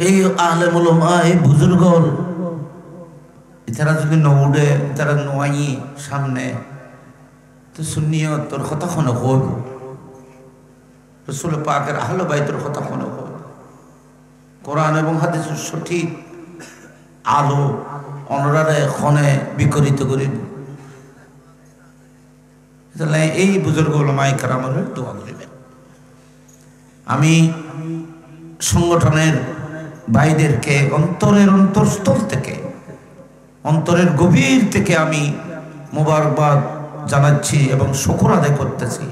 এই আলেম উলামা এই বুজুর্গল এছাড়া যদি নৌডে তারা নোয়াই সামনে তো শুনিও তোর কথা শোনো হইব রসুল পাকের আহলে বাইতের কথা শোনো হইব কোরআন এবং হাদিসের সঠিক আলো অনরারে ক্ষণে বিকরিত করিব এই বুজুর্গ উলামায়ে কেরামের দোয়া করিবেন। আমি সংগঠনের ভাইদেরকে অন্তরের অন্তরস্থল থেকে অন্তরের গভীর থেকে আমি মোবারকবাদ জানাচ্ছি এবং শুকর আদায় করতেছি।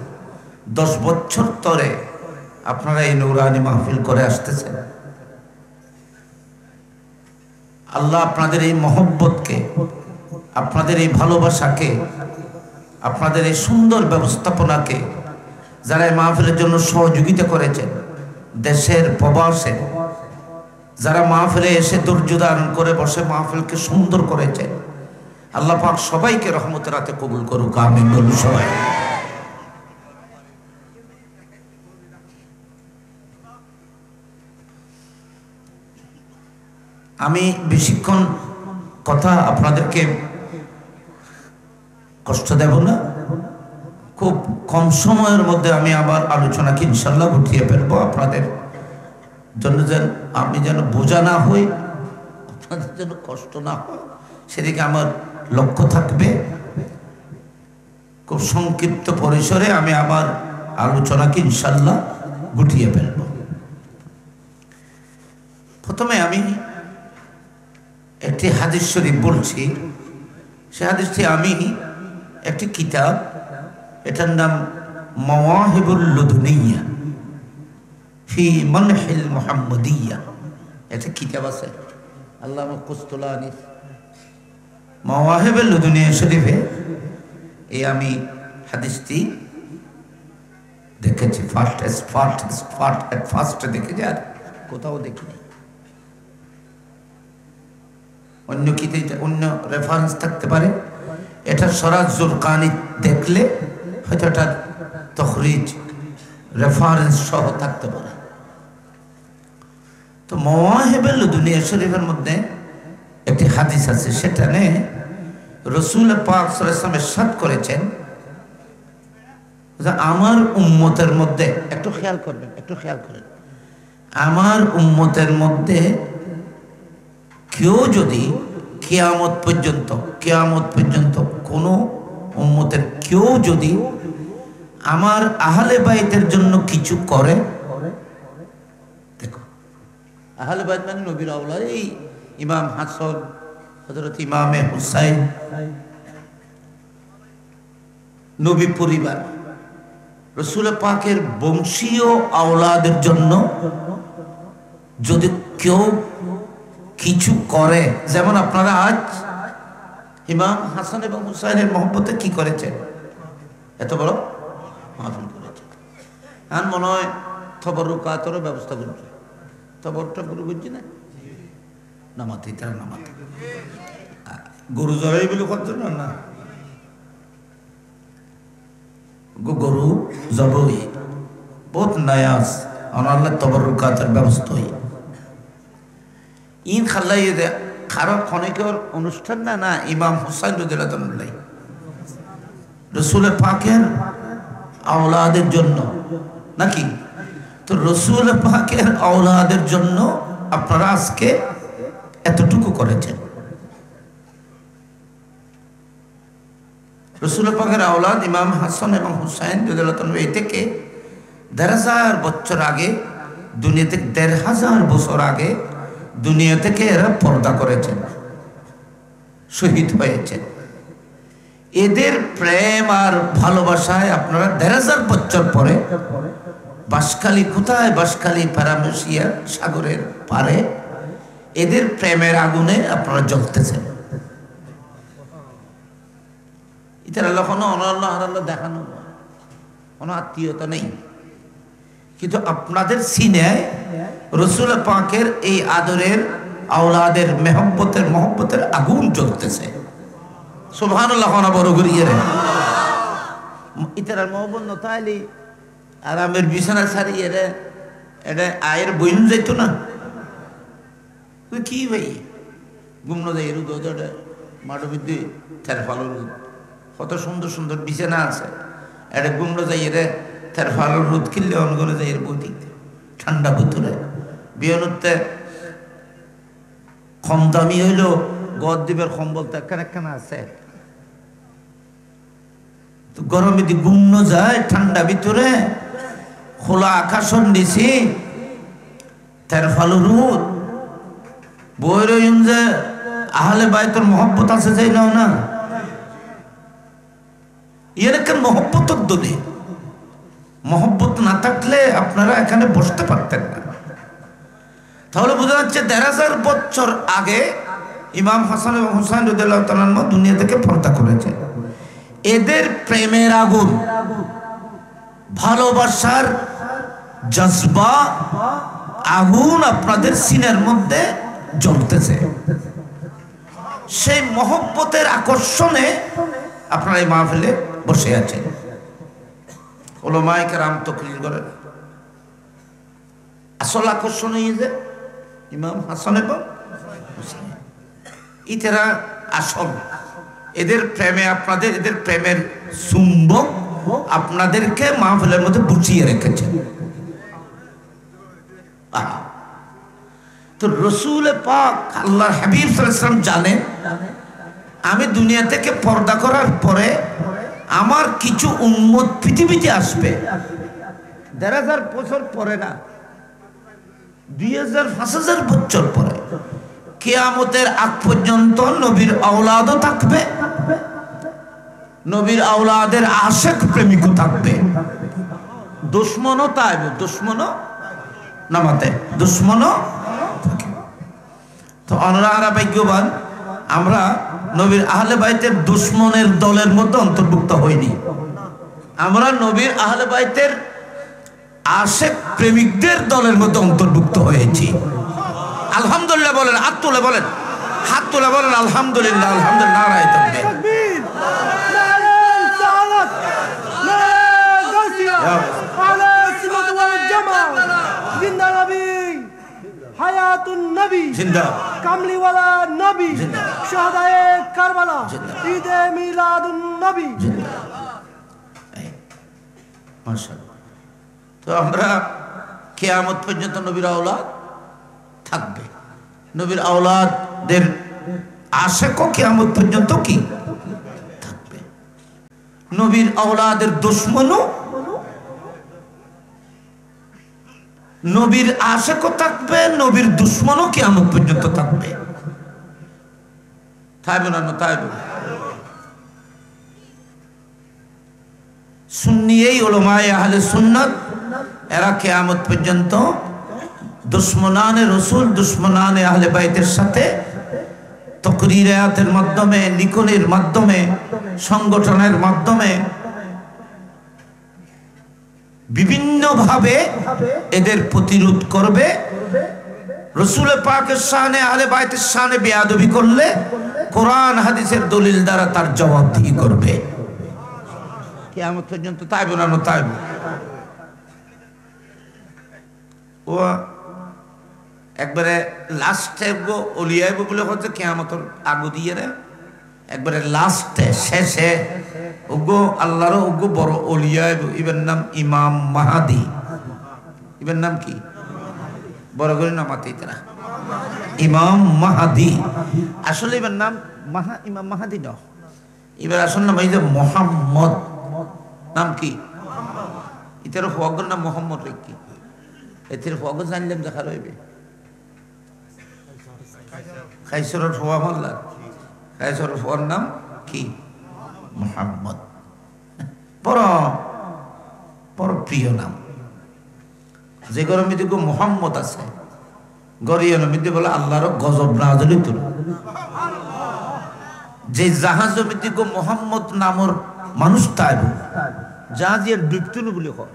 10 বছর ধরে আপনারা এই নূরানি মাহফিল করে আসতেছেন। আল্লাহ আপনাদের এই মহব্বতকে, আপনাদের এই ভালোবাসাকে, আপনাদের এই সুন্দর ব্যবস্থাপনাকে, যারা এই মাহফিলের জন্য সহযোগিতা করেছেন দেশের প্রবাসে, যারা মাহফিলে এসে ধৈর্য ধারণ করে বসে মাহফিলকে সুন্দর করেছেন, আল্লাহ পাক সবাইকে রহমতের হাতে কবুল করুক, আমিন বলুন সবাই। আমি বেশিক্ষণ কথা আপনাদেরকে কষ্ট দেব না, খুব কম সময়ের মধ্যে আমি আমার আলোচনাকে ইনশাল্লাহ গুটিয়ে ফেলবো আপনাদের জন্য, যেন আমি যেন বোঝা না হই, আপনাদের যেন কষ্ট না হয় সেদিকে আমার লক্ষ্য থাকবে। খুব সংক্ষিপ্ত পরিসরে আমি আমার আলোচনাকে ইনশাল্লাহ গুটিয়ে ফেলব। প্রথমে আমি একটি হাদিস শরীফ বলছি। সে হাদিসটি আমি একটি কিতাব, এটার নাম মাওয়াহিবুল লুদুনিয়া ফি মানহিল মুহাম্মাদিয়া, এটা কিতাব আছে আল্লামা কুস্তুলানির মাওয়াহিবুল লুদুনিয়া শরীফে। এই আমি হাদিসটি দেখেছি ফার্স্ট দেখেছি, আর কোথাও দেখিনি। অন্য কিতাবে অন্য রেফারেন্স থাকতে পারে, এটা সরাজুল কানি দেখলে হয়তো এটার তখরিজ রেফারেন্স সহ থাকতে পারে। তো মাওয়াহিবুল লুদুনিয়া শরীফের মধ্যে একটি হাদিস আছে, সেটা নিয়ে রাসূল পাক সাল্লাল্লাহু আলাইহি ওয়াসাল্লাম ইরশাদ করেছেন যে আমার উম্মতের মধ্যে, একটু খেয়াল করবেন, আমার উম্মতের মধ্যে কেউ যদি কিয়ামত পর্যন্ত কোনো উম্মতের কেউ যদি আমার আহলে বাইতের জন্য কিছু করে, দেখো আহলে বাইত মানে নবীর আওলাদ, এই ইমাম হাসান, হযরত ইমামে হুসাইন, নবী পরিবার, রাসূল পাকের বংশীয় আওলাদের জন্য যদি কেউ কিছু করে, যেমন আপনারা আজ ইমাম হাসান এবং হুসাইনের মহব্বতে কি করেছেন, এত বড় মাহফিল করেছে। আর মনে হয় তবরুকাতেরও ব্যবস্থা করছে, তবরটা গুরু বুঝছি না, নামাতে তারা নামাতে গরু জবাই বলে করছে না, গরু জবই বহুত নায়াস আল্লাহ তবরুকাতের ব্যবস্থা হই ইন খাল্লাই কারো ক্ষণিকের অনুষ্ঠান না, না ইমাম হুসাইন রাদিয়াল্লাহু আনহু রাসূল পাকের আওলাদের জন্য নাকি? তো রাসূল পাকের আওলাদের জন্য আপনারা আজকে এতটুকু করেছেন। রাসূল পাকের আওলাদ ইমাম হাসান এবং হুসাইন রাদিয়াল্লাহু আনহু এই থেকে ১,৫০০ বছর আগে, দুনিয়াতে ১,৫০০ বছর আগে দুনিয়া থেকে এরা পর্দা করেছেন, শহীদ হয়েছেন। এদের প্রেম আর ভালোবাসায় আপনারা ১,৫০০ বছর পরে বাঁশখালী, কোথায় বাঁশখালী, প্যারামেশিয়া সাগরের পারে এদের প্রেমের আগুনে আপনারা জ্বলতেছেন। এটার কোনো অনাল্লাহ দেখানো, কোনো আত্মীয়তা নেই, কিন্তু আপনাদের সিনায় রাসূল পাকের এই আদরের আওলাদের মহব্বতের আগুন জ্বলতেছে। সুবহানাল্লাহ, বড় করিয়ে রে ইতার মহব্বত নতাইলি আরামের বিছানা ছাড়িয়ে রে এটা আয়ের বইন যাইতো না, কি ভাই গুমনো যাই রুদ মাঠবিদ্যু তের ফালুর কত সুন্দর সুন্দর বিছানা আছে এটা গুমনো যাই রে তের ফালুর রুদ কিনলে অনগরে যাই বই দিতে ঠান্ডা ভিতরে বিয়নুতে কম দামি হইল গদ দিবের কম্বল তো একখানা আছে তো গরমে দি গুমন যায় ঠান্ডা ভিতরে খোলা আকাশন দিছি তের ফালু রুদ বই রইন যে আহলে বাইতের মহব্বত আছে যাই নাও না এর একটা মহব্বতের দলে মহব্বত না থাকলে আপনারা এখানে বসতে পারতেন না তাহলে বোঝা যাচ্ছে ১৫০০ বছর আগে ইমাম হাসান এবং হুসাইন রাদিয়াল্লাহু তাআলা আনহু দুনিয়া থেকে পর্দা করেছে এদের প্রেমের আগুন ভালোবাসার জজবা আগুন আপনাদের সিনার মধ্যে জ্বলতেছে সেই মহব্বতের আকর্ষণে আপনারা এই মাহফিলে বসে আছেন উলামায়ে কেরাম তাকরীর করেন আসল আকর্ষণ এই যে ইমাম হাসান এবং হুসাইন ইতারা আসল এদের প্রেমে আপনাদের এদের প্রেমের চুম্বক আপনাদেরকে মাহফিলের মধ্যে বুঝিয়ে রেখেছে তো রসুল পাক আল্লাহর হাবিব সাল্লাল্লাহু আলাইহি ওয়াসাল্লাম জানেন আমি দুনিয়া থেকে পর্দা করার পরে আমার কিছু উম্মত পৃথিবীতে আসবে ১৫০০ বছর পরে না ২০০০-৫০০০ বছর পরে কিয়ামতের আগ পর্যন্ত নবীর আওলাদও থাকবে নবীর আওলাদের আশেক প্রেমিকও থাকবে দুশমনও তাইব দুশমনও নামাতে দুশমনও তো আমরা ভাগ্যবান আমরা নবীর আহলে বাইতের দুশমনের দলের মধ্যে অন্তর্ভুক্ত হইনি আমরা নবীর আহলে বাইতের আশেক প্রেমিকদের দলের মধ্যে অন্তর্ভুক্ত হয়েছি আলহামদুলিল্লাহ বলেন হাত তুলে বলেন আলহামদুলিল্লাহ আলহামদুলিল্লাহ নারায়ে তাকবীর হায়াতুন নবী জিন্দা কামলিওয়ালা নবী শাহাদায়ে কারবালা ঈদে মিলাদুন নবী জিন্দা মাশাআল্লাহ তো আমরা কিয়ামত পর্যন্ত নবীর আওলাদ থাকবে নবীর আওলাদের আশেকও কিয়ামত পর্যন্ত কি থাকবে নবীর আওলাদের দুশমনও নবীর আশেকও থাকবে নবীর দুশমনও কিয়ামত পর্যন্ত থাকবে থাকবে না থাকবে সুন্নি এই উলামায়ে আহলে সুন্নাত এরা কিয়ামত পর্যন্ত দুশমনানে রসুল দুশমনানে আহলে বাইতের সাথে তাকরীরাতের মাধ্যমে লিখনের মাধ্যমে সংগঠনের মাধ্যমে বিভিন্নভাবে এদের প্রতিরোধ করবে রসুল পাকের শানে আহলে বাইতের শানে বেয়াদবি করলে কোরআন হাদিসের দলিল দ্বারা তার জবাবদিহি করবে কিয়ামত পর্যন্ত তাইব না তাইব ও একবারে লাস্টে গো ওলিয়াইব বলে হচ্ছে কিয়ামতের আগু দিয়ে রে একবারে লাস্টে শেষে ওগো আল্লাহর ওগো বড় ওলিয়াইব ইবের নাম ইমাম মাহাদি ইবের নাম কি বড় করে নামাতে তারা ইমাম মাহাদি আসলে ইবের নাম ইমাম মাহাদি ন এবার আসল নাম এই যে মোহাম্মদ নাম কি ইতার হওয়ার নাম মোহাম্মদ রেখি এর হওয়ার জানলাম দেখা রইবে খাইসরের হওয়া মাল্লা খাইসরের হওয়ার নাম কি মোহাম্মদ বড় বড় প্রিয় নাম যে ঘরের মধ্যে মোহাম্মদ আছে গরিয়র মধ্যে বলে আল্লাহর গজব নাযিল হইতো যে জাহাজের মধ্যে মোহাম্মদ নামর মানুষ তাইব জাহাজের ডুবতুল বলে কয়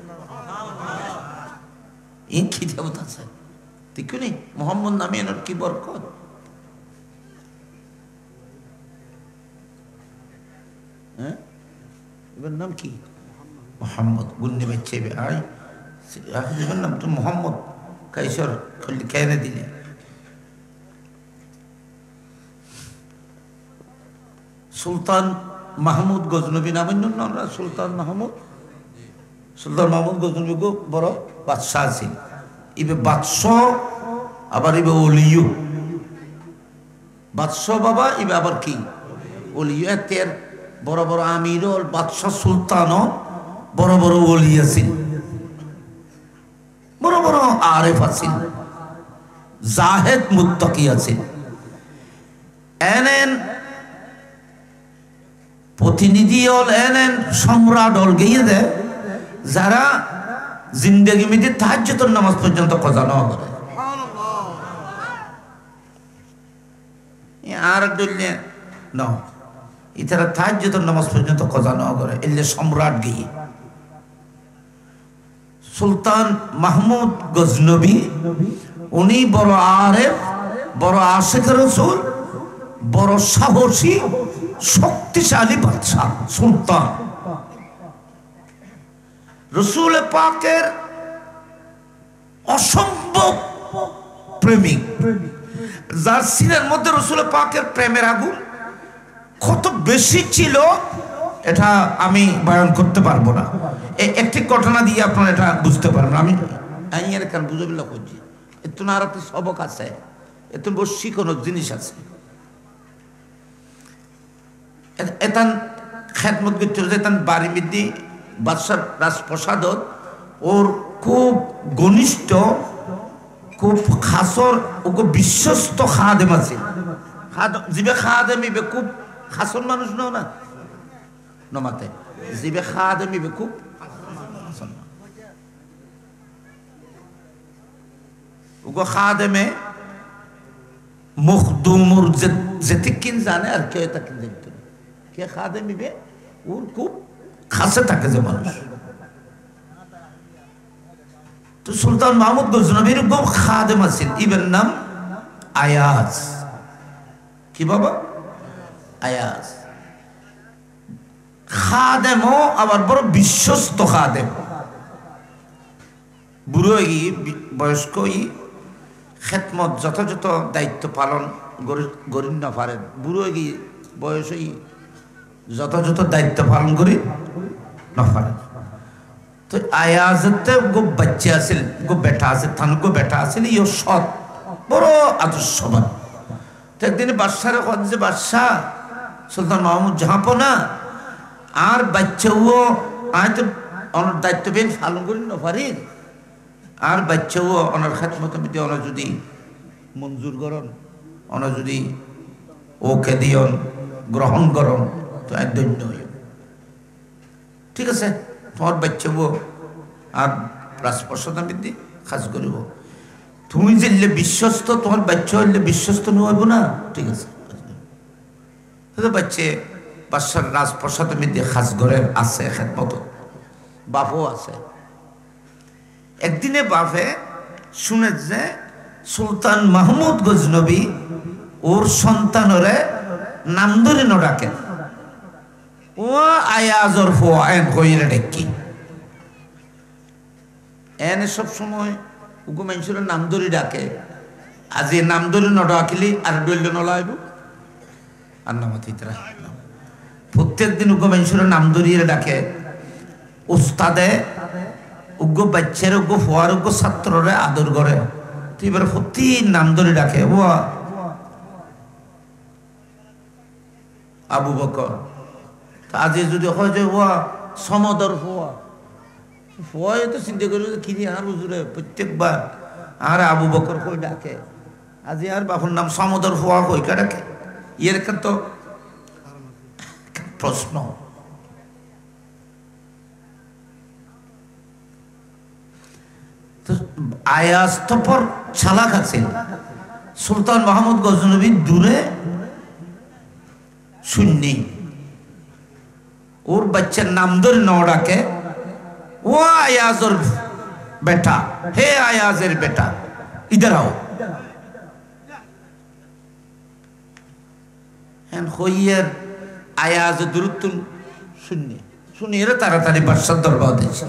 এই খিতাবত আছে দেখুনি মোহাম্মদ নামে এর কি বরকত হ্যাঁ এবার নাম কি মোহাম্মদ গুন্নি বাচ্চা আই এবার নাম তো মোহাম্মদ কাইসর কেনে দিলে সুলতান মাহমুদ গজনবী নামেন না সুলতান মাহমুদ গজনবী গো বড় বাদশাহ আছেন ইবে বাদশাহ আবার ইবে অলিও বাদশাহ বাবা ইবে আবার কি অলিও এতের বড় বড় আমিরল বাদশাহ সুলতানও বড় বড় অলি আছেন বড় বড় আরেফ আছেন জাহেদ মুত্তাকি আছেন এনেন প্রতিনিধি হল এনেন সম্রাট হল গিয়ে দেয় যারা জিন্দগি মিতে তাহাজ্জুদের নামাজ পর্যন্ত কজা না করে আর দলিয়ে না ইতারা তাহাজ্জুদের নামাজ পর্যন্ত কজা না করে এলে সম্রাট গিয়ে সুলতান মাহমুদ গজনবী উনি বড় আরেফ বড় আশিক রাসূল বড় সাহসী শক্তিশালী বাদশাহ সুলতান রসুল পাকের অসম্ভব প্রেমিক যার সিনের মধ্যে রসুল পাকের প্রেমের আগুন কত বেশি ছিল এটা আমি বয়ান করতে পারবো না একটি ঘটনা দিয়ে আপনারা এটা বুঝতে পারবেন আমি এর কারণ বুঝবিল্লা করছি এত না আর সবক আছে এত বসি কোনো জিনিস আছে এতান খেদমত করতে যেতান বাড়ি মিদি বাদশার রাজপ্রসাদত ওর খুব ঘনিষ্ঠ খুব খাসর ও খুব বিশ্বস্ত খাদেম আছে জিবে খাদেম ইবে খুব খাসর মানুষ নও না নমাতে জিবে খাদেম ইবে খুব ওগো খাদেমে মুখদুমুর যেতে কিন জানে আর কেউ তা কিন জানতো কে খাদেম ইবে ওর খুব খাসে থাকে যে মানুষ তো সুলতান মাহমুদ গজনবীর খুব খাদেম আছেন ইবের নাম আয়াজ কি বাবা আয়াজ খাদেমও আবার বড় বিশ্বস্ত খাদেম বুড়ো বয়স্ক খেদমত যথাযথ দায়িত্ব পালন গরিব না পারেন বুড়ো বয়স যথাযথ দায়িত্ব পালন করি না পারেন তো আয়াজতে গো বাচ্চা আছিল গো বেটা আছে থান গো বেটা আছিল ইও সৎ বড় আদর্শবান তো একদিন বাদশারে কত যে বাদশাহ সুলতান মাহমুদ জাহাপো না আর বাচ্চাও আয়তো অনার দায়িত্ব বেন পালন করি না পারি আর বাচ্চাও অনার খেদমত মিতে অনার যদি মঞ্জুর করন অনার যদি ওকে দিয়ন গ্রহণ করন তো ধন্য হইব ঠিক আছে তোমার বাচ্চাও আর রাজপ্রসাদ মিতে কাজ করিব তুমি যে বিশ্বস্ত তোমার বাচ্চা হইলে বিশ্বস্ত নহইব না ঠিক আছে বাচ্চা বাদশার রাজপ্রসাদ মিতে কাজ করে আছে খেদমত বাপও আছে একদিনে বাপে শুনে যে সুলতান মাহমুদ গজনবী ওর সন্তানরে নাম ধরে ন ডাকেন ও আয়াজর ফোয়ান কইরে ডেকি এনে সব সময় উগো মানুষের নাম ধরে ডাকে আজ এ নাম ধরে ন ডাকিলি আর ডইল নলাইব আর নামাতিতরা প্রত্যেক দিন উগো মানুষের নাম ধরিয়ে ডাকে উস্তাদে উগ্র বাচ্চার উগ্র ফোয়ার উগ্র ছাত্ররে আদর করে তুই এবার প্রতি নাম ধরে ডাকে ও আবু বকর আজ যদি হয় যে ও সমদর ফোয়া ফোয়াই তো চিন্তা করি কিনি আর হুজুরে প্রত্যেকবার আর আবু বকর কই ডাকে আজ আর বাপুর নাম সমদর ফোয়া কইকা ডাকে এর তো প্রশ্ন আয়াজ তো পর চালাক আছে সুলতান মাহমুদ গজনবী দূরে শুননি ওর বাচ্চার নাম ধরে ন ডাকে ও আয়াজর বেটা হে আয়াজের বেটা ইধার আও হইয়ের আয়াজ দূরত্ব শুননি শুনি এরা তাড়াতাড়ি বাদশার দরবার দিয়েছে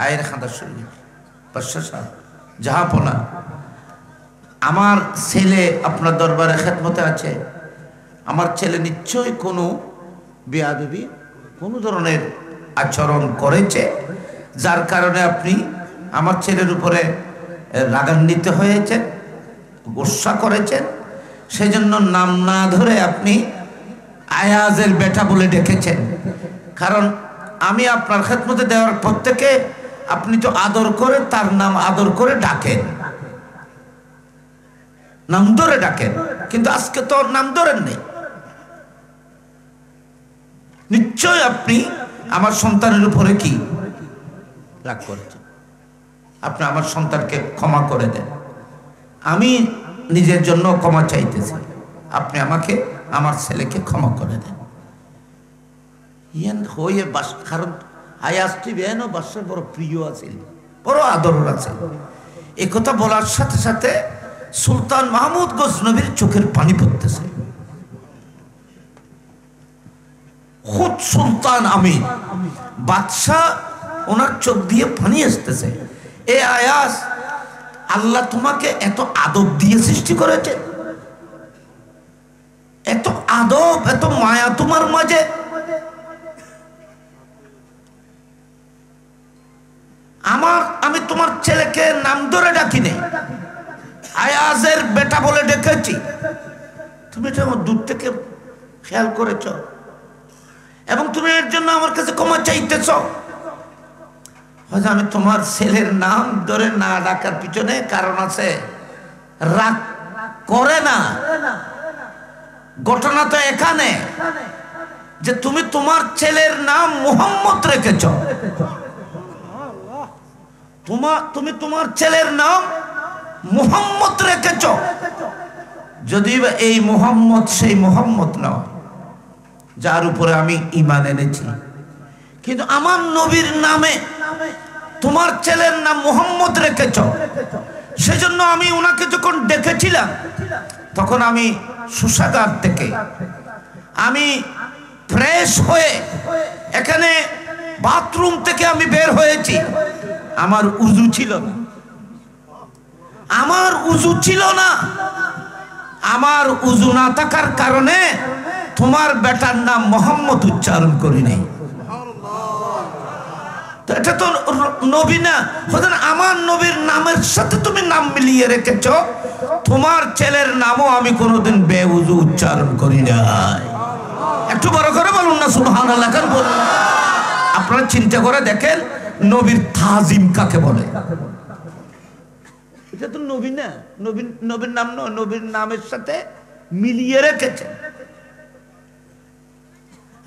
আয়ের খাঁদা শুননি জাহাপনা আমার ছেলে আপনার দরবারে খেদমতে আছে আমার ছেলে নিশ্চয়ই কোনো বেয়াদবি কোনো ধরনের আচরণ করেছে, যার কারণে আপনি আমার ছেলের উপরে রাগান্বিত হয়েছেন, গোসা করেছেন, সেজন্য নাম না ধরে আপনি আয়াজের বেটা বলে ডেকেছেন। কারণ আমি আপনার খেদমতে দেওয়ার পর থেকে আপনি তো আদর করে তার নাম আদর করে ডাকেন, নাম ধরে ডাকেন, কিন্তু আজকে তো নাম ধরেন নেই। নিশ্চয় আপনি আমার সন্তানের উপরে কি রাগ করেছেন। আপনি আমার সন্তানকে ক্ষমা করে দেন, আমি নিজের জন্য ক্ষমা চাইতেছি, আপনি আমাকে আমার ছেলেকে ক্ষমা করে দেন। ইয়ান হয়ে বাস, কারণ আয়াজটি বেন বাসার বড় প্রিয় আছে, বড় আদর আছে। এই কথা বলার সাথে সাথে সুলতান মাহমুদ গজনবীর চোখের পানি পড়তেছে। খুদ সুলতান আমিন বাদশাহ, ওনার চোখ দিয়ে পানি আসতেছে। এই আয়াজ, আল্লাহ তোমাকে এত আদব দিয়ে সৃষ্টি করেছে, এত আদব, এত মায়া তোমার মাঝে। আমি তোমার ছেলেকে নাম ধরে ডাকি নেই, আয়াজের বেটা বলে ডেকেছি। তুমি এটা আমার দূর থেকে খেয়াল করেছ এবং তুমি এর জন্য আমার কাছে ক্ষমা চাইতেছ। হয়তো আমি তোমার ছেলের নাম ধরে না ডাকার পিছনে কারণ আছে, রাগ করে না। ঘটনা তো এখানে যে তুমি তোমার ছেলের নাম মুহাম্মদ রেখেছ, তুমি তোমার ছেলের নাম মুহাম্মদ রেখেছ। যদি এই মুহাম্মদ সেই মুহাম্মদ নয় যার উপরে আমি ঈমান এনেছি, কিন্তু আমার নবীর নামে তোমার ছেলের নাম মুহাম্মদ রেখেছ। সেজন্য আমি ওনাকে যখন ডেকেছিলাম, তখন আমি সুসাগার থেকে আমি ফ্রেশ হয়ে এখানে বাথরুম থেকে আমি বের হয়েছি। আমার উযু ছিল না, আমার উযু ছিল না। আমার উযু না থাকার কারণে তোমার বেটার নাম মোহাম্মদ উচ্চারণ করি নাই। এটা তো নবী না, আমার নবীর নামের সাথে তুমি নাম মিলিয়ে রেখেছ। তোমার ছেলের নামও আমি কোনোদিন বেউযু উচ্চারণ করি নাই। একটু বড় করে বলুন না সুবহানাল্লাহ। আপনারা চিন্তা করে দেখেন নবীর তাজিম কাকে বলে। এটা তো নবী না, নবীর নাম নয়, নবীর নামের সাথে মিলিয়ে রেখেছে।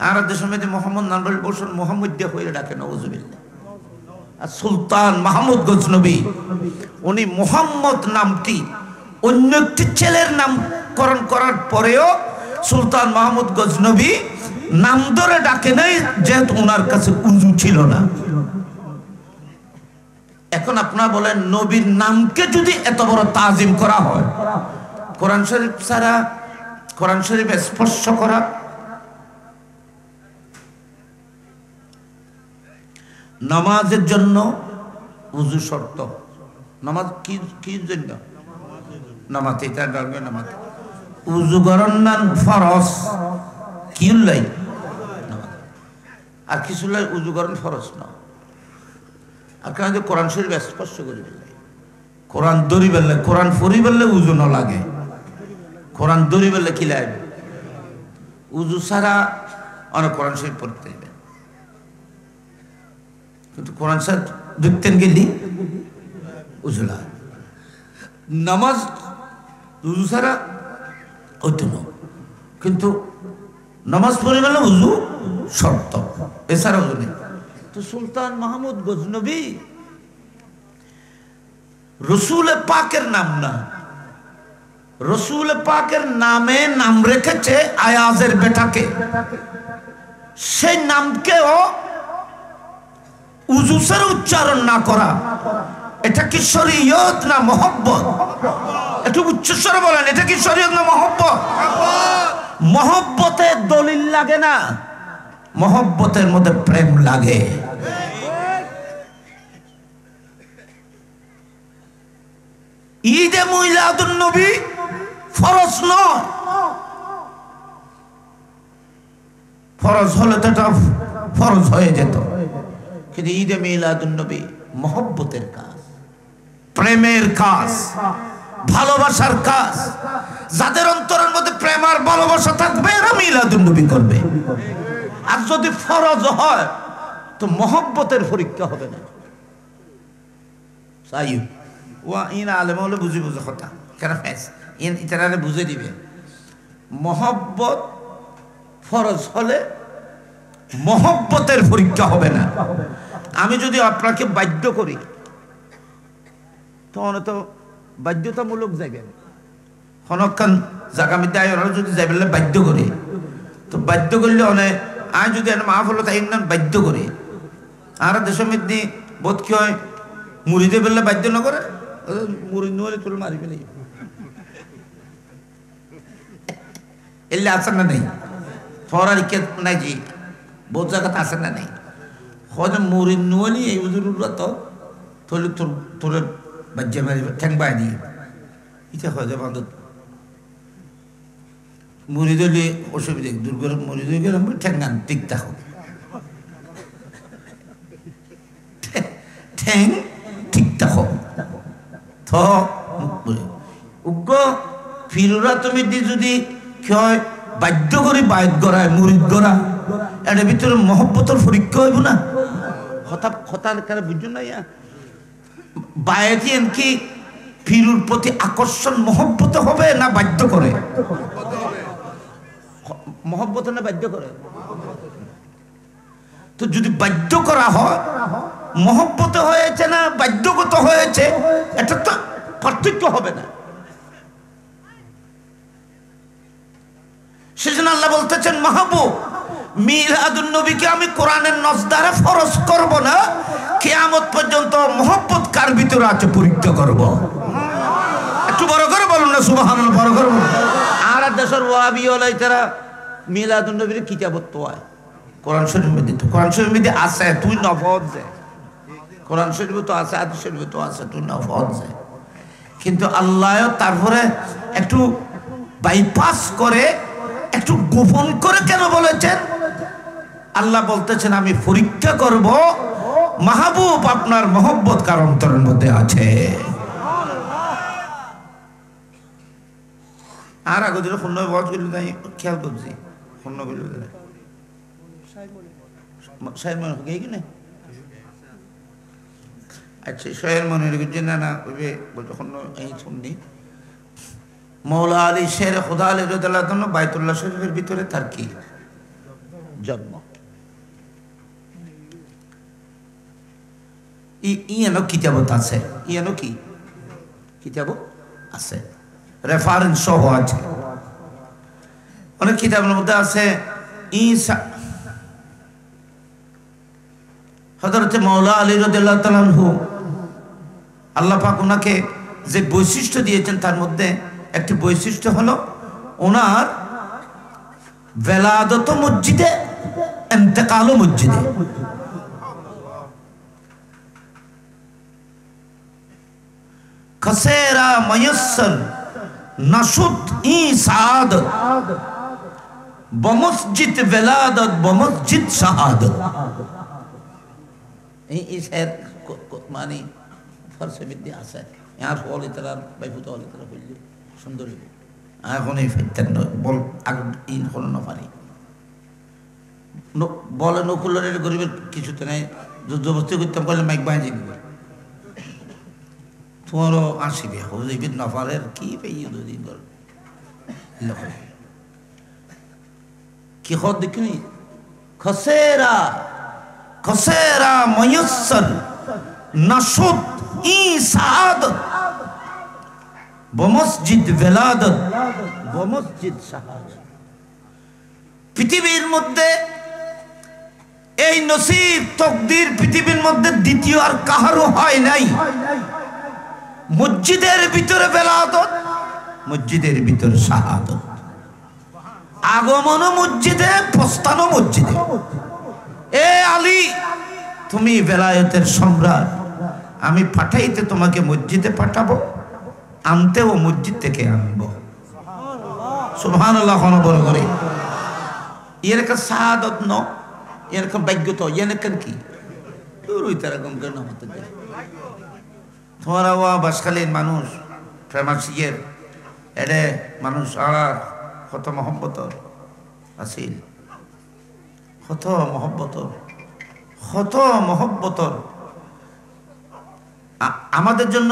আর দেশের মধ্যে মোহাম্মদ নাম বলে বসুন, মোহাম্মদ দিয়ে হয়ে ডাকে নওয়াজুবিল্লাহ। আর সুলতান মাহমুদ গজনবী উনি মোহাম্মদ নামটি অন্য একটি ছেলের নামকরণ করার পরেও সুলতান মাহমুদ গজনবী নাম ধরে ডাকে নাই, যেহেতু ওনার কাছে উযু ছিল না। এখন আপনারা বলেন, নবীর নামকে যদি এত বড় তাজিম করা হয়, কোরআন শরীফ ছাড়া, কোরআন শরীফ স্পর্শ করা, নামাজের জন্য উযু শর্ত। নামাজ কি জন্য? নামাজ এটা ডালবে, নামাজ উযু করার নাম ফরজ। কি লাই আর কিছু লাই উযু করার ফরজ না। আর কেন যে কোরআন শরীফ স্পর্শ করি বললে, কোরআন দড়ি বললে, কোরআন ফরি বললে উযু না লাগে। কোরআন দড়ি বললে কি লাগবে? উযু ছাড়া অনেক কোরআন শরীফ পড়তে হবে, কিন্তু কোরআন শরীফ দেখতেন গেলি উযু লাগে। নামাজ উযু ছাড়া হইতো না, কিন্তু নামাজ পড়ে গেলে উযু শর্ত, এছাড়া উযু নেই। তো সুলতান মাহমুদ গজনবী রসুল পাকের নাম না, রসুল পাকের নামে নাম রেখেছে আয়াজের বেটাকে। সেই নামকেও উযু ছাড়া উচ্চারণ না করা, এটা কি শরীয়ত না মহব্বত? একটু উচ্চস্বরে বলেন, এটা কি শরীয়ত না মহব্বত? মহব্বতের দলিল লাগে না, মহব্বতের মধ্যে প্রেম লাগে। ঈদে মিলাদুন নবী ফরজ নয়, ফরজ হলে তো এটা ফরজ হয়ে যেত, কিন্তু ঈদে মিলাদুন নবী মহব্বতের কাজ, প্রেমের কাজ, ভালোবাসার কাজ। যাদের অন্তরের মধ্যে প্রেম আর ভালোবাসা থাকবে এরা মিলাদুন নবী করবে। আর যদি ফরজ হয় তো মহব্বতের পরীক্ষা হবে না। সাইয়্যিদ ওয়া ইন আলেম হলে বুঝি বুঝে কথা কেন ফেস ইন ইতারারে বুঝে দিবে। মহব্বত ফরজ হলে মহব্বতের পরীক্ষা হবে না। আমি যদি আপনাকে বাধ্য করি তখন তো বাধ্যতামূলক যাইবেন, হনক্ষণ জাগামিতে আয় ওরা যদি যাইবেন বাধ্য করে, তো বাধ্য করলে অনেক আয় যদি একটা মাফ হলো তাই না বাধ্য করে। আর দেশের মধ্যে বোধ কি হয় মুড়িতে বেললে বাধ্য না করে, মুড়ি নোয়ারে তুলে মারি ফেলে এলে আসেন না নেই থরার ইকে নাই জি বহুত জায়গাতে আসেন না নেই। হয় মুড়ি নোয়ালি এই উজুরা তো তোলে তোর তোরে বাজ্যে মারি ঠ্যাং বাই দিয়ে ইচ্ছা হয় যে বান্ধব মুড়ি দিলে অসুবিধা দুর্গর মুড়ি দিয়ে গেলাম ঠ্যাং গান ঠিক থাকো ঠ্যাং ঠিক থাকো থ উগ্র ফিরুরা তুমি যদি কি হয় বাধ্য করে বায়ত গড়ায় মুড়িদ গড়া এটার ভিতরে মহব্বতের পরীক্ষা হইব না। হঠাৎ হঠাৎ কারে বুঝুন না ইয়া বায়তি এনকি ফিরুর প্রতি আকর্ষণ মহব্বত হবে না বাধ্য করে? মহব্বত না বাধ্য করে? তো যদি বাধ্য করা হয় মহব্বত হয়েছে না বাধ্যগত হয়েছে এটা তো পার্থক্য হবে না। সেজন্য আল্লাহ বলতেছেন মাহবুব মিলাদুন নবীকে আমি কোরআনের নস দ্বারা ফরজ করব না, কিয়ামত পর্যন্ত মহব্বত কার ভিতরে আছে পরীক্ষা করব। একটু বড় করে বলুন না সুবহানাল্লাহ, বড় করে বলুন। আর দেশের ওয়াহাবি ওলাই তারা মিলাদুন নবীর কিতাবত তো হয় কোরআন শরীফের মধ্যে, তো কোরআন শরীফের মধ্যে আছে তুই নফজ দে, কোরআন শরীফে তো আছে হাদিস শরীফে তো আছে তুই নফজ দে, কিন্তু আল্লাহ তারপরে একটু বাইপাস করে একটু গোপন করে কেন বলেছেন? আল্লাহ বলতেছেন আমি পরীক্ষা করব মাহবুব আপনার মহব্বত কার অন্তরের মধ্যে আছে। আর আগে দিলে শূন্য বজ করল তাই খেয়াল করছি শূন্য করল আচ্ছা শয়ের মনের না না এই শুননি মৌলা আলী শের খুদা আলী রাদিয়াল্লাহু বাইতুল্লাহ শরীফের ভিতরে তার কি জন্ম। ইয়ানো কিতাবত আছে, ইয়ানো কি কিতাবত আছে, রেফারেন্স সহ আছে, অনেক কিতাবের মধ্যে আছে। ঈসা হযরত মৌলা আলী রাদিয়াল্লাহু তাআলা আনহু আল্লাহ পাক ওনাকে যে বৈশিষ্ট্য দিয়েছেন তার মধ্যে একটি বৈশিষ্ট্য হলো ওনার বেলাদত মসজিদে ইন্তেকালও মসজিদে। খসেরা মায়াসসার নাশুদ ই সাআদত বমসজিদ বেলাদত বমসজিদ শাহাদত। এই শের মানে ফারসি বিদ্যা আছে ইয়ার ফল ইতরা বাইফুত হল ইতরা বললি সুন্দর এখন এই ফেতেন বল আগ ইন হল না পারি বলে নকুলের গরিবের কিছু তো নাই, জবরদস্তি করতে বলে মাইক বাঁধি দিবে তোমারও আসিবে হইবিদ নফারের কি পেয়ে দুদিন ধর কি হদ দেখিনি খসেরা খসেরা মায়াসসার নাশুদ ই সাআদত বমসজিদ বেলাদত বমসজিদ শাহাদত। পৃথিবীর মধ্যে এই নসিব তকদির পৃথিবীর মধ্যে দ্বিতীয় আর কাহারও হয় নাই। মসজিদের ভিতরে বেলাদত, মসজিদের ভিতরে শাহাদত, আগমন মসজিদে প্রস্থান মসজিদে। এ আলী তুমি বেলায়েতের সম্রাট, আমি পাঠাইতে তোমাকে মসজিদে পাঠাবো, আনতেও মসজিদ থেকে আনবো। সুবহানাল্লাহ বড় করে এরকম শাহাদত ন এরকম ভাগ্যত এরকম কি তুই তারা গমকে নমতে দে তোমারা ওয়া বাসখালীর মানুষ ফেমাসিয়ের এডে মানুষ আর কত মহব্বতর আসিল কত মহব্বতর আমাদের জন্য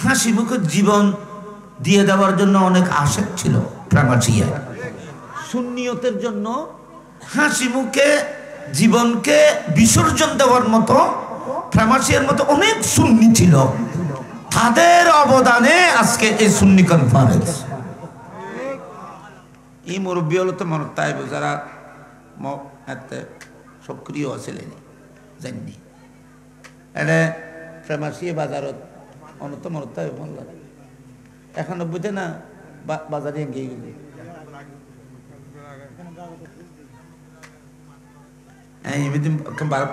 হাসি মুখে জীবন দিয়ে দেওয়ার জন্য অনেক আশা ছিল প্রেমাচিয়া সুন্নিয়তের জন্য হাসি মুখে জীবনকে বিসর্জন দেওয়ার মতো প্রেমাচিয়ার মতো অনেক সুন্নি ছিল তাদের অবদানে আজকে এই সুন্নি কনফারেন্স এই মুরব্বী হলো তো মনে তাই যারা সক্রিয় ছিলেন জানি এটা প্রেমাচিয়া বাজারত অনত মনে তাই বললাম 91 না বাজারে গিয়ে গেলি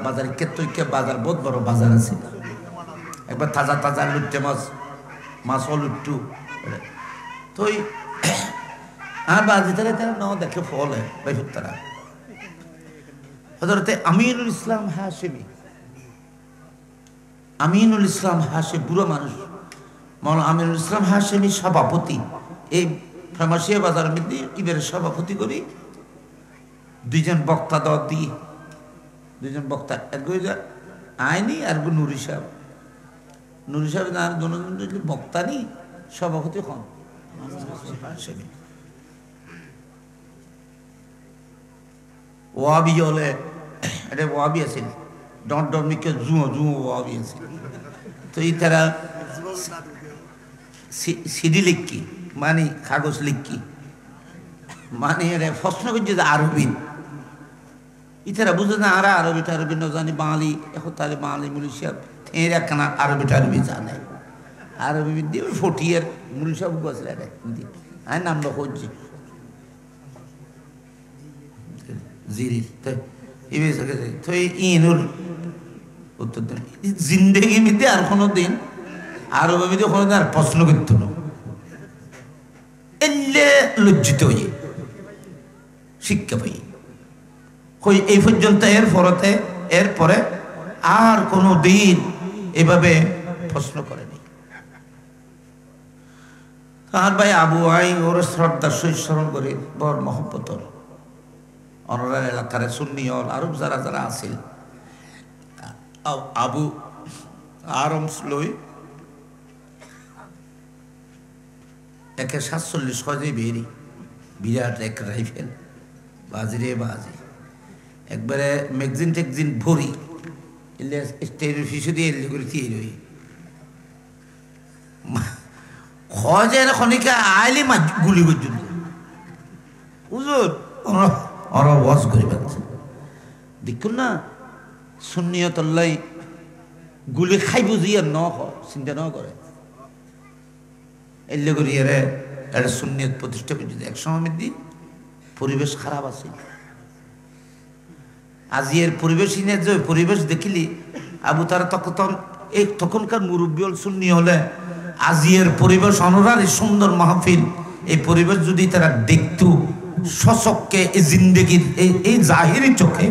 বাজারে কেতইকে বাজার বহুত বড় বাজার আছে একবার তাজা লুটতে মাছও লুট্টু তো আর বাজি তারা তারা ন দেখে ফল বাইফুর তারা হযরতে আমিনুল ইসলাম হাশেমি বুড়ো মানুষ মৌলানা আমিনুল ইসলাম হাশেমি সভাপতি এই ফেমাসিয়া বাজারের মধ্যে ইবের সভাপতি করি দুইজন বক্তা দেওয়া দিয়ে দুইজন বক্তা এক আইনি আর নুরি সাহেব আর দুজন বক্তা নি সভাপতি হন ওয়াবি হলে এটা ওয়াবি আছিল ডমিকে জুয়ো ওয়াবি আছিল তো এই তারা সিডি লিখকি মানে কাগজ লিখকি মানে প্রশ্ন করছে যে আরবি ইতারা বুঝে না আর আরবি টারবি ন জানি বাঙালি এখন তাহলে বাঙালি মুলিশিয়া এর একখানা আরবি টারবি জানে আরবি দিয়ে ফটিয়ের মুলিশিয়া গেছিল আয় নামটা হচ্ছে জিরি তো ইনুর উত্তর দেন জিন্দেগি মধ্যে আর কোনো দিন আরবি মধ্যে কোনো দিন আর প্রশ্ন করতো না এলে লজ্জিত হয়ে শিক্ষা পাই কই এই পর্যন্ত এরপরে আর কোনো দিন এভাবে প্রশ্ন করেনি আর ভাই আবু আই ওর শ্রদ্ধার সহিত স্মরণ করি বড় মহব্বতর অনরার এলাকার সুন্নি হল আরব যারা আছিল আবু আরমস লই একে 47 খজে বেরি বিরাট এক রাইফেল বাজি একবারে ম্যাগজিন ভরি এলে স্টেরের ফিসু দিয়ে এলে করে দিয়ে রই খজের খনিকা আইলি গুলি পর্যন্ত হুজুর ওরা ওয়াজ করি পাচ্ছে দেখুন না সুন্নিয়তল্লাই গুলি খাই বুঝি আর চিন্তা ন করে এলে করি এটা সুন্নিয়ত প্রতিষ্ঠা পর্যন্ত এক সময় দিন পরিবেশ খারাপ আছে আজিয়ের পরিবেশহীনের যে পরিবেশ দেখিলি আবু তারা তখনকার মুরব্বী সুন্নি হলে আজিয়ের পরিবেশ অনরারি সুন্দর মাহফিল এই পরিবেশ যদি তারা দেখত সচককে এই জিন্দেগির এই জাহিরি চোখে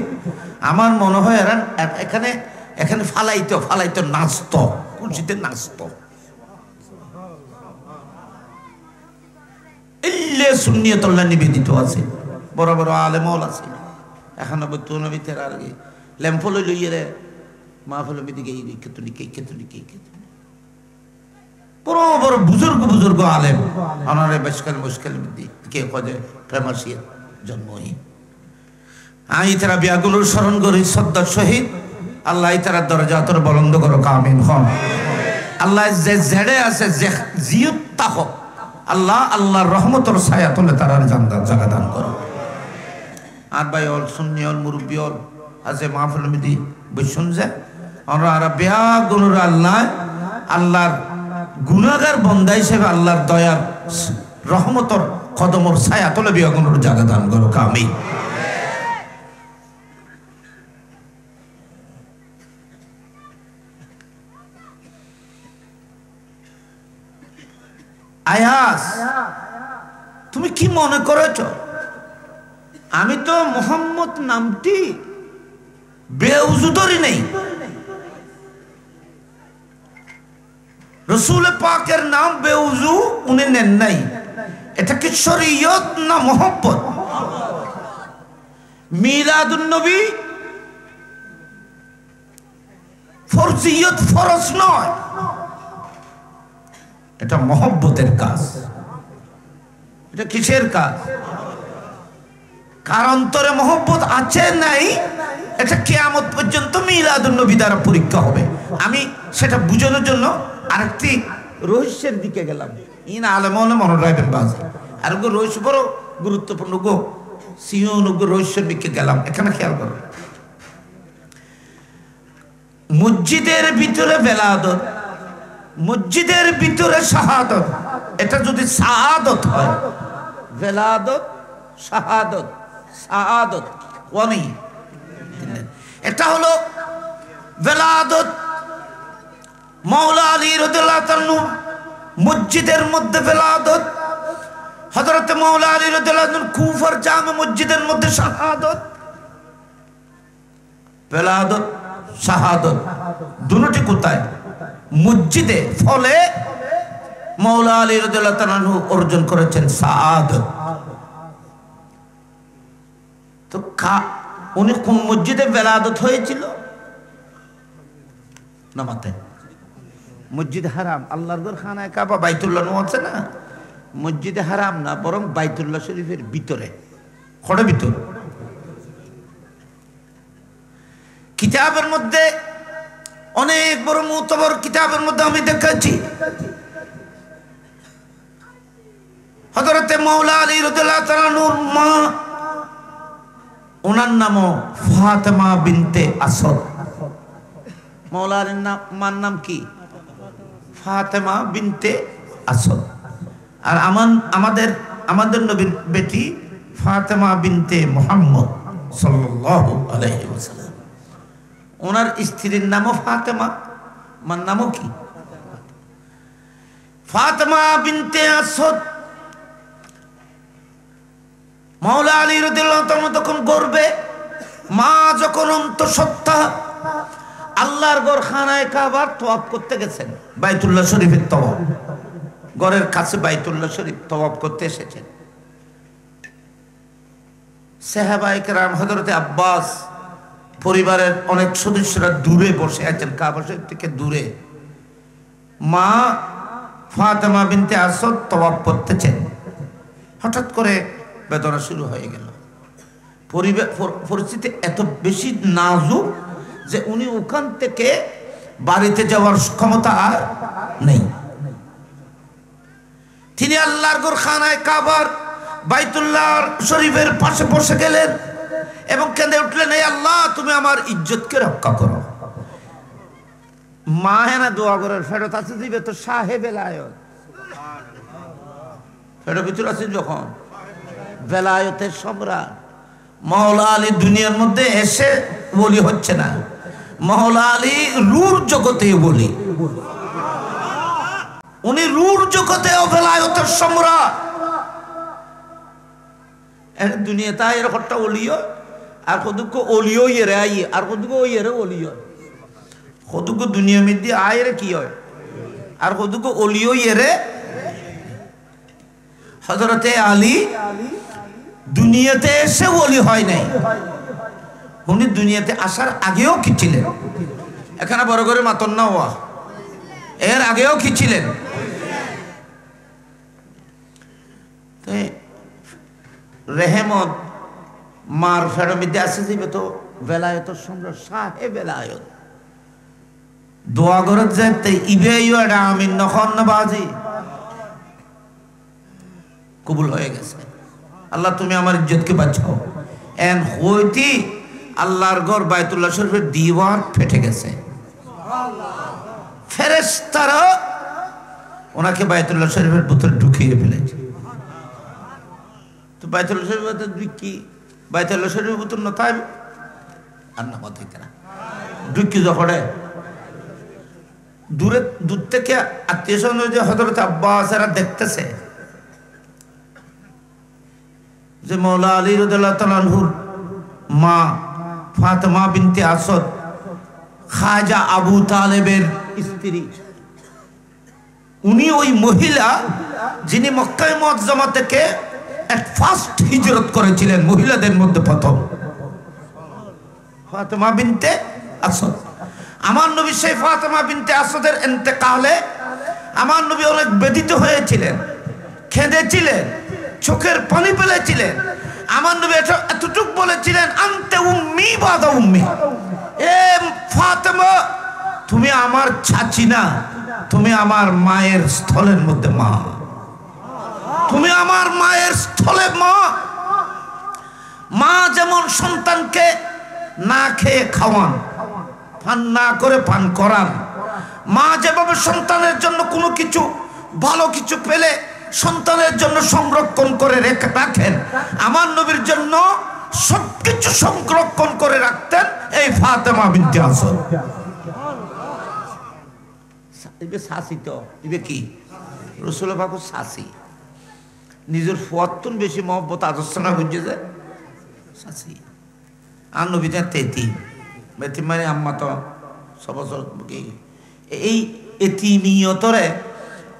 আমার মনে হয় এরা এখানে ফালাইতো নাচত কুচিতে নাচত এলে সুন্নিয়তুল্লাহ নিবেদিত আছে বড় বড় আলেমল আছে এখন নবীতের আর ল্যাম্পল লইয়ে রে মাহফিল দিকে বড় বড় বুজুর্গ আলেম অনারে মুশকিল কে কজে প্রেমাসিয়া জন্মই আই তারা বিয়াগুলোর স্মরণ করি শ্রদ্ধার সহিত আল্লাহ তারা দরজা তোর বলন্দ করো কামিন হন আল্লাহ যে জেড়ে আছে যে জিয়ত তাহ আল্লাহর রহমতর ছায়া তোলে তারার জায়গা দান করো আর ভাই অল সুন্নি অল মুরব্বী অল আছে মাহফিল মিদি বসুন যে আমরা বেহা গুনুর আল্লাহর গুনাহগার বন্দা হিসেবে আল্লাহর দয়ার রহমতর কদমর ছায়া তোলে বেহা গুনুর জায়গা দান করো কামিন আয়াস তুমি কি মনে করেছ আমি তো মোহাম্মদ নামটি বেউজু ধরি নেই, রসুল পাকের নাম বেউজু উনি নেন নাই। এটা কি শরীয়ত না মোহাম্মত? মিলাদুন নবী ফরজিয়ত, ফরজ নয়, এটা মোহাম্মতের কাজ। এটা কিসের কাজ? কার অন্তরে মোহাম্মত আছে নাই, এটা কিয়ামত পর্যন্ত মিলাদুন নবী দ্বারা পরীক্ষা হবে। আমি সেটা বুঝানোর জন্য আরেকটি রহস্যের দিকে গেলাম। ইন আলেমনে মনে রাখবেন বাজে আর রহস্য বড় গুরুত্বপূর্ণ গো, সিংহ রহস্যের দিকে গেলাম। এখানে খেয়াল করো, মসজিদের ভিতরে বেলাদত, মসজিদের ভিতরে শাহাদত, এটা যদি শাহাদত হয়, বেলাদত শাহাদত, শাহাদত ওয়ানি, এটা হলো বেলাদত। মাওলা আলী রাদিয়াল্লাহু তাআলা মসজিদের মধ্যে বেলাদত, হযরত মাওলা আলী রাদিয়াল্লাহু তাআলা কুফার জামে মসজিদের মধ্যে শাহাদত। বেলাদত শাহাদত দুটোটি কোথায়? মসজিদে। ফলে মাওলা আলী রাদিয়াল্লাহু তাআলা অর্জন করেছেন শাহাদত। তো উনি কোন মসজিদে বেলাদত হয়েছিল? নামাতে মসজিদ হারাম, আল্লাহর ঘর খানায় কাবা বাইতুল্লাহ আছে না, মসজিদে হারাম না, বরং বাইতুল্লাহ শরীফের ভিতরে, খড়ে ভিতর। কিতাবের মধ্যে অনেক বড় মুতবর কিতাবের মধ্যে আমি দেখাচ্ছি, হযরতে মাওলা আলী রাদিয়াল্লাহু তাআলা মা, ওনার নামও ফাতেমা বিনতে আসাদ। মাওলা আলীর মার নাম কি? ফাতেমা বিনতে আসাদ। আর আমাদের নবীর বেটি ফাতেমা বিনতে মুহাম্মদ সাল্লাল্লাহু আলাইহি ওয়াসাল্লাম। ওনার স্ত্রীর নামও ফাতেমা, মার নামও কি? ফাতেমা বিনতে আসাদ। মাওলা আলী রাদিয়াল্লাহু তাআলা তখন গর্বে, মা যখন অন্তঃসত্ত্বা আল্লাহর ঘর খানায় কাবার তওয়াফ করতে গেছেন, বাইতুল্লাহ শরীফের তওয়াফ, ঘরের কাছে বাইতুল্লাহ শরীফ তওয়াফ করতে এসেছেন। সাহাবায়ে কেরাম, হযরতে আব্বাস, পরিবারের অনেক সদস্যরা দূরে বসে আছেন, কাবা শরীফ থেকে দূরে। মা ফাতেমা বিনতে আসাদ তওয়াফ করতেছেন, হঠাৎ করে বেদনা শুরু হয়ে গেল। পরিস্থিতি এত বেশি নাজুক যে উনি ওখান থেকে বাড়িতে যাওয়ার ক্ষমতা আর নেই। তিনি আল্লাহর ঘর খানায় কাবার বাইতুল্লাহ শরীফের পাশে বসে গেলেন এবং কেঁদে উঠলেন, হে আল্লাহ, তুমি আমার ইজ্জতকে রক্ষা করো। মা হেনা দোয়া করার ফেরত আছে দিবে তো সাহেব বেলায়ত, ফেরত ভিতর আছে যখন বেলায়তের সম্রাট। মাওলা আলী দুনিয়ার মধ্যে এসে বলি হচ্ছে না, মাওলা আলী রূর জগতে বলি, উনি রূর জগতে বেলায়তের সম্রাট। দুনিয়া তা এরকমটা অলিও আর কদুক অলিও ইয়ে আই আর কদুক ইয়ে অলিও, কদুক দুনিয়া মধ্যে আয় রে কি হয় আর কদুক অলিও ইয়ে। হযরতে আলী দুনিয়াতে এসে ওলি হয় নাই, উনি দুনিয়াতে আসার আগেও কি ছিলেন? এখানে বড় করে মাতন না হওয়া, এর আগেও কি ছিলেন? রেহমত মার ফেরমিতে আসে যাবে তো বেলায়ত সম্রাট সাহে বেলায়ত দোয়া করে যেতে ইবে আমি নখন না বাজি কবুল হয়ে গেছে। আল্লাহ তুমি আমার ইজ্জতকে বাঁচাও। এন হইতি আল্লাহর ঘর বাইতুল্লাহ শরীফের দিওয়ার ফেটে গেছে, ফেরেশতারা ওনাকে বাইতুল্লাহ শরীফের ভিতরে ঢুকিয়ে ফেলেছে। তো বাইতুল্লাহ শরীফের কি বাইতুল্লাহ শরীফের ভিতর না তাই আর না মত হইতে না ঢুকি যখন দূর থেকে আত্মীয় স্বজন যে হযরত আব্বাস এরা দেখতেছে যে মৌলা আলী রাদিয়াল্লাহু তাআলা আনহুর মা ফাতেমা বিনতে আসাদ খাজা আবু তালেবের স্ত্রী, উনি ওই মহিলা যিনি মক্কা মুআজ্জামা থেকে ফার্স্ট হিজরত করেছিলেন, মহিলাদের মধ্যে প্রথম ফাতেমা বিনতে আসাদ। আমার নবী সেই ফাতেমা বিনতে আসাদের ইন্তেকালে আমার নবী অনেক ব্যথিত হয়েছিলেন, কেঁদেছিলেন, চোখের পানি ফেলেছিলেন। আমার নবী এতটুকু বলেছিলেন, আনতে উম্মি বাদা উম্মি, এ ফাতেমা তুমি আমার চাচি না, তুমি আমার মায়ের স্থলের মধ্যে মা, তুমি আমার মায়ের স্থলে মা। মা যেমন সন্তানকে না খেয়ে খাওয়ান, পান না করে পান করান, মা যেভাবে সন্তানের জন্য কোনো কিছু ভালো কিছু পেলে সন্তানের জন্য সংরক্ষণ করে রাখেন, আমার নবীর জন্য সবকিছু সংরক্ষণ করে রাখতেন এই ফাতেমা বিনতে আসাদ। ইবে শাসি তো ইবে কি রাসূল পাক শাসি, নিজের ফুয়াতুন বেশি মহব্বত আদর্শনা বুঝে যায় শাসি। আর নবীটা তেতিম, বেতিম মানে আম্মা তো সবসর এই এতিমিয়তরে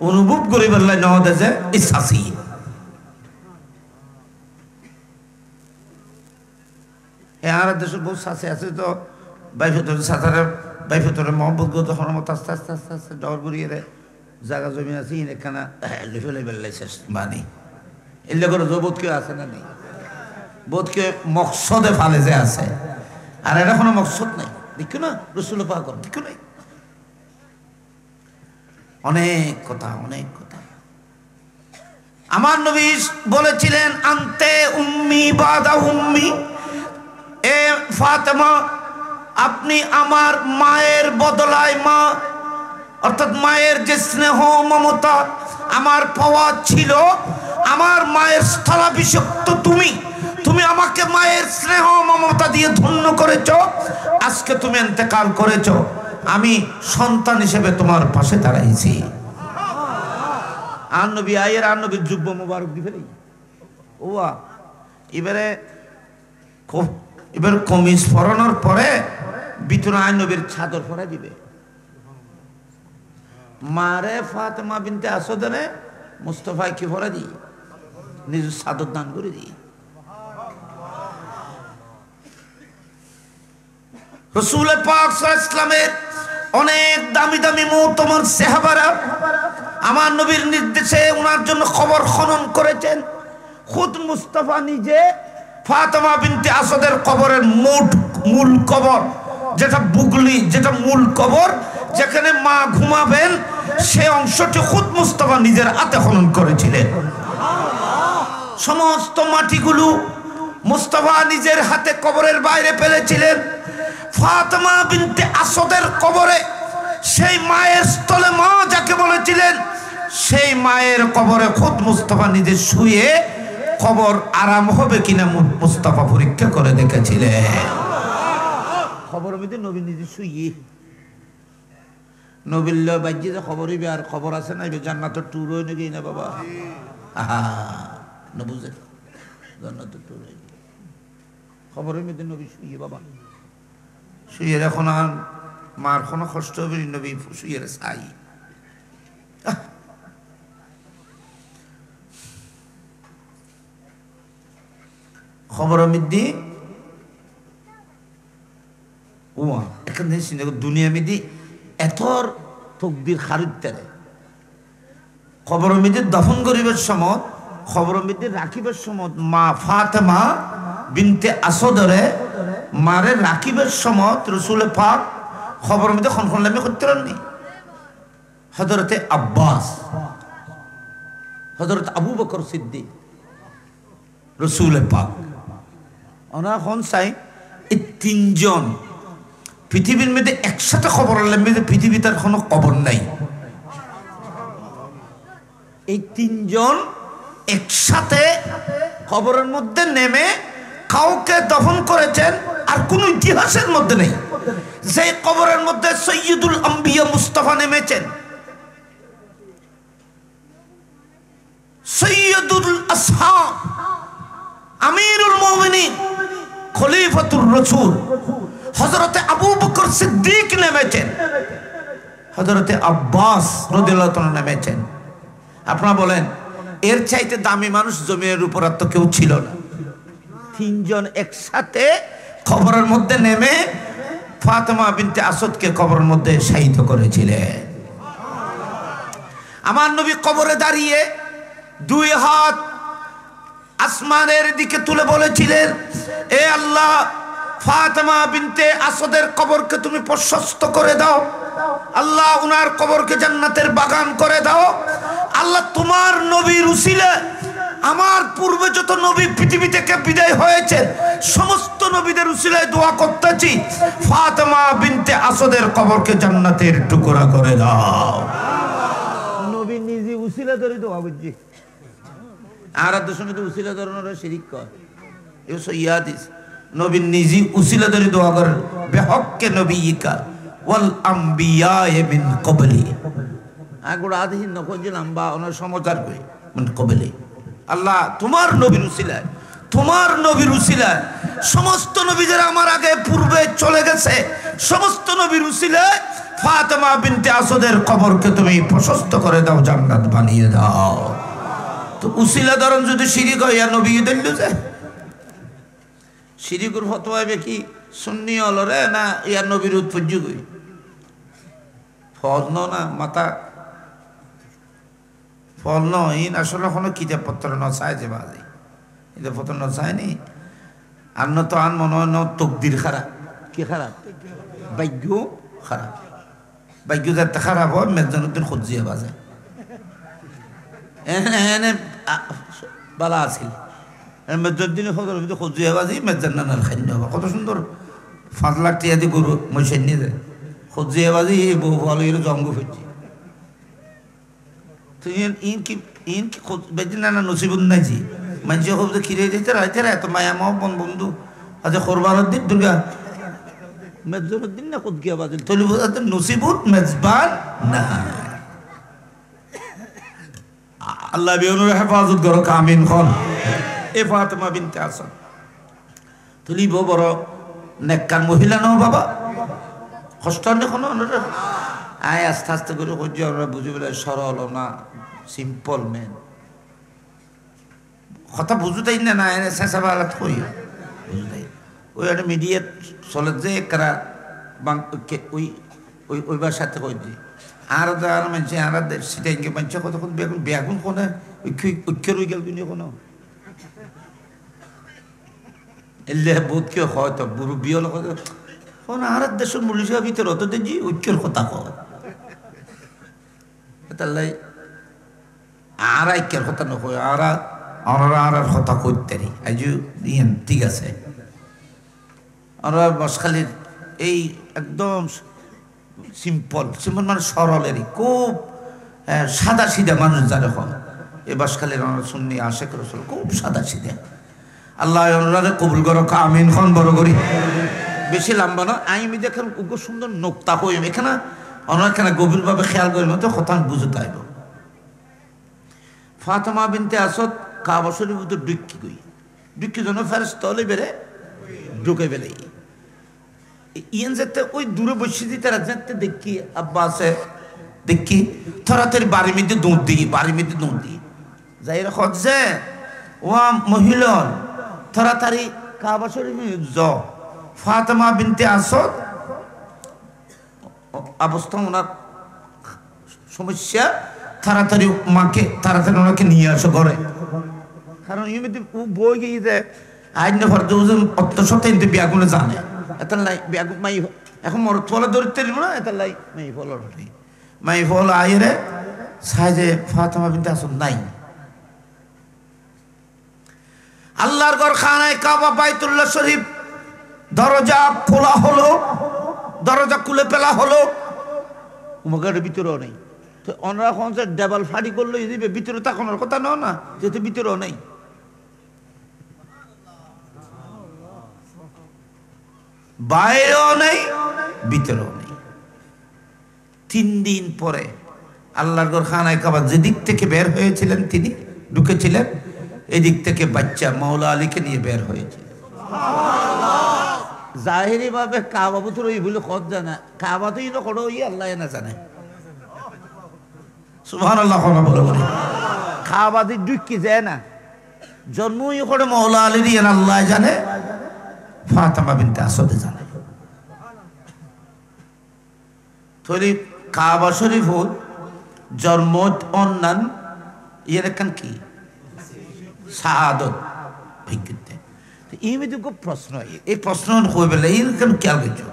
অনুভব করে বললাই নদে যে এই শাসি। আর দেশে বহু শাসি আছে তো বাইফেতরে সাঁতারে বাইফেতরে মহব্বত গত হরমত আস্তে আস্তে আস্তে আস্তে ডর বুড়িয়ে রে জায়গা জমি আছে ইনেখানা লিফেলে বেললাইছে বানি এলে করে বোধ কেউ আছে না নেই, বোধ কেউ মকসদে ফালে যে আছে, আর এটা কোনো মকসদ নেই। দেখো না রাসূল পাক দেখো নাই, অনেক কথা অনেক কথা। আমার নবী বলেছিলেন, আনতে উম্মি বাদা উম্মি, এ ফাতেমা আপনি আমার মায়ের বদলায় মা, অর্থাৎ মায়ের যে স্নেহ মমতা আমার পাওয়া ছিল, আমার মায়ের স্থলাভিষিক্ত তুমি, তুমি আমাকে মায়ের স্নেহ মমতা দিয়ে ধন্য করেছ, আজকে তুমি ইন্তেকাল করেছ, আমি সন্তান হিসেবে তোমার পাশে দাঁড়াইছি। আর নবী আয়ের আর নবীর যুব্ব মুবারক দিবে ওয়া এবারে এবার কমিজ পরানোর পরে ভিতরে আয় নবীর চাদর পরা দিবে। মারে ফাতেমা বিনতে আসাদরে মুস্তাফা কি পরা দি নিজের চাদর দান করে দি। রাসূল পাক সাল্লাল্লাহু আলাইহি ওয়াসাল্লামের অনেক দামি দামি মুতমান সাহাবারা আমার নবীর নির্দেশে ওনার জন্য খবর খনন করেছেন। খুদ মুস্তাফা নিজে ফাতেমা বিনতে আসাদের কবরের মূল কবর, যেটা বুগলি, যেটা মূল কবর যেখানে মা ঘুমাবেন, সে অংশটি খুদ মুস্তাফা নিজের হাতে খনন করেছিলেন। সমস্ত মাটিগুলো মুস্তাফা নিজের হাতে কবরের বাইরে ফেলেছিলেন। ফাতেমা বিনতে আসাদের কবরে, সেই মায়ের স্থলে মা যাকে বলেছিলেন, সেই মায়ের কবরে খুদ মুস্তাফা নিজে শুয়ে কবর আরাম হবে কিনা মুস্তাফা পরীক্ষা করে দেখেছিলেন। খবর মধ্যে নবী নিজে শুয়ে নবিল্লা বাজ্যে যে খবর হইবে, আর খবর আছে না জান্নাতের ট্যুর হয়ে নাকি না বাবা, আহা না বুঝে জান্নাতের ট্যুর হয়ে খবরের মধ্যে নবী শুয়ে বাবা শুয়ে, এখন আর মার কোনো কষ্ট হবে নবী শুয়ে চাই। খবর মিদি ওয়া এখানে দুনিয়া মিদি এতর তকদির খারিদতে খবর মিদি দফন করিবার সময়, খবর মিদি রাখিবার সময় মা ফাতেমা বিনতে আসাদরে মারে রাখিবার সময় রাসূল পাক খবর মিদি খনখনলামি করতে পারেননি। হযরতে আব্বাস, হযরত আবু বকর সিদ্দিক, রাসূল পাক ওনার হন চাই এই তিনজন পৃথিবীর মধ্যে একসাথে খবর আনলাম, পৃথিবী তার কোনো খবর নাই। এই তিনজন একসাথে খবরের মধ্যে নেমে কাউকে দফন করেছেন, আর কোন ইতিহাসের মধ্যে নেই যে কবরের মধ্যে সৈয়দুল আম্বিয়া মুস্তাফা নেমেছেন, সৈয়দুল আসহাব খলিফাতুর রাসূল হযরতে আবু বকর সিদ্দিক নেমেছেন, হযরতে আব্বাস রাদিয়াল্লাহু তাআলা নেমেছেন। আপনারা বলেন এর চাইতে দামি মানুষ জমিনের উপর আর তো কেউ ছিল না। তিনজন একসাথে কবরের মধ্যে নেমে ফাতেমা বিনতে আসাদকে কবরের মধ্যে শায়িত করেছিলেন। আমার নবী কবরে দাঁড়িয়ে দুই হাত আসমানের দিকে তুলে বলেছিলেন, এ আল্লাহ, ফাতেমা বিনতে আসাদের কবরকে তুমি প্রশস্ত করে দাও। আল্লাহ, উনার কবরকে জান্নাতের বাগান করে দাও। আল্লাহ, তোমার নবীর উসিলে আমার পূর্বে যত নবী পৃথিবী থেকে বিদায় হয়েছে সমস্ত নবীদের উসিলায় দোয়া করতেছি, ফাতেমা বিনতে আসাদের কবরকে জান্নাতের টুকরা করে দাও। নবী নিজে উসিলা ধরে দোয়া করছি। আর দশমীতে উসিলা ধরানোর শিরিক কয়, এসব ইয়াদিস। নবী নিজে উসিলা ধরে দোয়া করেন, বেহক্কে নবিয়িকা ওয়াল আম্বিয়া মিন ক্বাবলি। আগুড় আদিন নকজিল আম্বা ওনার সমাচার কই মিন ক্বাবলি। আল্লাহ, তোমার নবীর উসিলায়, তোমার নবীর উসিলায় সমস্ত নবী যারা আমার আগে পূর্বে চলে গেছে সমস্ত নবীর উসিলায় ফাতেমা বিনতে আসাদের কবরকে তুমি প্রশস্ত করে দাও, জান্নাত বানিয়ে দাও। তো উসিলা ধরন যদি শিরিক হয়, ইয়া নবী দিল যে শিরিকুর ফতোয়া কি সুন্নি হলো রে না ইয়া নবীর উৎপত্তি কই ফল না মাথা ফল নইন আসলে কোনো কিতাব পত্র নচায় যে বাজে কিতাব পত্র নচায়নি। আর তো আন মনে হয় তকদির খারাপ। কি খারাপ? ভাগ্য খারাপ। ভাগ্য যাতে খারাপ হয় মেজানুদ্দিন খুঁজিয়ে বাজে এনে বালা আছিল। মেজুদ্দিনে খুঁজিয়ে বাজি মেজান্নার খান্য কত সুন্দর 5 লাখ টাকা দিয়ে গরু মহিষের নিয়ে যায় খুঁজিয়ে বাজি বউ ভালো জঙ্গ ফেলছি। ইন কি বেজি না নসিবুন নাইজি মানুষের খুব খিরে দিতে রাইতে এত মায়া মাও বন বন্ধু আচ্ছা কোরবানের দিন দুর্গা মেজুদ্দিন না খুঁজিয়ে বাজি তলি বোঝাতে নসিবুন মেজবান না। আল্লাহ বিয়নুর হেফাজত করো কামিন খন। এ ফাতেমা বিনতে আসাদ তুলি বড় নেককার মহিলা নও বাবা, কষ্ট দেখো না আয় আস্তে আস্তে করে কইছি আমরা বুঝি বলে সরল না সিম্পল মেন কথা বুঝুতাই না না এনে শেষা বালাত কই বুঝুতাই ওই একটা মিডিয়া চলে যে কারা ওই ওই ওইবার সাথে কই দি আর আর মানুষ আর সেটা ইনকে মানুষ কত বেগুন বেগুন কোনে ঐক্য রয়ে গেল কিন্তু কোনো এলে বোধ কেউ হয়তো বুড়ো বিয়ল কোন আর দেশের মূল্য ভিতরে অত দেখি ঐক্যের কথা কয় তাহলে আর ঐক্যের কথা নকয় আর আর কথা কইতে আজ ঠিক আছে। আমরা বসখালীর এই একদম সিম্পল সিম্পল মানে সরলেরই খুব সাদা সিধা মানুষ যারা হন এই বাসখালীর আমরা শুননি আশেক রসুল খুব সাদা সিধা। আল্লাহ ওনারে কবুল করো আমিন খন বড় করি। বেশি লম্বা না আমি দেখেন খুব সুন্দর নোক্তা হই এখানে ওনার এখানে গভীরভাবে খেয়াল করি মতো কথা বুঝতে আইব। ফাতেমা বিনতে আসাদ কাবা শরীফ তো ডুক্কি কই ডুক্কি জন্য ফেরেশতা তলে বেড়ে ঢুকে বেলে ইয়েন যেতে ওই দূরে বসে দিই তারা যেতে দেখি আব্বা আছে দেখি থরাতের বাড়ির মধ্যে দৌড় দিই বাড়ির মধ্যে দৌড় দিই যাই রাখত যে ও মহিলন তাড়াতাড়ি কাবা শরীফ য ফাতেমা বিনতে আসাদ অবস্থা ওনার সমস্যা তাড়াতাড়ি মাকে তাড়াতাড়ি ওনাকে নিয়ে আসো ঘরে কারণ এমনিতে বই গিয়ে দেয় আইন ফর্দ অত সত্য বিয়াগুলো জানে এত লাই বিয়াগু মাই এখন মর তোলা ধরতে না এত লাই মাই ফল মাই ফল আইরে সাইজে ফাতেমা বিনতে আসাদ নাই। আল্লাহর ঘর খানায় কাবা বাইতুল্লাহ শরীফ দরজা খোলা হলো দরজা খুলে ফেলা হলো উমকের ভিতরেও নেই। তো ওনারা এখন যে ডেবাল ফাড়ি করলো দিবে ভিতরে তাকানোর কথা নয় না যেহেতু ভিতরেও নেই। বাইরেও নেই ভিতরেও নেই। 3 দিন পরে আল্লাহর ঘর খানায় কাবা যেদিক থেকে বের হয়েছিলেন তিনি ঢুকেছিলেন এদিক থেকে বাচ্চা মাওলা আলীকে নিয়ে বের হয়েছে। জাহিরি ভাবে কাবা বুতুর ওই বলে কত জানে কাবা তো ইনো করো ই আল্লাহ না জানে সুবহানাল্লাহ বলে বলে কাবা দি ডুকি যায় না জন্মই করে মওলা আলীর ইয়ান আল্লাহ জানে ফাতেমা বিনতে আসাদ জানে থরি কাবা শরীফ জন্ম অন্যান ইয়ার কান কি শাহাদত ভিত্তিতে এই মেয়েদের খুব প্রশ্ন এই প্রশ্ন হয়ে গেলে এরকম খেয়াল কিছু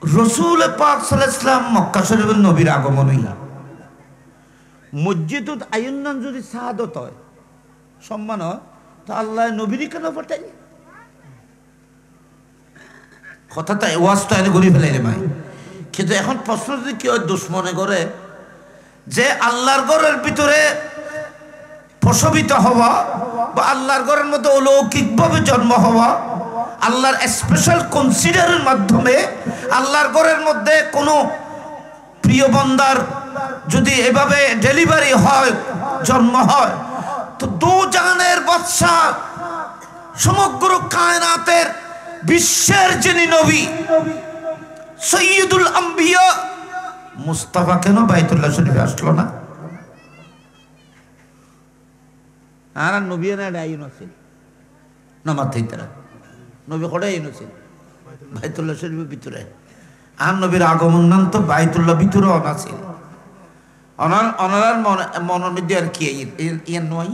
রসুল পাক সাল্লাল্লাহু আলাইহি ওয়াসাল্লাম মক্কা শরীফের নবীর আগমন হইয়া মসজিদুত আইয়ুন্নান যদি শাহাদত হয় সম্মান হয় তো আল্লাহ নবীরই কেন পাঠাই কথাটা ওয়াজটা এনে ঘুরে ফেলে রে ভাই কিন্তু এখন প্রশ্ন যদি কেউ দুশ্মনে করে যে আল্লাহর ঘরের ভিতরে প্রসবিত হওয়া বা আল্লাহর ঘরের মধ্যে অলৌকিকভাবে জন্ম হওয়া আল্লাহর স্পেশাল কনসিডারের মাধ্যমে আল্লাহর ঘরের মধ্যে কোনো প্রিয় বান্দার যদি এভাবে ডেলিভারি হয় জন্ম হয় তো দু জাহানের বাদশা সমগ্র কায়নাতের বিশ্বের যিনি নবী সৈয়দুল আম্বিয়া মুস্তাফা কেন বাইতুল্লাহ শরীফে আসলো না আর নবী না আইন আছে না মাথায় তারা নবী কড়ে আইন আছে বাইতুল্লাহ শরীফের ভিতরে আর নবীর আগমন নাম তো বাইতুল্লাহ ভিতরে আছে অনার মনোনিধি আর কি ইয়ার নয়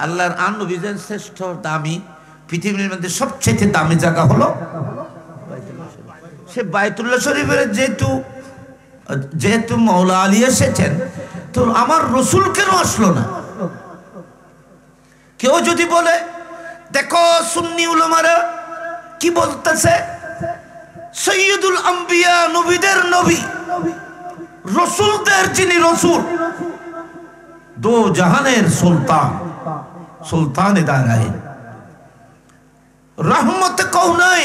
আল্লাহর আন নবী যেন শ্রেষ্ঠ দামি পৃথিবীর মধ্যে সবচেয়ে দামি জায়গা হলো সে বাইতুল্লাহ শরীফের যেহেতু মওলা আলী এসেছেন তো আমার রসুল কেন আসলো না কেউ যদি বলে দেখো সুন্নি উলামারা কি বলতেছে সৈয়দুল আম্বিয়া নবীদের নবী রসুলদের যিনি রসুল দো জাহানের সুলতান সুলতান দারায়ে রহমত কওনাই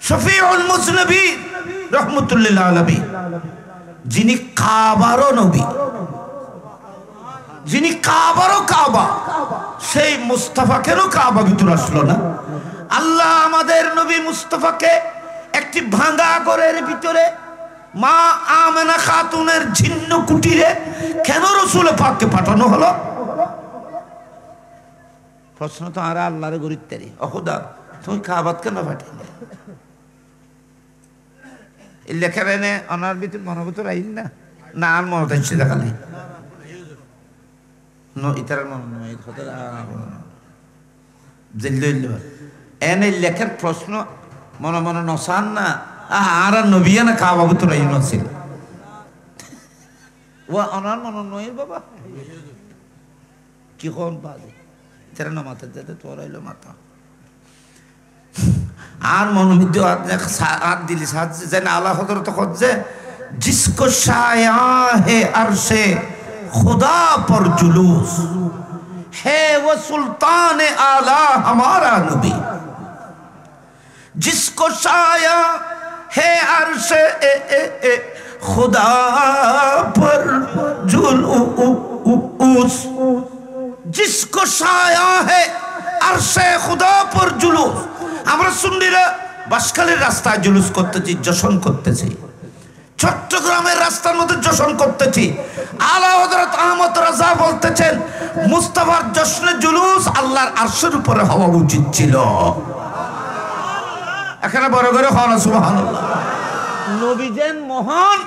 শফিউল মুজনবিন রহমাতুল লিল আলামিন যিনি কাবারও নবী যিনি কাবারও কাবা সেই মুস্তাফা কেন কাবা ভিতরে আসলো না আল্লাহ আমাদের নবী মুস্তাফাকে একটি ভাঙা ঘরের ভিতরে মা আমেনা খাতুনের ঝিন্ন কুটিরে কেন রসুল পাককে পাঠানো হলো প্রশ্ন তো আর আল্লাহর গরিত্তারি অখুদা তুমি কাবাত কেন পাঠাইলে এই লেখার এনে অনার ভিতরে মনোভূত আইন না না আর মনে হচ্ছে দেখালে ইতার মনে নয় এনে লেখার প্রশ্ন মনে মনে নসান না আর নবিয়া না কাবা ভিতরে আইন ছিল ও অনার মনে নয় বাবা কি কোন বাজে तेरा ना माता जाते तो और लो माता आर मनोमिद्यो आर दिली साथ से ना अल्लाह खुदा तो खुद से जिसको शाया है अरशे खुदा पर जुलूस है वो सुल्तान आला हमारा नबी जिसको शाया है अरशे खुदा पर जुलूस जिसको शाया है अरशे खुदा पर जुलूस আমরা সুন্নিরা বাসখালীর রাস্তায় জুলুস করতেছি জশন করতেছি চট্টগ্রামের রাস্তার মধ্যে জশন করতেছি আলা হযরত আহমদ রাজা বলতেছেন মুস্তাফার জশনে জুলুস আল্লাহর আরশের উপরে হওয়া উচিত ছিল এখানে বড় করে হন সুবহানাল্লাহ নবী যেন মহান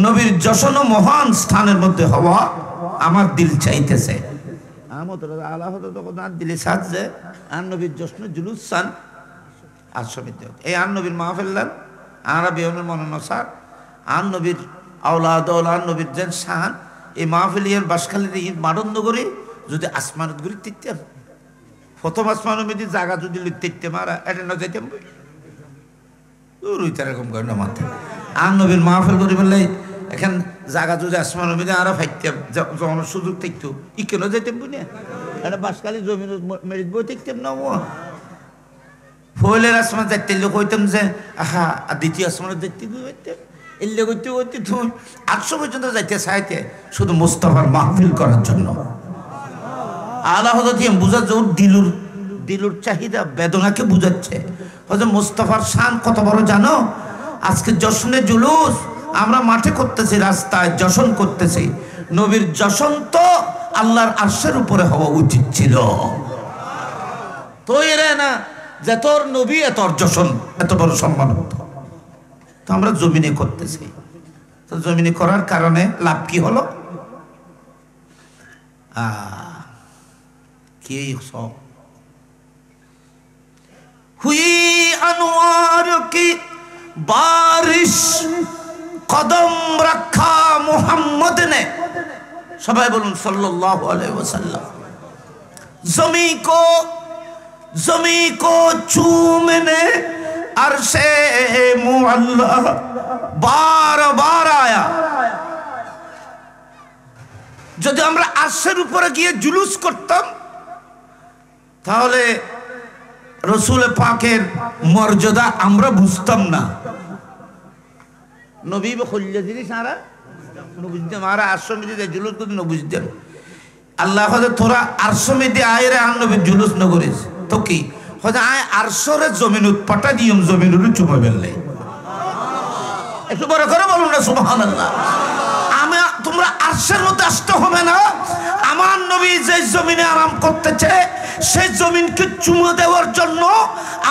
নবীর জশন মহান স্থানের মধ্যে হওয়া আমার দিল চাইতেছে আহমদ রাজা আলা হযরত কোনার দিলে সাজে আর নবীর জশনে জুলুস সান আশ্রমিত এই আর নবীর মাহফিল্লান আরবি ওনের মনোনসার আর নবীর আওলাদ আওলাদ নবীর যেন শাহান এই মাহফিলিয়ার বাসখালীর এই মারন্দগরি যদি আসমানত গুরি তিত্তাম প্রথম আসমানের মধ্যে জায়গা যদি লিখতে মারা এটা না যাইতাম রুইতে এরকম করে না মাথা আর নবীর মাহফিল করি বললে এখন জায়গা যদি আসমানের মধ্যে আরো ফাইতাম যখন সুযোগ থাকতো ই কেন যাইতাম বুঝি এটা বাসখালী জমি মেরিত বই থাকতাম না ও ফলের আসমান যাইতে লোক হইতাম যে আহা দ্বিতীয় আসমানের দেখতে হইতাম এলে করতে করতে তুমি 800 পর্যন্ত যাইতে চাইতে শুধু মুস্তাফার মাহফিল করার জন্য আলা হযরত বুঝাচ্ছে ওর দিলুর চাহিদা বেদনাকে বুঝাচ্ছে। হযরত মুস্তাফার শান কত বড় জানো? আজকে জশ্নে জুলুস আমরা মাঠে করতেছি, রাস্তায় জশন করতেছি। নবীর জশন তো আল্লাহর আরশের উপরে হওয়া উচিত ছিল। তো এরা না যে তোর নবী এত জশন, এত বড় সম্মান হতো, তো আমরা জমিনে করতেছি। তো জমিনে করার কারণে লাভ কি হলো? কি সব হুই আনোয়ার কি বারিশ কদম রাখা মুহাম্মদ ने। সবাই বলুন সাল্লাল্লাহু আলাইহি ওয়াসাল্লাম। जमी को चूमने अरशे मुअल्ला बार बार आया। যদি আমরা আরশের উপরে গিয়ে জুলুস করতাম তাহলে রসুল পাকের মর্যাদা আমরা বুঝতাম না। নবী খুললে দিলি সারা বুঝতাম, আর আশ্রমে দিয়ে জুলুস করতে বুঝতাম। আল্লাহ হয়তো তোরা আরশমে দিয়ে আয়রে আর নবী জুলুস ন করিস তো কি হয়তো আয় আরশরে জমিন উৎপাটা দিয়ম জমিন চুমা বেললে। একটু বড় করে বলুন না সুবহানাল্লাহ। আমি তোমরা আরশের মধ্যে আসতে হবে না। আমার নবী যে জমিনে আরাম করতেছে সেই জমিনকে চুমা দেওয়ার জন্য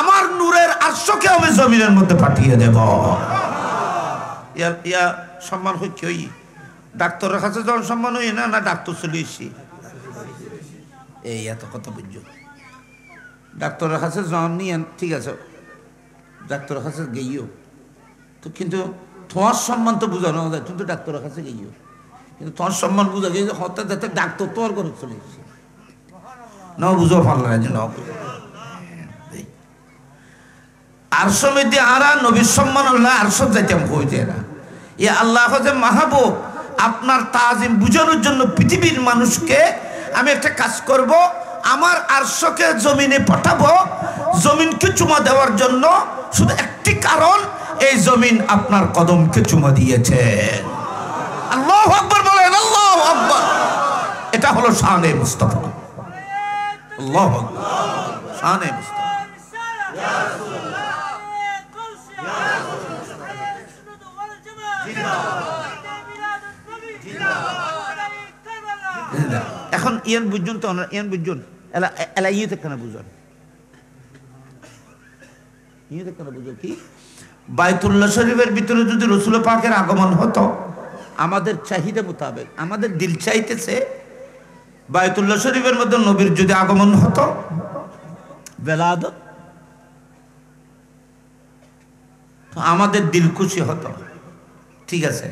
আমার নূরের আরশকে আমি জমিনের মধ্যে পাঠিয়ে দেব। ইয়া সম্মান হই কি হই? ডাক্তারের কাছে যখন সম্মান হই না, না ডাক্তার চলে এসছি এই এত কথা বুঝছো। ডাক্তারের কাছে যখন নিয়ে ঠিক আছে, ডাক্তারের কাছে গেইও তো, কিন্তু তোমার সম্মান তো বোঝানো যায়। তুমি তো ডাক্তারের কাছে গেইও, কিন্তু তোমার সম্মান বোঝা গিয়ে হঠাৎ যাতে ডাক্তার তোমার ঘরে চলে এসেছি ন বুঝো পারল না যে ন বুঝো। আরশ মধ্যে আরা নবীর সম্মান হল্লা আরশ যাইতাম হইতে না। এ আল্লাহ যে মাহবুব আপনার তাজিম বুঝানোর জন্য পৃথিবীর মানুষকে আমি একটা কাজ করব, আমার আরশকে জমিনে পাঠাবো জমিনকে চুমা দেওয়ার জন্য। শুধু একটি কারণ, এই জমিন আপনার কদমকে চুমা দিয়েছে। আল্লাহু আকবার বলেন, আল্লাহু আকবার। এটা হলো শানে মুস্তাফা। আল্লাহু আকবার, শানে মুস্তাফা। এখন ইয়ান বুঝুন তো, ইয়ান বুঝুন এলা ইয়েতে কেন বুঝুন, ইয়েতে কেন বুঝুন কি? বাইতুল্লাহ শরীফের ভিতরে যদি রসুল পাকের আগমন হতো আমাদের চাহিদা মোতাবেক, আমাদের দিল চাইতেছে বাইতুল্লাহ শরীফের মধ্যে নবীর যদি আগমন হতো বেলাদত, তো আমাদের দিল খুশি হতো। ঠিক আছে,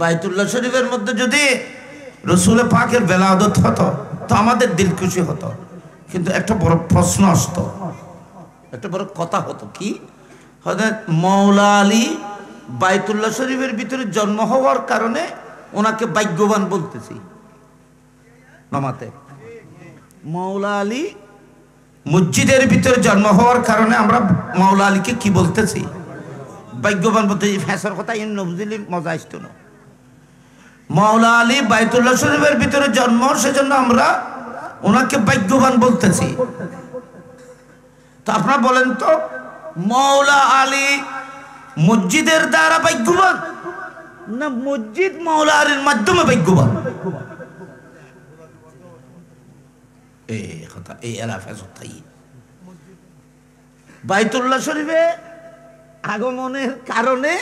বাইতুল্লাহ শরীফের মধ্যে যদি রসুল পাকের বেলাদত হতো তো আমাদের দিল খুশি হতো। কিন্তু একটা বড় প্রশ্ন আসতো, একটা বড় কথা হতো কি? হযরত মাওলা আলী বাইতুল্লাহ শরীফের ভিতরে জন্ম হওয়ার কারণে ওনাকে ভাগ্যবান বলতেছি। নামাতে মাওলা আলী মসজিদের ভিতরে জন্ম হওয়ার কারণে আমরা মাওলা আলীকে কি বলতেছি? ভাগ্যবান বলতেছি। ফ্যাসার কথা ইন নবজিলি মজা আসতো না। মাওলা আলী বাইতুল্লাহ শরীফের ভিতরে জন্ম, সেজন্য আমরা ওনাকে ভাগ্যবান বলতেছি। তো আপনারা বলেন তো, মাওলা আলী মসজিদের দ্বারা ভাগ্যবান না মসজিদ মাওলা আলীর মাধ্যমে ভাগ্যবান? এই কথা এই এলাফাই বাইতুল্লাহ শরীফে আগমনের কারণে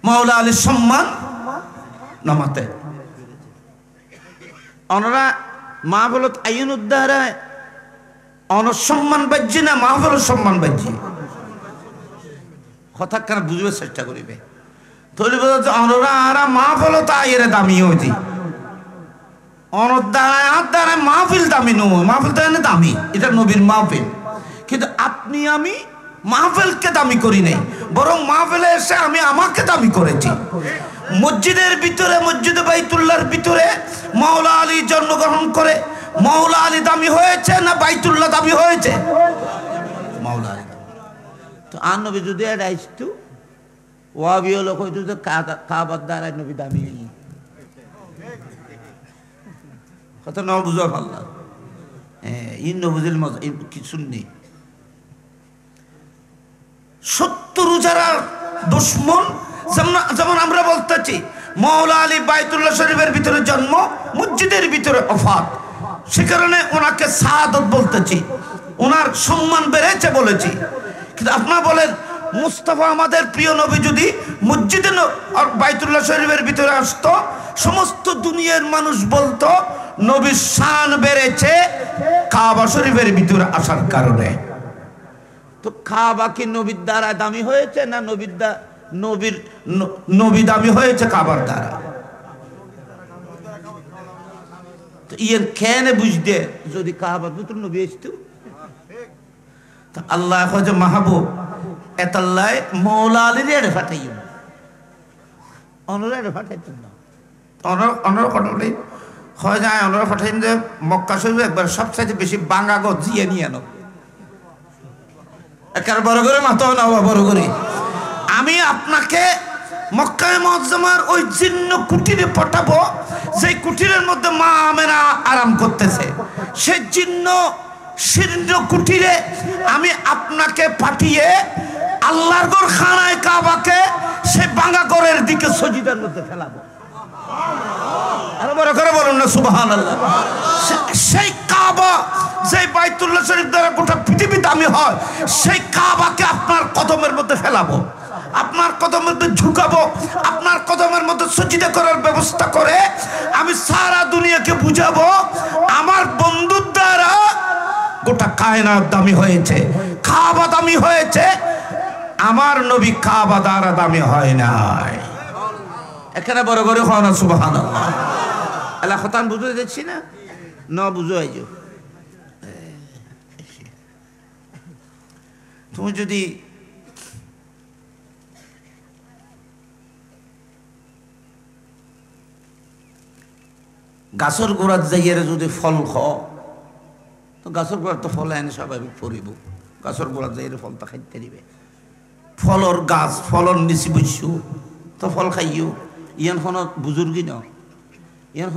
মাওলা আলীর সম্মান নামাতে ওনারা মাহফিলত আইন উদ্ধারে অনসম্মান বাজ্যে না মাহফিলের সম্মান বাজ্যে কথা কেন বুঝবার চেষ্টা করিবে। তৈরি বলতে ওনারা আর মাহফিলত আইয়ের দামি হয়েছি, অনদ্দারায় আর দ্বারায় মাহফিল দামি নয়, মাহফিল তো এনে দামি, এটা নবীর মাহফিল। কিন্তু আপনি আমি মাহফিলকে দামি করি নাই, বরং মাহফিলে এসে আমি আমাকে দামি করেছি। মসজিদের ভিতরে, মসজিদে বাইতুল্লাহর ভিতরে মাওলা আলী জন্মগ্রহণ করে মাওলা আলী দামি হয়েছে না বাইতুল্লাহ দামি হয়েছে? মাওলা আলী। তো আর নবী যদি এটা আসতো ওয়াবি লোক হইতো যে কাবার দ্বারা নবী দামি, কথা না বুঝা পারলাম। হ্যাঁ, ইন বুঝিল মজা কিছু নেই। শত্রু যারা দুশ্মন, যেমন আমরা বলতেছি মওলা আলী বাইতুল্লাহ শরীফের ভিতরে জন্ম, মসজিদের ভিতরে ওফাত, সে কারণে ওনাকে সাআদত বলতেছি, ওনার সম্মান বেড়েছে বলেছি। কিন্তু আপনারা বলেন মুস্তাফা আমাদের প্রিয় নবী যদি মসজিদে বাইতুল্লাহ শরীফের ভিতরে আসতো, সমস্ত দুনিয়ার মানুষ বলতো নবীর শান বেড়েছে কাবা শরীফের ভিতরে আসার কারণে। তো কাবা কি নবীর দ্বারা দামি হয়েছে না নবী দামি হয়েছে কাবার দ্বারা? তো ইয়ের কেন বুঝতে যদি কাবার ভিতরে নবী আসতো? আল্লাহ হজে মাহবুব এতাল্লাহ মওলা আলীর এড়ে ফাটাইও, অনরা এড়ে ফাটাইতেন না। অনরা ফাটাইলে হয় যায়, অনরা ফাটাইন যে মক্কা শরীফ একবার সবচাইতে বেশি বাঙ্গা গজ জিয়ে নিয়ে আনো, একের বড় করে মাথাও না বড় করে। আমি আপনাকে মক্কায়ে মুআজ্জামার ওই জীর্ণ কুটিরে পাঠাবো, সেই কুটিরের মধ্যে মা আমেনা আরাম করতেছে, সেই শীর্ণ কুটিরে আমি আপনাকে পাঠিয়ে আল্লাহর ঘর খানায় কাবাকে সেই ভাঙা ঘরের দিকে সজিদার মধ্যে ফেলাবো। আরো বড় করে বলুন না সুবহানাল্লাহ। সেই কাবা, সেই বাইতুল্লাহ শরীফ দ্বারা গোটা পৃথিবী দামি হয়, সেই কাবাকে আপনার কদমের মধ্যে ফেলাবো, আপনার কদমের মধ্যে ঝুঁকাবো, আপনার কদমের মধ্যে সজিদা করার ব্যবস্থা করে আমি সারা দুনিয়াকে বুঝাবো আমার বন্ধুর দ্বারা গোটা কায়নাত দামি হয়েছে, কাবা দামি হয়েছে, আমার নবী কাবা দ্বারা দামি হয় নাই। এখানে বড় করে হয় না সুবহানাল্লাহ। আল্লাহ খতান বুঝতে দেখছি না, না বুঝো আইজো। তুমি যদি গাছের গোড়াত যাইয়ে যদি ফল খাও, তো গাছের গোড়ার তো ফল এনে স্বাভাবিক পড়িব, গাছের গোড়াত যাইয়ে ফলটা খাইতে দিবে। ফলর গাছ ফলর নিচি বসু তো ফল খাইও, ইয়ান কোনো বুজুর্গি ন, ইয়ান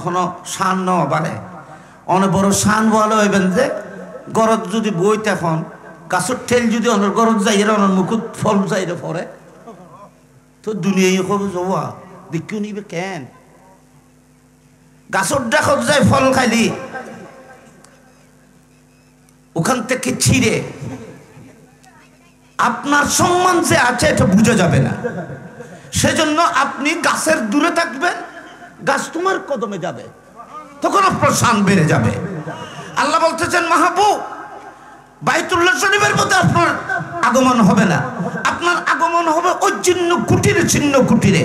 কোনো শান ন বারে, অনেক বড় শান বলে হইবেন যে গরত যদি বই তখন গাছের ঠেল যদি অনেক গরত যাই অনেক মুখত ফল যাইরে পড়ে, তো দুনিয়ায় কব যাওয়া দেখিও নিবে কেন? গাছের ডাকত যায় ফল খাইলি ওখান থেকে ছিঁড়ে আপনার সম্মান যে আছে এটা বুঝা যাবে না। সেজন্য আপনি গাছের দূরে থাকবেন, গাছ তোমার কদমে যাবে, তখন আপনার শান বেড়ে যাবে। আল্লাহ বলতেছেন মাহবুব বাইতুল্লাহ শরীফের মধ্যে আপনার আগমন হবে না, আপনার আগমন হবে ওই চিহ্ন কুটিরে।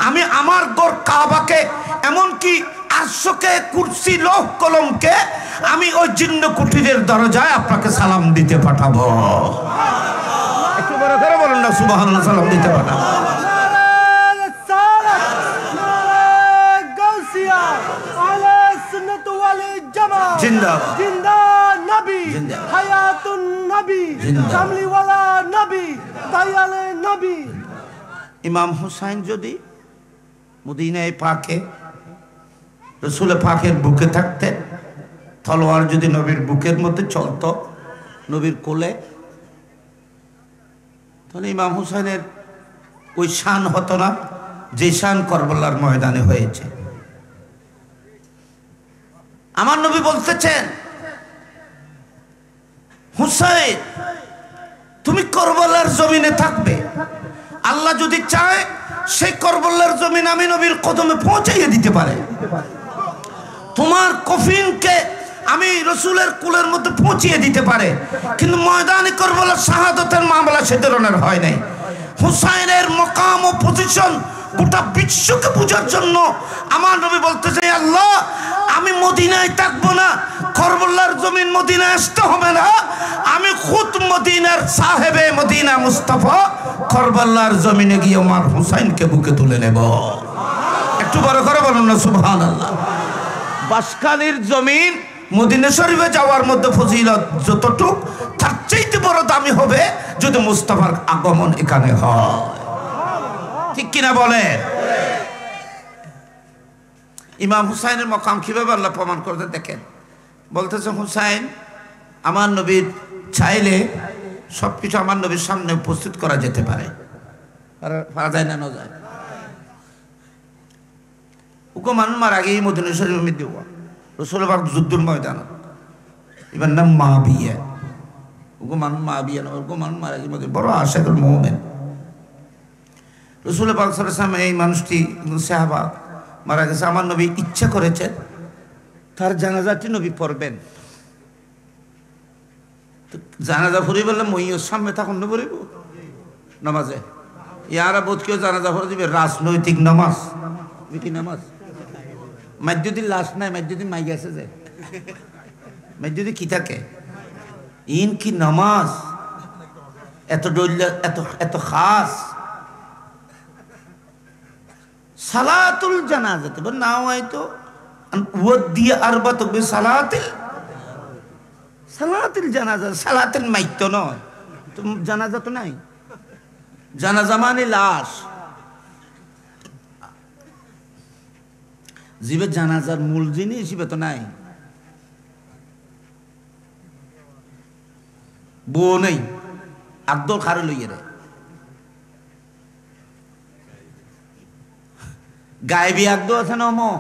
আমি আমার ঘর কাবাকে এমনকি আরশকে কুরসি লৌহ কলমকে আমি ওই চিহ্ন কুটিরের দরজায় আপনাকে সালাম দিতে পাঠাবো। একটু বড় করে বলুন না সুবহানাল্লাহ, সালাম দিতে পাঠাবো। জিন্দাবাদ জিন্দা নবী, হায়াতুন নবী, কামলিওয়ালা নবী, দয়ালে নবী। ইমাম হুসাইন যদি মদিনায় পাকে রসুল পাকের বুকে থাকতেন, তলোয়ার যদি নবীর বুকের মধ্যে চলতো, নবীর কোলে, তাহলে ইমাম হুসাইনের ওই শান হতো না যে শান কারবালার ময়দানে হয়েছে। আমার নবী বলতেছেন হুসাইন তুমি কারবালার জমিনে থাকবে, আল্লাহ যদি চায় সেই কারবালার জমিন আমি নবীর কদমে পৌঁছাইয়ে দিতে পারে, তোমার কফিনকে আমি রসুলের কুলের মধ্যে পৌঁছিয়ে দিতে পারে, কিন্তু ময়দানে কারবালার শাহাদাতের মামলা সে ধরনের হয় নাই। হুসাইনের মকাম ও পজিশন গোটা বিশ্বকে বোঝার জন্য আমার নবী বলতেছে আল্লাহ আমি মদিনায় থাকবো না, কারবালার জমিন মদিনায় আসতে হবে না, আমি খুদ মদিনার সাহেবে মদিনা মুস্তাফা কারবালার জমিনে গিয়ে আমার হুসাইনকে বুকে তুলে নেব। একটু বড় করে বলুন না সুবহানাল্লাহ। বাসকালীর জমিন মদিনা শরীফে যাওয়ার মধ্যে ফজিলত যতটুক, তার চাইতে বড় দামি হবে যদি মুস্তাফার আগমন এখানে হয়, ঠিক কিনা বলে? ইমাম হুসাইনের মকাম কিভাবে আল্লাহ প্রমাণ করতে দেখেন, বলতেছে হুসাইন আমার নবীর চাইলে সবকিছু আমার নবীর সামনে উপস্থিত করা যেতে পারে, পারা যায় না, না যায়। ওকে মানুষ মার আগেই মদিনা শরীফ মধ্যে রসুল পাক যুদ্ধের ময়দান, এবার নাম মা বিয়ে, ওকে মানুষ মা বিয়ে না, ওকে মানুষ মার আগের মধ্যে বড় আশাকুল মুমিন রসুল পাক সাল্লাল্লাহু আলাইহি ওয়াসাল্লাম। এই মানুষটি সাহাবা মারা গেছে, আমার নবী ইচ্ছা করেছেন তার জানাজাটি নবী পড়বেন। জানাজা ফুরি বললে মইয়ের সামনে তখন না পড়িব নামাজে, ইয়ারা বোধ কেউ জানাজা ফুরে দিবে রাজনৈতিক নামাজ, কি নামাজ মাইজুদি লাশ নাই, মাইজুদি মাই গেছে যে মাইজুদি কি থাকে ইন কি নামাজ এত ডইল এত এত খাস সালাতুল জানাজাতে বল না হয়তো ওয়াদিয়া আরবাতু বিসালাতিল সালাতুল জানাজা, সালাতুল মাইত তো নয়, তো জানাজা তো নাই, জানাজা মানে লাশ। জিবে জানাজার মূল জিনিস হিসেবে তো নাই, বউ নেই, আকদল খারে লইয়ে রে গায়েবী আকদ আছে না মো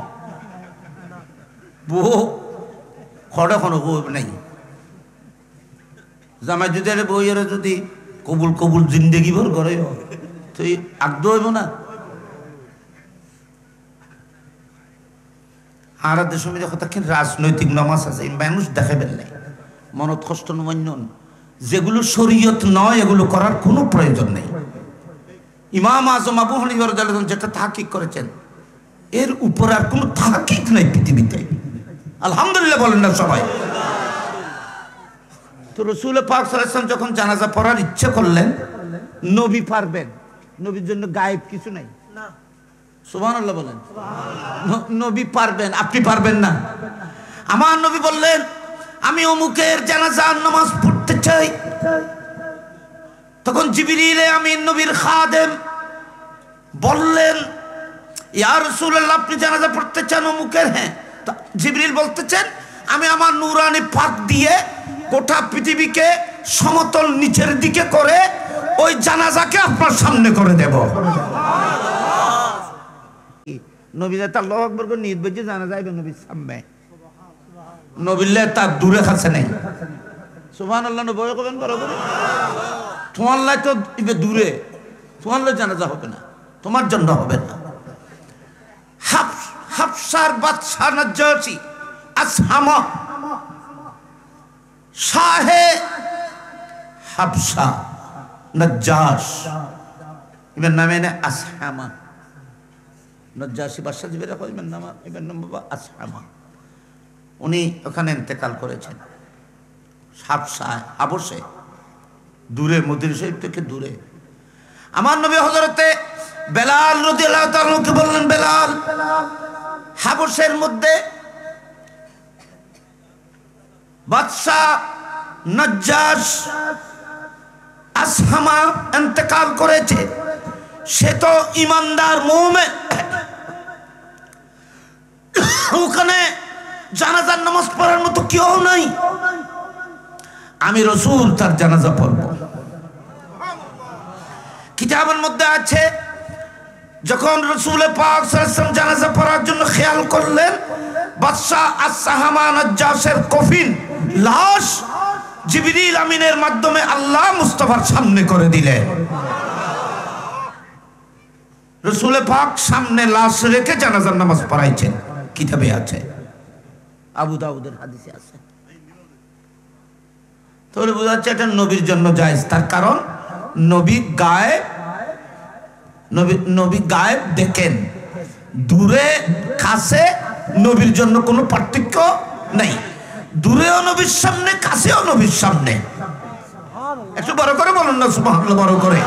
বউ খড়ে কোনো বউ নাই। জামাই যদি বইয়ের যদি কবুল কবুল জিন্দেগি ভর করে তো আকদ হইব না। আর দেশের মধ্যে কথা রাজনৈতিক নামাজ আছে, মানুষ দেখাবেন নাই, মনত কষ্ট নমান্যন, যেগুলো শরীয়ত নয় এগুলো করার কোনো প্রয়োজন নেই। ইমাম আজম আবু হানিফা রাদিয়াল্লাহু আনহু যেটা তাহকিক করেছেন এর উপর আর কোনো তাহকিক নাই পৃথিবীতে, আলহামদুলিল্লাহ বলেন না সবাই। তো রাসূল পাক সাল্লাল্লাহু আলাইহি ওয়াসাল্লাম যখন জানাজা পড়ার ইচ্ছা করলেন, নবী পারবেন, নবীর জন্য গায়েব কিছু নাই, সুবহানাল্লাহ বলেন, নবী পারবেন, আপনি পারবেন না। আমার নবী বললেন আমি অমুকের জানাজার নামাজ পড়তে চাই, তখন জিবরিল আমিন নবীর খাদেম বললেন ইয়া রাসূলুল্লাহ আপনি জানাজা পড়তে চান অমুকের? হ্যাঁ। জিবরিল বলতেছেন আমি আমার নূরানি পাক দিয়ে গোটা পৃথিবীকে সমতল নিচের দিকে করে ওই জানাজাকে আপনার সামনে করে দেব। নবী তার আল্লাহু আকবার করে নিয়ত বেজে জানা যাইবে নবীর সামনে, নবীল্লাহ তার দূরে কাছে নেই, সুবহানাল্লাহ নবী কবেন বড় করে তোমার লাই তো দূরে, তোমার লাই জানাজা হবে না, তোমার জন্য হবে না। হাফসার বাদশা নাজ্জাশী আসহামা শাহে হাফসা নাজ্জাশ ইবেন নামে না আসহামা, নাজ্জাশী বাদশা জিবের কইবেন নাম ইবেন নাম বাবা আসহামা, উনি ওখানে ইন্তেকাল করেছেন হাফসা আবশে, দূরে মদিনা শরীফ থেকে দূরে। আমার নবী হযরতে বেলাল রাদিয়াল্লাহু তাআলা কে বললেন বেলাল হাবশের মধ্যে বাদশা নাজ্জাশ আসহামা ইন্তেকাল করেছে, সে তো ঈমানদার মুমিন, ওখানে জানাজার নামাজ পড়ার মতো কেউ নাই, আমি রাসূল তার জানাজা পড়ব। কিতাবের মধ্যে আছে যখন রাসূল পাক সাল্লাল্লাহু আলাইহি ওয়াসাল্লাম জানাজা পড়ার জন্য খেয়াল করলেন, বাদশা আসহামা নাজ্জাশের কফিন লাশ জিবরিল আমিনের মাধ্যমে আল্লাহ মুস্তাফার সামনে করে দিলেন। রাসূল পাক সামনে লাশ রেখে জানাজার নামাজ পড়াইছেন, কিতাবে আছে, আবু দাউদের হাদিসে আছে। তাহলে বোঝা যাচ্ছে এটা নবীর জন্য জায়েজ, তার কারণ নবী গায়েব দেখেন, দূরে কাছে নবীর জন্য কোনো পার্থক্য নাই, দূরেও নবীর সামনে কাছেও নবীর সামনে। একটু বড় করে বলুন না সুবহানাল্লাহ, বড় করে।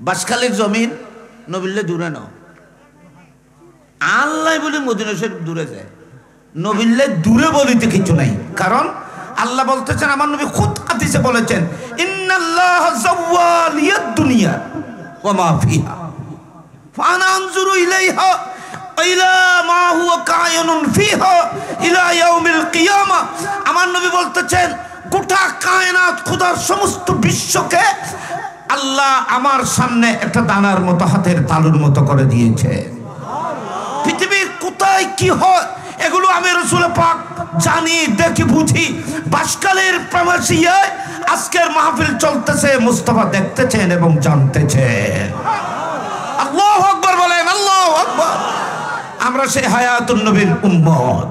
বাসখালীর জমিন নবীলে দূরে ন, আল্লাহ বলে মদিনা শরীফ দূরে যায়, নবীলে দূরে বলিতে কিছু নাই, কারণ আল্লাহ বলতেছেন, আমার নবী খুদ হাদিসে বলেছেন ইন্নাল্লাহ যাওয়ালিয়াদ দুনিয়া ওয়া মা ফিহা, ফানা আনজুরু ইলাইহা ইলা মা হুয়া কায়িনুন ফিহা ইলা ইয়াউমিল কিয়ামা। আমার নবী বলতেছেন গোটা কায়নাত খোদার সমস্ত বিশ্বকে আল্লাহ আমার সামনে একটা দানার মতো, হাতের তালুর মতো করে দিয়েছে। পৃথিবীর কোথায় কি হয় এগুলো আমি রাসূল পাক জানি, দেখি, বুঝি। বাসকালের প্রবাসিয়ায় আজকের মাহফিল চলতেছে, মুস্তাফা দেখতেছেন এবং জানতেছেন। আল্লাহু আকবার বলেন, আল্লাহু আকবার। আমরা সেই হায়াতুন নবীর উম্মত।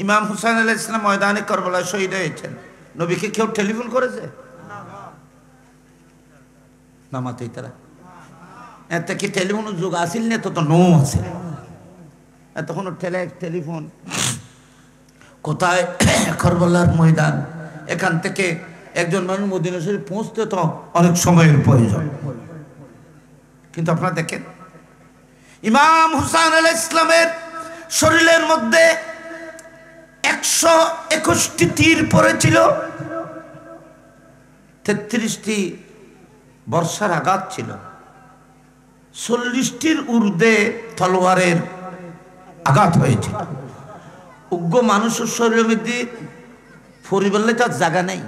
ইমাম হুসাইন আলাইহিস সালাম ময়দানে কারবালায় শহীদ হয়েছেন। নবীকে কেউ টেলিফোন করেছে? না মাতেই তারা এতে কি টেলিফোন যুগ আসিল না, তো নো আছে তখন টেলিফোন কোথায়? কারবালার ময়দান। এখান থেকে একজন মানুষ মদিনা শরীফ পৌঁছতে তো অনেক সময়ের প্রয়োজন। কিন্তু আপনারা দেখেন ইমাম হুসাইন আলাইহিস সালামের শরীরের মধ্যে 121টি তীর পড়েছিল, 33টি বর্ষার আঘাত ছিল, 40টির ঊর্ধ্বে তলোয়ারের আঘাত হয়েছিল। উগ্র মানুষের শরীরের মধ্যে পরিবর্লে তার জায়গা নেই।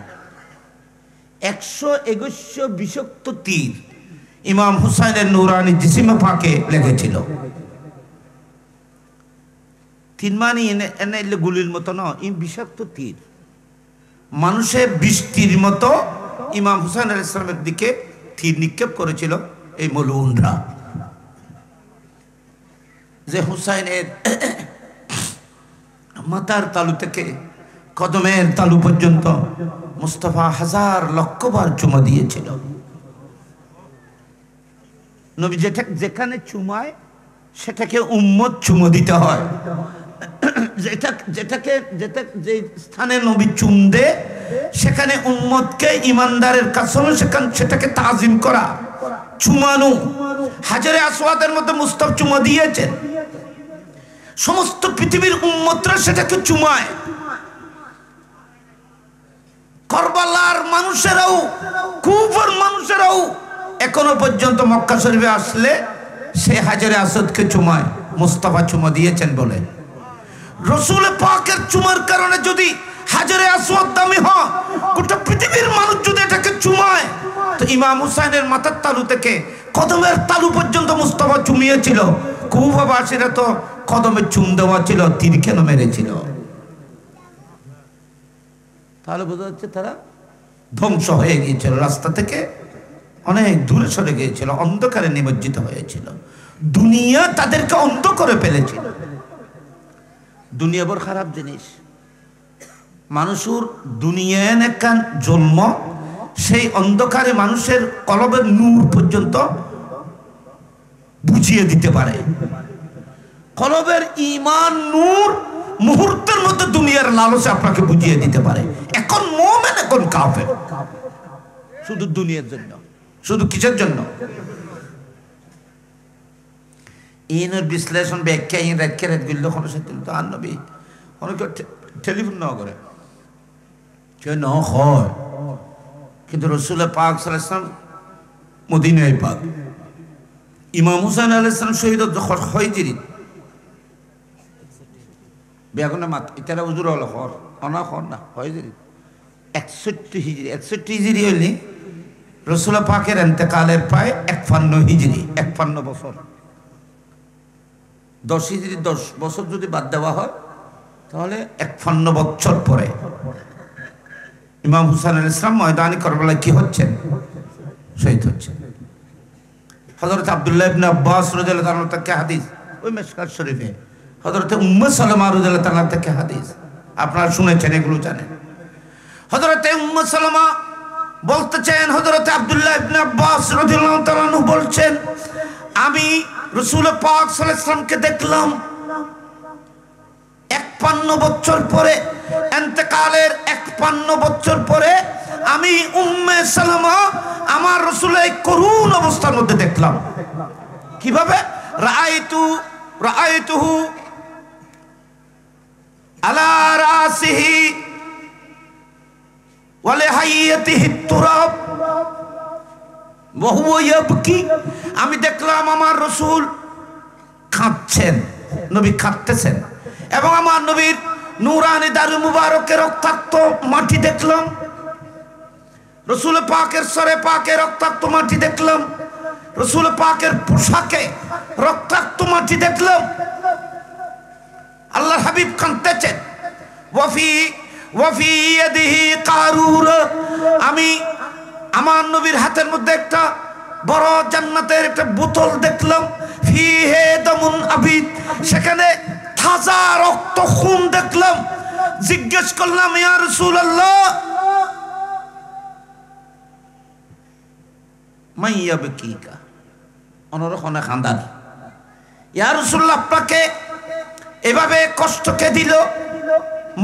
121 বিষাক্ত তীর ইমাম হুসাইনের নুরানি জিসিমে পাকে লেগেছিল। তীর মানে এনে গুলির মতো না, বিষাক্ত তীর। মানুষের 20 তীর মতো ইমাম হুসাইন আলাইহিস সালামের দিকে তীর নিক্ষেপ করেছিল এই মলউনরা। যে হুসাইনের মাথার তালু থেকে কদমের তালু পর্যন্ত মুস্তাফা হাজার লক্ষ বার চুমা দিয়েছিল। নবী যেখানে চুমায় সেটাকে উম্মত চুমো দিতে হয়। যে স্থানে নবী চুম দে সেখানে উম্মতকে ইমানদারের কাছে সেটাকে তাজিম করা, চুমানো। হাজারে আসওয়াদের মধ্যে মুস্তাফা চুমা দিয়েছেন, সমস্ত পৃথিবীর উম্মতরা সেটাকে চুমায়। কারবালার মানুষেরাও, কুফার মানুষেরাও এখনো পর্যন্ত মক্কা শরীফে আসলে সে হাজারে আসওয়াদকে চুমায়। মুস্তাফা চুমা দিয়েছেন বলে। রাসূল পাকের চুমার কারণে যদি হাজারে আসওয়াদ দামি হয়, গোটা পৃথিবীর মানুষ যদি এটাকে চুমায়, তো ইমাম হুসাইনের মাথার তালু থেকে কদমের তালু পর্যন্ত মুস্তাফা চুমিয়েছিল। কুফাবাসীরা তো কদমে চুম দেওয়া ছিল, তীর কেন মেরেছিল? তাহলে বোঝা যাচ্ছে তারা ধ্বংস হয়ে গিয়েছিল, রাস্তা থেকে অনেক দূরে সরে গিয়েছিল, অন্ধকারে নিমজ্জিত হয়েছিল। দুনিয়া তাদেরকে অন্ধ করে ফেলেছিল। দুনিয়া বড় খারাপ জিনিস। মানুষের দুনিয়ায় একখান জন্ম, সেই অন্ধকারে মানুষের কলবের নূর পর্যন্ত বুঝিয়ে দিতে পারে। কলবের ঈমান নূর মুহূর্তের মধ্যে দুনিয়ার লালসা আপনাকে বুঝিয়ে দিতে পারে। এখন মুমিন, এখন কাফের, শুধু দুনিয়ার জন্য। শুধু কিসের জন্য? ইনের বিশ্লেষণ ব্যাখ্যা ইন রেখে রেখে কোনো সাথে তো আর নবী অনেক টেলিফোন না করে কেউ ন হয়। কিন্তু রাসূল পাক সাল্লাল্লাহু আলাইহি ওয়াসাল্লাম মদিনায় পাক ইমাম হুসাইন আলাইহিস সালাম শহীদ হয়জিরি বেগুনা মাত ইতারা হুজুর হল হর অনা হর না হয়জিরি 61 হিজরি। 61 হিজরি হইলে রাসূল পাকের ইন্তেকালের প্রায় 51 হিজরি, 51 বছর। 10 হিজরি 10 বছর যদি বাদ দেওয়া হয় তাহলে 51 বছর পরে ইমাম হুসাইন আলাইহিস সালাম ময়দানে কারবালায় কি হচ্ছেন? শহীদ হচ্ছেন। হযরত আব্দুল্লাহ ইবনে আব্বাস রাদিয়াল্লাহু তাআলা থেকে হাদিস, ওই মিশকাত শরীফে হযরত উম্মে সালামা রাদিয়াল্লাহু তাআলা থেকে হাদিস, আপনারা শুনেছেন, এগুলো জানেন। হযরত উম্মে সালামা বলতেছেন, হযরত আব্দুল্লাহ ইবনে আব্বাস রাদিয়াল্লাহু তাআলা বলছেন, আমি রাসূল পাক সাল্লাল্লাহু আলাইহি ওয়াসাল্লামকে দেখলাম 51 বছর পরে, ইন্তেকালের 51 বছর পরে আমি উম্মে সালামা আমার রাসূলের করুণ অবস্থার মধ্যে দেখলাম। কিভাবে? রাআইতুহু আলা রাসিহি ওয়া লিহাইয়াতিহি তুরাব ওয়াহুয়া ইয়াবকি, আমি দেখলাম আমার রাসূল কাঁদছেন, নবী কাঁদতেছেন, এবং আমার নবীর নূরানি দারু মুবারকের রক্তাক্ত মাটি দেখলাম, রাসূল পাকের সরে পাকে রক্তাক্ত মাটি দেখলাম, রাসূল পাকের পোশাকে রক্তাক্ত মাটি দেখলাম। আল্লাহর হাবিব কাঁদতেছেন। ওয়াফি ইয়াদিহি কারুর, আমি আমার নবীর হাতের মধ্যে একটা বড় জান্নাতের একটা বোতল দেখলাম, ফিহে দামুন আবিদ, সেখানে তাজা রক্ত খুন দেখলাম। জিজ্ঞেস করলাম, ইয়া রাসূলুল্লাহ মাইয়াবকিকা, অনরক্ষণে খান্দান, ইয়া রাসূলুল্লাহ আপনাকে এভাবে কষ্ট কে দিল?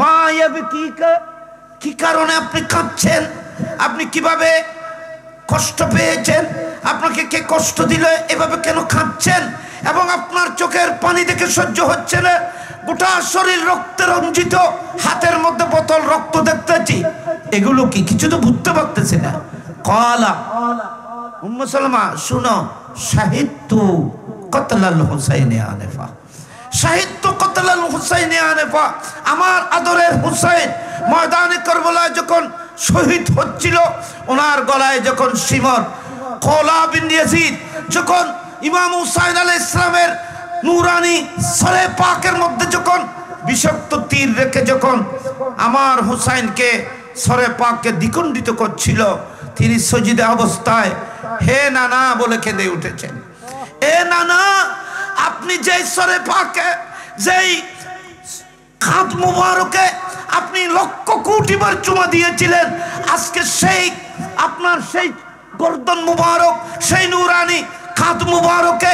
মাইয়াবকিকা, কি কারণে আপনি কাঁদছেন? আপনি কিভাবে কষ্ট পেয়েছেন? আপনাকে কে কষ্ট দিল? এভাবে কেন কাঁদছেন? এবং আপনার চোখের পানি দেখে সহ্য হচ্ছে না, গোটা শরীর রক্তে রঞ্জিত, হাতের মধ্যে বোতল, রক্ত দেখতেছি, এগুলো কি? কিছু তো বুঝতে পারতেছি না। ক্বালা, উম্মে সালামা শুনো, শাহিদতু কতলাল হুসাইন আনিফা, শাহিদতু কতলাল হুসাইন আনিফা, আমার আদরের হুসাইন ময়দানে কারবালায় যখন শহীদ হচ্ছিল, ওনার গলায় যখন শিমর, কোলা বিন ইয়াজিদ যখন ইমাম হুসাইন আলাইহিস সালামের নূরানি সরে পাকের মধ্যে যখন বিষাক্ত তীর রেখে যখন আমার হুসাইনকে সরে পাককে দ্বিখণ্ডিত করছিল, তিনি সজিদে অবস্থায় হে নানা বলে কেঁদে উঠেছেন। এ নানা, আপনি যেই সরে পাকে, যেই খাদ মুবারকে আপনি লক্ষ কোটি বার চুমা দিয়েছিলেন, আজকে সেই আপনার সেই গর্দন মুবারক, সেই নূরানি খাদ মুবারকে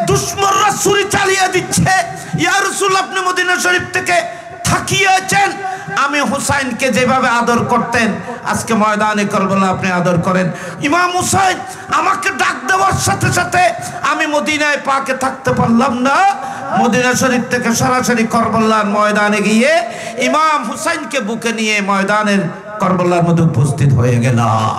দুশমনরা ছুরি চালিয়ে দিচ্ছে। ইয়া রাসূল, আপনি মদিনা শরীফ থেকে থাকিয়েছেন, আমি হুসাইনকে যেভাবে আদর করতেন, আজকে ময়দানে কারবালা আপনি আদর করেন। ইমাম হুসাইন আমাকে ডাক দেওয়ার সাথে সাথে আমি মদিনায় পাকে থাকতে পারলাম না, মদিনা শরীফ থেকে সরাসরি কারবালার ময়দানে গিয়ে ইমাম হুসাইনকে বুকে নিয়ে ময়দানের কারবালার মধ্যে উপস্থিত হয়ে গেলাম।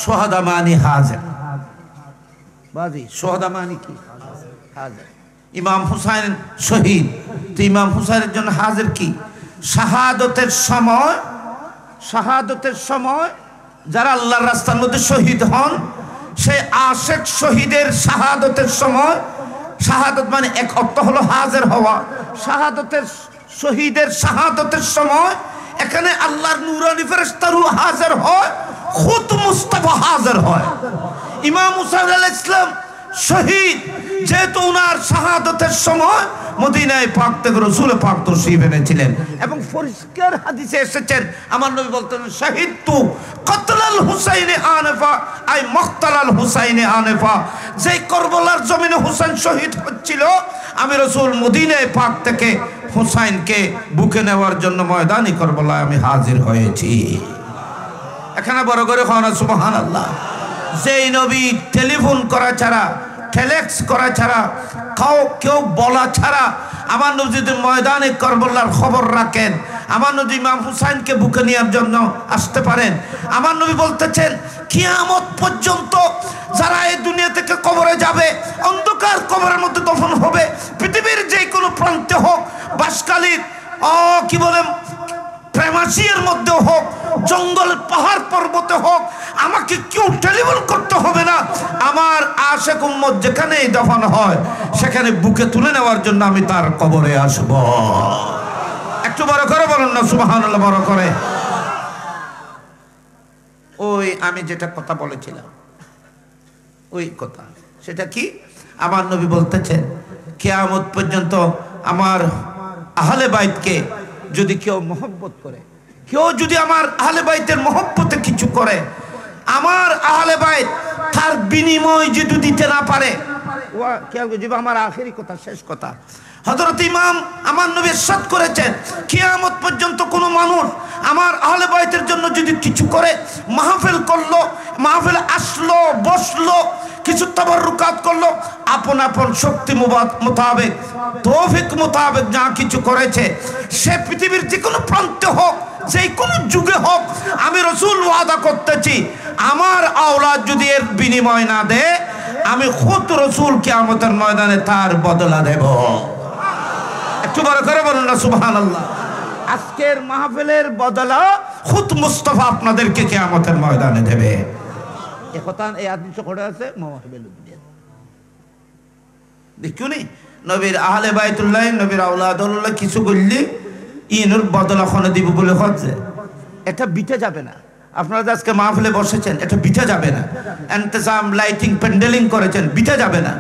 সোহাদা মানি হাজির, বাজি সোহাদা মানি কি? হাজির। ইমাম হুসাইন শহীদ, তো ইমাম হুসাইনের জন্য হাজির কি? শাহাদতের সময়, শাহাদতের সময় যারা আল্লাহর রাস্তার মধ্যে শহীদ হন, সেই আশেক শহীদের শাহাদতের সময়, শাহাদত মানে এক অর্থ হলো হাজির হওয়া, শাহাদতের শহীদের শাহাদতের সময় এখানে আল্লাহর নূরানি ফেরেশতারু হাজির হয়, খুদ মুস্তাফা হাজির হয়। ইমাম হুসাইন আলাইহিস সালাম শহীদ, যেহেতু ওনার শাহাদতের সময় মদিনায় পাক থেকে রাসূল পাক তশরীফ এনেছিলেন, এবং পরিষ্কার হাদিসে এসেছেন, আমার নবী বলতেন, শাহিদতু কতলাল হুসাইন আনিফা, আই মক্তালাল হুসাইন আনিফা, যেই কারবালার জমিনে হুসাইন শহীদ হচ্ছিল, আমি রাসূল মদিনায় পাক থেকে হুসাইনকে বুকে নেওয়ার জন্য ময়দানে কারবালায় আমি হাজির হয়েছি। এখানে বড় করে খাওয়া সুবহানাল্লাহ। যেই নবী টেলিফোন করা ছাড়া, টেলেক্স করা ছাড়া, কেউ বলা ছাড়া আমার নবী যদি ময়দানে কারবালার খবর রাখেন, আমার নবী ইমাম হুসাইনকে বুকে নেওয়ার জন্য আসতে পারেন। আমার নবী বলতেছেন, কিয়ামত পর্যন্ত যারা এই দুনিয়া থেকে কবরে যাবে, অন্ধকার কবরের মধ্যে দফন হবে, পৃথিবীর যে কোনো প্রান্তে হোক, বাসকালীর কি বলে প্রেমাসিয়ার মধ্যে হোক, জঙ্গলের পাহাড় পর্বতে হোক, আমাকে কেউ টেলিফোন করতে হবে না, আমার আশেক উম্মত যেখানেই দফন হয় সেখানে বুকে তুলে নেওয়ার জন্য আমি তার কবরে আসব। একটু বড় করে বলেন না সুবহানাল্লাহ, বড় করে। ওই আমি যেটা কথা বলেছিলাম, ওই কথা, সেটা কি? আমার নবী বলতেছেন, কিয়ামত পর্যন্ত আমার আহলে বাইতকে যদি কেউ মহব্বত করে, কেউ যদি আমার আহলে বাইতের মহব্বতে কিছু করে, আমার আহলে বাইত তার বিনিময় যদি দিতে না পারে, আমার আখেরি কথা, শেষ কথা, হযরত ইমাম আমার নবী ইরশাদ করেছেন, কিয়ামত পর্যন্ত কোনো মানুষ আমার আহলে বাইতের জন্য যদি কিছু করে, মাহফিল করলো, মাহফিলে আসলো, বসলো, কিছু তাবাররুকাত করলো, আপন আপন শক্তি মোতাবেক, তৌফিক মোতাবেক যা কিছু করেছে, সে পৃথিবীর যে কোনো প্রান্তে হোক, যে কোনো যুগে হোক, আমি রাসূল ওয়াদা করতেছি, আমার আওলাদ যদি এর বিনিময় না দেয়, আমি খুদ রাসূল কিয়ামতের ময়দানে তার বদলা দেব। একটু বড় করে বলুন না সুবহানাল্লাহ। আজকের মাহফিলের বদলা খুদ মুস্তাফা আপনাদেরকে কিয়ামতের ময়দানে দেবে। এই কথা এই হাদিস কোথায় আছে? মাহফিল দেখুনি, নবীর আহলে বাইতুল্লাহ, নবীর আওলাদুল্লাহ কিছু করলি ইনুর বদলা খনে দিব বলে হচ্ছে, এটা বিটে যাবে না। আপনারা আজকে মাহফিলে বসেছেন, এটা বিটে যাবে না। ইন্তজাম, লাইটিং, প্যান্ডেলিং করেছেন, বিটে যাবে না।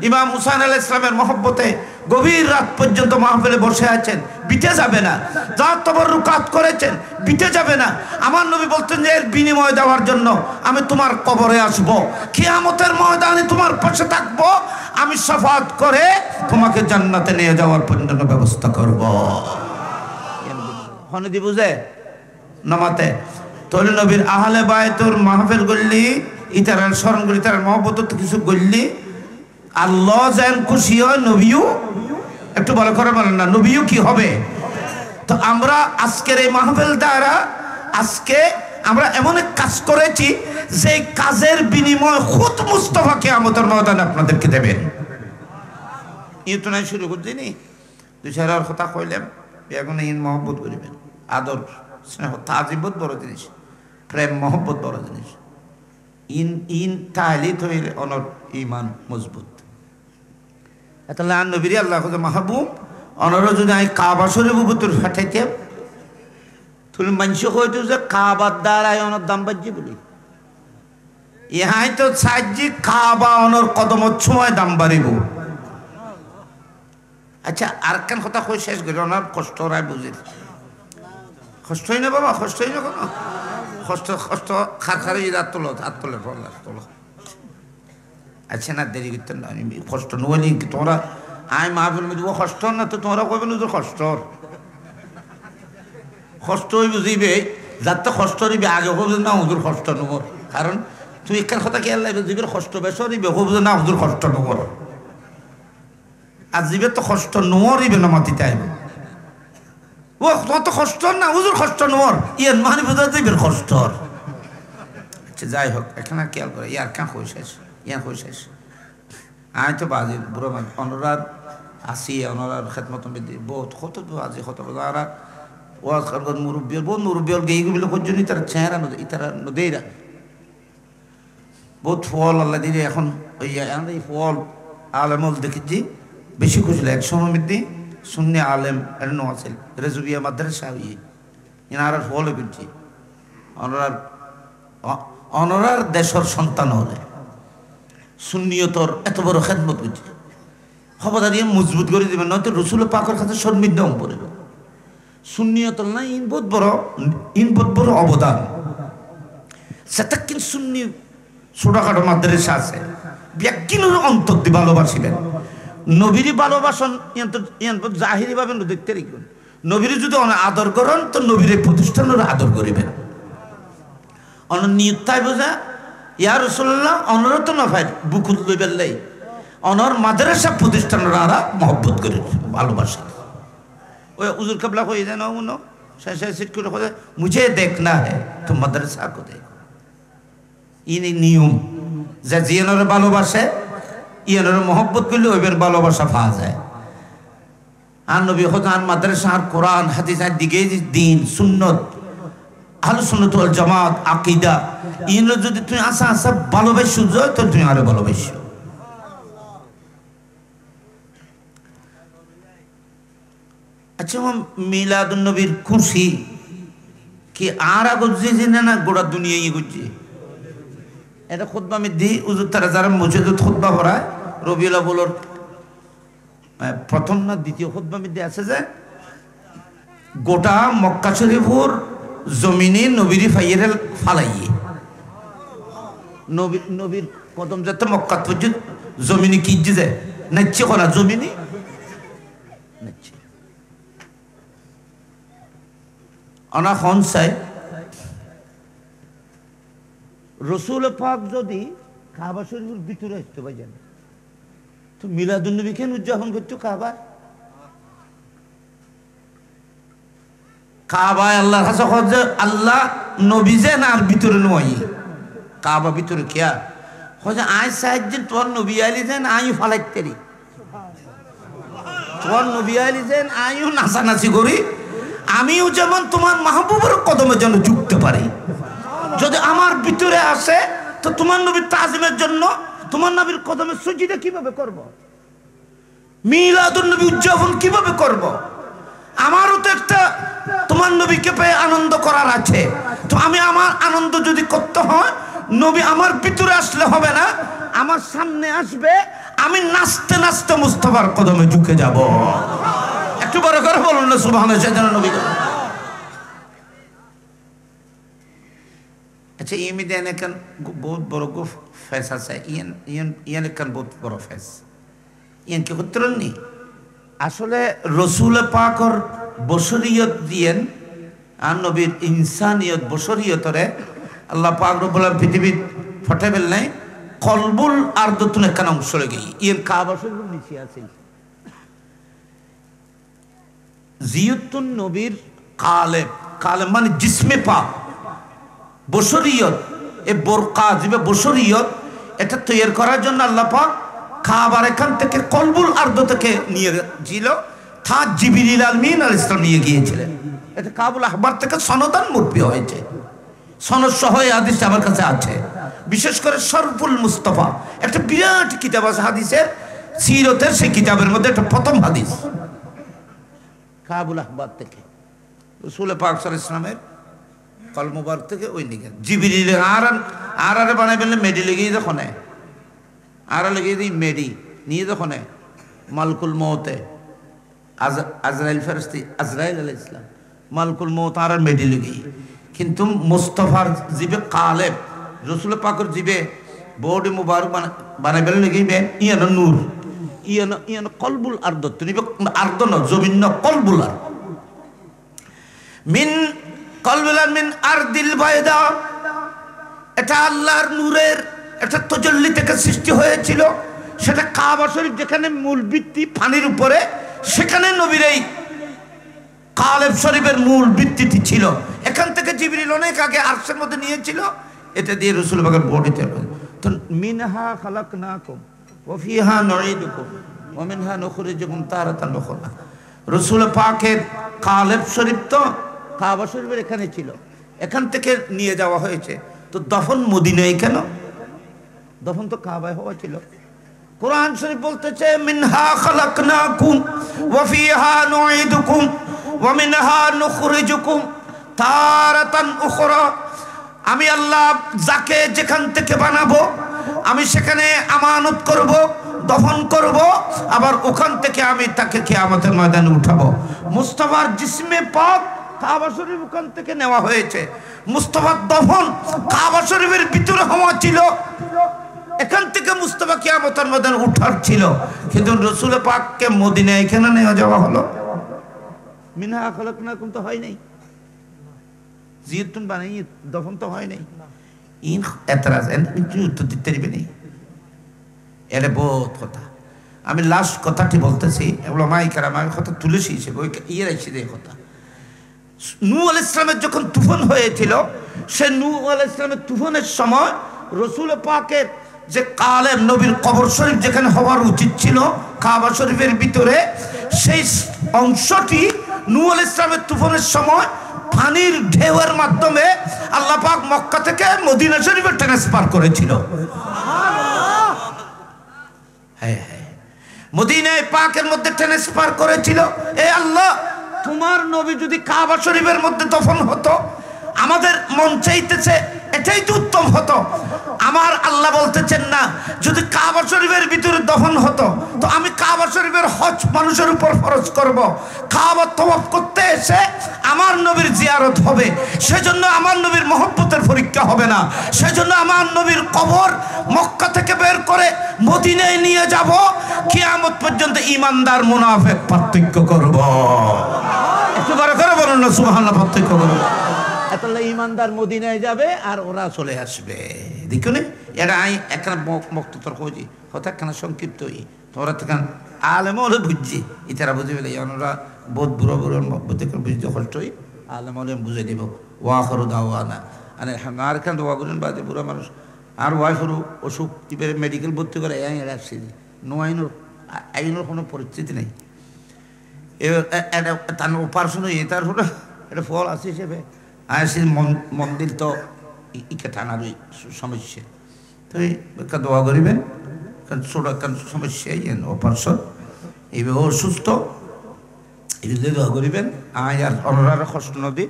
ইমাম হুসাইন আলাইহিস সালামের মহব্বতে গভীর রাত পর্যন্ত মাহফিলে বসে আছেন, বিটে যাবে না। যা তাবাররুকাত করেছেন, বিটে যাবে না। আমার নবী বলতেন যে এর বিনিময় দেওয়ার জন্য আমি তোমার কবরে আসব, কিয়ামতের ময়দানে তোমার পাশে থাকব, আমি শাফাত করে তোমাকে জান্নাতে নিয়ে যাওয়ার পর্যন্ত ব্যবস্থা করব। হনদি বুঝে নামাতে তোলে নবীর আহলে বায়তুর মাহফিল গল্লি ইতারার স্মরণ করি, তার মহব্বত কিছু গল্লি আল্লাহ যেন খুশি হয়, নবীও একটু ভালো করে বলেন না, নবীও কি হবে। তো আমরা আজকের এই মাহফিল দ্বারা আজকে আমরা এমন এক কাজ করেছি যে কাজের বিনিময় খুদ মুস্তাফা কিয়ামতের ময়দানে আপনাদেরকে দেবেন। ইতো নাই শুরু করছি নি, দুই চার কথা কইলাম, এখন ইন মহব্বত করিবেন, আদর স্নেহ তাজিবত বড় জিনিস, প্রেম মহব্বত বড় জিনিস। ইন ইন তাহলিত হইলে অনর ইমান মজবুত। তাহলে আর নবীর আল্লাহ মাহবুব অনর যদি আমি কাবা শরীফ উপর ফাটাইতে তুমি মানুষ হয়তো যে কাবার দ্বারাই অনর দাম বাজ্যি বলি, ইহাই তো সাহায্যে কাবা অনর কদমত সময় দাম বাড়িব। আচ্ছা আর কেন কথা কই শেষ করি, ওনার কষ্ট রায় বুঝি, কষ্ট হয় না বাবা, কষ্ট হয় না কোনো কষ্ট, কষ্ট খার খারে হাত তোলো, হাত তোলে তোলো। আচ্ছা না দেরি করতেন না, আমি কষ্ট নই তোমরা আই মাহফিল মধ্যে কষ্ট না, তো তোমরা কইবেন ওদের কষ্ট, কষ্টই বুঝিবে যার তো কষ্ট হইবে আগে কইবে না ওদের কষ্ট নবর, কারণ তুই এখান কথা খেয়াল লাগবে জীবের কষ্ট বেশ হইবে, কইবে না ওদের কষ্ট নবর, আর জীবের তো কষ্ট নমরিবে না মাটিতে আইবে, ও তোমার তো কষ্ট না ওদের কষ্ট নমর, ইয়ার মানে বোঝা জীবের কষ্ট। আচ্ছা যাই হোক, এখানে খেয়াল করে ইয়ার কান কই শেষ, ইয়ার কই শেষ, আমি তো বাজি বুড়ো মানুষ, অনরার আসি অনরার খেদমত বহুত কত বাজি কত আর ওয়াজ করবেন মুরব্বী, বহুত মুরব্বী গেইগুলো করছেন, তার চেহারা ইতারা নদীরা বহুত ফল আল্লাহ দিলে। এখন ওই এই ফল আলেমল দেখেছি বেশি খুশলে, এক সময় মধ্যে শূন্য আলেম এর ন আছে রেজুবিয়া মাদ্রাসা ইয়ে এনার ফল করছি, অনরার দেশের সন্তান হলে সুন্নিয়তর এত বড় খেদমত করছে, খবরদার দিয়ে মজবুত করে দেবেন, নয়তো রসুল পাকের কাছে শর্মিন্দা পড়ে সুন্নিয়তর না, ইন বহুত বড় অবদান। সেটা কিন্তু সুন্নি ছোটখাটো মাদ্রাসা আছে, ব্যাকিনের অন্তর দিয়ে ভালোবাসিলেন, নবীরই ভালোবাসন জাহিরি ভাবে দেখতে রেখুন, নবীরে যদি আদর করেন তো নবীর প্রতিষ্ঠানের আদর করিবেন। নিয়তাই বোঝা ইয়া রাসূলুল্লাহ অনরত না ভাই বুকুল লইবেলাই অনর মাদ্রাসা প্রতিষ্ঠানের আরা মহব্বত করে ভালোবাসে। ওই উজুর কাবলা হয়ে যায় না উনো শেষে সিট করে খোঁজে মুঝে দেখনা হ্যাঁ তো মাদ্রাসা কো দেখ, ইনি নিয়ম যে জিয়ানোর ভালোবাসে ইয়ানোর মহব্বত করলে ওইবের ভালোবাসা পাওয়া যায়। আর নবী হতান মাদ্রাসা আর কোরআন হাদিসের দিকে দিন সুন্নত আহলুস সুন্নাত ওয়াল জামাত আকীদা ইন যদি তুমি আসা আসা ভালোবাসো তো তুমি আরো ভালোবাসো। আচ্ছা মিলাদুন নবীর খুশি কি আর আগজি জিনা না গোটা দুনিয়ায় গুজি, এটা খুতবা মিদ্দি উজুর তারা যারা মসজিদত খুতবা পড়ায় রবিউল আউয়ালের প্রথম না দ্বিতীয় খুতবা মিদ্দি আছে যে গোটা মক্কা শরীফের জমিনে নবীর ফাইয়ের ফালাইয়ে নবীর কদম যাতে মক্কা পর্যন্ত জমিনে কি যায় নাচছে করা জমিনে নাচছে আনা হন চাই রসুল পাক যদি কাবা শরীফের ভিতরে আসতে ভাই জানে তো মিলাদুন নবী কেন উদযাপন করছো কাবা কাবায় আল্লাহ আল্লাহ নবী যে না আর ভিতরে নয় কাবা ভিতরে খেয়া হচ্ছে আয় সাহায্যে তোর নবী আলি যেন আয়ু ফালাইতেরি তোর নবী আলি যেন আয়ু নাচানাচি করি আমিও যেমন তোমার মাহবুবের কদমের জন্য ঝুঁকতে পারি যদি আমার ভিতরে আসে তো তোমার নবীর তাজিমের জন্য তোমার নবীর কদমের সুজিদা কিভাবে করব মিলাদুন নবী উদযাপন কিভাবে করব আমারও তো একটা তোমার নবীকে পেয়ে আনন্দ করার আছে তো আমি আমার আনন্দ যদি করতে হয় নবী আমার ভিতরে আসলে হবে না আমার সামনে আসবে আমি নাচতে নাচতে মুস্তাফার কদমে ঝুঁকে যাব একটু বড় করে বলুন না সুবহানাল্লাহ সেজন্য নবী আচ্ছা ইমিদেন এখন বহুত বড় গো ফেস আছে ইয়ান এখন বহুত বড় ফেস ইয়ান কি করতেন নি আসলে রসুল পাকর বশরিয়ত দিয়েন আর নবীর ইনসানিয়ত বশরিয়তরে আল্লাহ পাক রব্বুল আলামিন পৃথিবীর ফটেবেল নাই কলবুল আরদতুন একখান অংশ লেগে ইয়ান কাবা শরীফের নিচে আছে জিয়তুন নবীর কালেব কালেব মানে জিসমে পাক বশরিয়ত এ বোরকা জিবে বশরিয়ত এটা তৈরি করার জন্য আল্লাহ পাক কাবার এখান থেকে কলবুল আরদ থেকে নিয়ে ছিল তা জিবরিল আমিন আলাইহিস সালাম নিয়ে গিয়েছিলেন এটা কাবুল আহবার থেকে সনদান মুরবি হয়েছে সনদ সহ এই হাদিস আমার কাছে আছে বিশেষ করে শরফুল মুস্তাফা একটা বিরাট কিতাব আছে হাদিসের সিরতের সেই কিতাবের মধ্যে একটা প্রথম হাদিস কাবুল আহবার থেকে রাসূল পাক সাল্লাল্লাহু আলাইহি ওয়াসাল্লামের কল মুবারক থেকে ওই দিকে জিবরিল আর বানাই ফেললে মেডি লেগেই যখন আর লেগে দিই মেডি নিয়ে যখন মালকুল মৌতে আজরাইল ফেরেশতা আজরাইল আলাইহিস সালাম মালকুল মৌত আর মেডি লেগেই কিন্তু মুস্তাফার জিবে কালেব রাসূল পাকের জিবে বডি মুবারক বানাই ফেললে লেগেই ইয়ান নূর ইয়ান কলবুল আরদ তুমি আরদ ন জমিন ন কলবুল আরদ মিন কলবুলান মিন আরদিল বাইদা এটা আল্লাহর নূরের একটা তজল্লি থেকে সৃষ্টি হয়েছিল সেটা কাবা শরীফ যেখানে মূল ভিত্তি পানির উপরে সেখানে নবীর এই কালেব শরীফের মূল ভিত্তিটি ছিল এখান থেকে জিবরিল অনেক আগে আরশের মধ্যে নিয়েছিল এটা দিয়ে রাসূল পাকের বডিতে তো মিনহা খালাকনাকুম ওয়া ফিহা নুঈদুকুম ওয়া মিনহা নুখরিজুকুম তারাতান উখরা রাসূল পাকের কালেব শরীফ তো কাবা শরীফের এখানে ছিল এখান থেকে নিয়ে যাওয়া হয়েছে তো দফন মদিনায় কেন দফন তো কাবায় হওয়া ছিল কোরআন শরীফ বলতেছে মিনহা খালাকনাকুম ওয়া ফিহা নুঈদুকুম ওয়া মিনহা নুখরিজুকুম তারাতান উখরা আমি আল্লাহ যাকে যেখান থেকে বানাবো আমি সেখানে আমানত করব দফন করব আবার ওখান থেকে আমি তাকে কিয়ামতের ময়দানে উঠাবো মুস্তাফার জিসমে পাক কাবা শরীফ ওখান থেকে নেওয়া হয়েছে মুস্তাফার দফন কাবা শরীফের ভিতরে হওয়া ছিল এখান থেকে মুস্তাফা কিয়ামতের ময়দানে উঠার ছিল কিন্তু রাসূল পাককে মদিনায় এখানে নিয়ে যাওয়া হলো মিনহা খালাকনাকুম তো হয় নাই জিয়তুন বানাই দফন তো হয় নাই ইন এতরাজ উত্তর দিতে দিবে নেই এটা বহুত কথা আমি লাস্ট কথাটি বলতেছি ওলামায়ে কেরাম আমি কথা তুলেছি ওই ইয়ে রাখছি এই কথা নূহ আলাইহিস সালামের যখন তুফান হয়েছিল সে নূহ আলাইহিস সালামের তুফানের সময় রাসূল পাকের যে কালেব নবীর কবর শরীফ যেখানে হওয়ার উচিত ছিল কাবা শরীফের ভিতরে সেই অংশটি নূহ আলাইহিস সালামের তুফানের সময় পানির ঢেউয়ের মাধ্যমে আল্লাহ পাক মক্কা থেকে মদিনা শরীফে ট্রান্সফার করেছিল সুবহানাল্লাহ হ্যাঁ হ্যাঁ মদিনায় পাকের মধ্যে ট্রান্সফার করেছিল এ আল্লাহ তোমার নবী যদি কাবা শরীফের মধ্যে দফন হতো আমাদের মন চাইতেছে এটাই তো উত্তম হতো আমার আল্লাহ বলতেছেন না যদি কাবা শরীফের ভিতরে দফন হতো তো আমি কাবা শরীফের হজ মানুষের উপর ফরজ করব কাবা তওয়াফ করতে এসে আমার নবীর জিয়ারত হবে সেজন্য আমার নবীর মহব্বতের পরীক্ষা হবে না সেজন্য আমার নবীর কবর মক্কা থেকে বের করে মদিনায় নিয়ে যাব কিয়ামত পর্যন্ত ঈমানদার মুনাফিক পার্থক্য করব একটু বড় করে বলুন না সুবহানাল্লাহ পার্থক্য করব এতলা ইমানদার মদিনায় যাবে আর ওরা চলে আসবে দেখুন এটা আই একখানা মক্ত তর্ক হয়েছি হয়তো একখানা সংক্ষিপ্ত তোরা তখন আলেম হলে বুঝছি ইতারা বুঝে ফেলে ওরা বোধ বুড়ো বুড়োর বুঝতে বুঝতে কষ্টই আলেম হলে বুঝে দিব ওয়া করু দাওয়া না আর এখান দোয়া করেন বাদে বুড়ো মানুষ আর ওয়াই সরু অসুখ এবারে মেডিকেল ভর্তি করে আসছি নো আইনের কোনো পরিস্থিতি নেই এবার তার অপারেশন হয়ে তার এটা ফল আছে হিসেবে আসি মন্দির তো ইকে টানার ওই সমস্যা তো একটা দোয়া করিবেন কারণ ছোটো একটা সমস্যা অপারেশন এইভাবে অসুস্থ এই দোয়া করিবেন আয় আর অনার কষ্ট নদী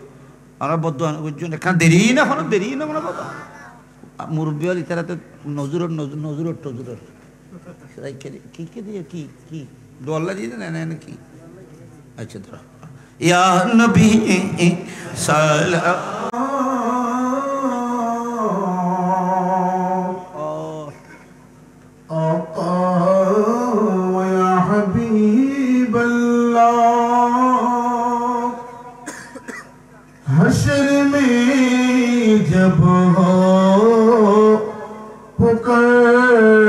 আমরা বদ্ধ বুঝছেন এখানে দেরি না মনে কথা মুরব্বী হল ইতারা তো নজরুর টজুরর কি দিয়ে কি দোয়াল্লা দিয়ে না কি আচ্ছা ধরো ইয়া নবী हश्र में जब हो पुकारना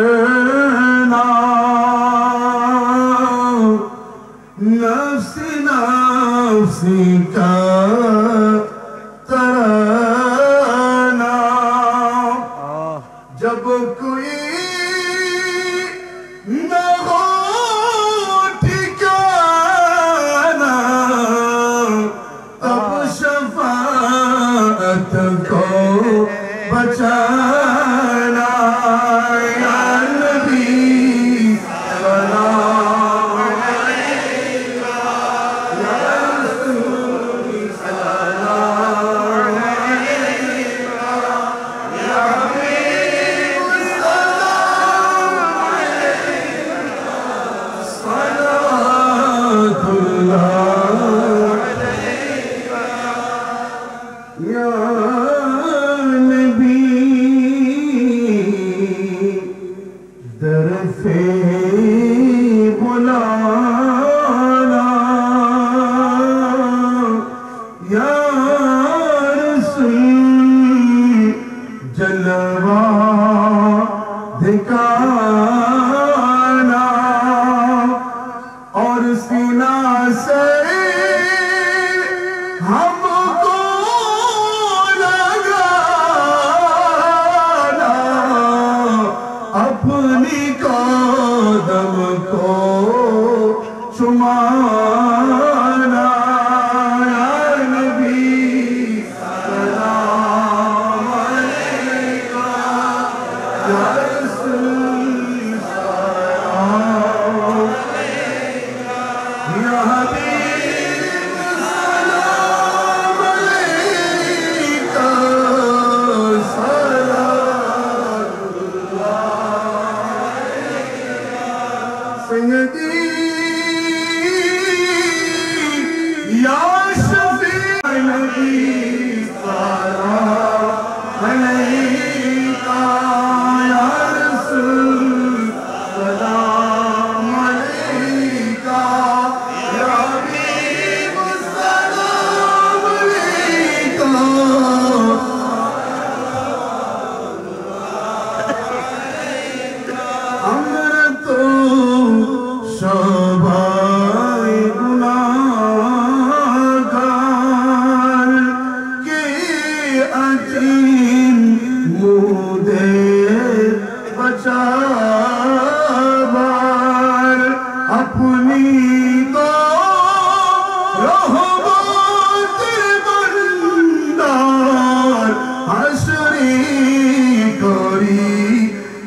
नफ्सी नफ्सी का तराना जब कोई न हो ठिकाना तब शफाअत को बचाना या नबी सलाम अलैका या रसूल सलाम अलैका या हबीब सलाम अलैका सलावतुल्लाह अलैका या नबी दरफ़े बुलाना या रसूल जलवा दिखाना और सीना से हमको लगाना अपनी कदम को चुमाना या नबी सलाम अलैका या रसूल सलाम अलैका या हबीब सलाम अलैका सय्यदी या शफी नबी सलाम अलैका या रसूल सलाम अलैका या हबीब सलाम अलैका আমরা তো সবাই গুনাহগার কে আছেন মোদের বাঁচাবার আপনি তো রহমতের বান্দার হাসরে করি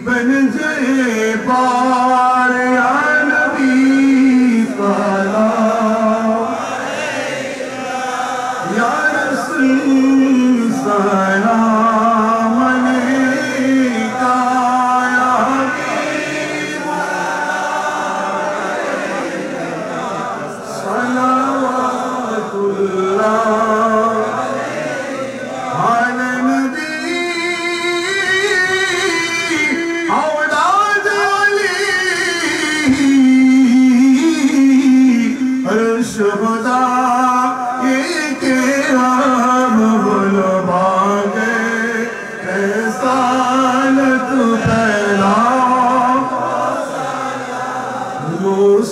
बन जाए पार या नबी सलाम अलैका या रसूल सलाम अलैका या हबीब सलावतुल्लाह अलैका नबी औलाद अली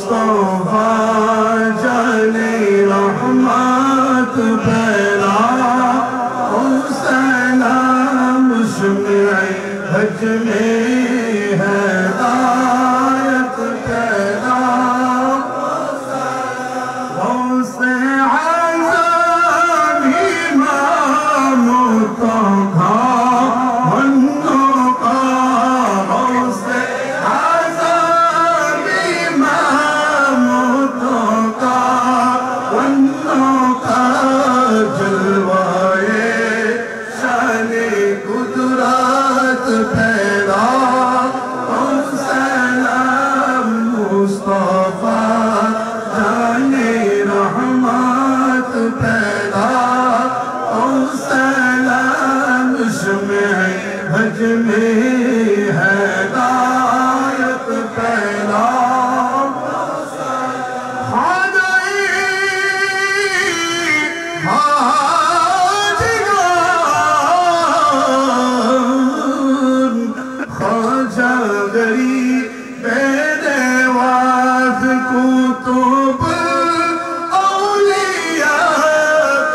मुस्तफा जाने रहमत फैला सलाम शुमे हज में हिदायत पैदा से आज़म इमाम मुस्तफा बन्नों का से आज़म इमाम मुस्तफा बन्नों का जलवाए शाने कुदरत पैदा सलाम मुस्तफा जाने रहमत पैदा सलाम शुमे हज में हिदायत पैदा ख्वाजा गरीब बेनवाज कुतुब औलिया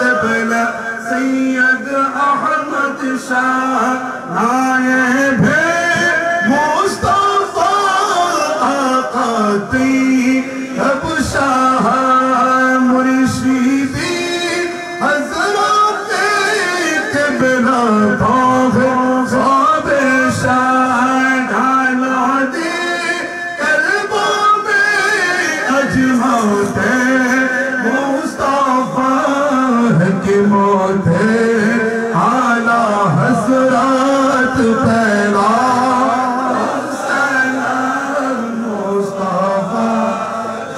क़िबला सैयद अहमद शाह नायब मुस्तफा आका तैयब शाह मुर्शिदी हज़रत क़िबला आला हज़रत पैदा सलाम मुस्तफा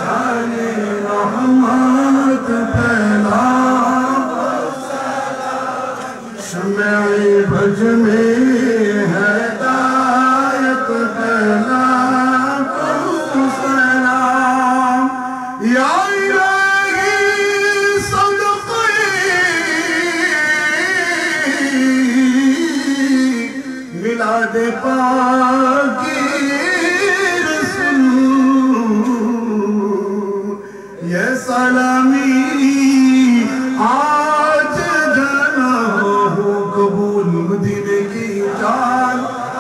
जाने रहमत पैदा शम्ए भज में हिदायत पैदा सलाम या मिलाद पाकी रसूल ये सलामी आज जाना हो कबूल मदीने की जान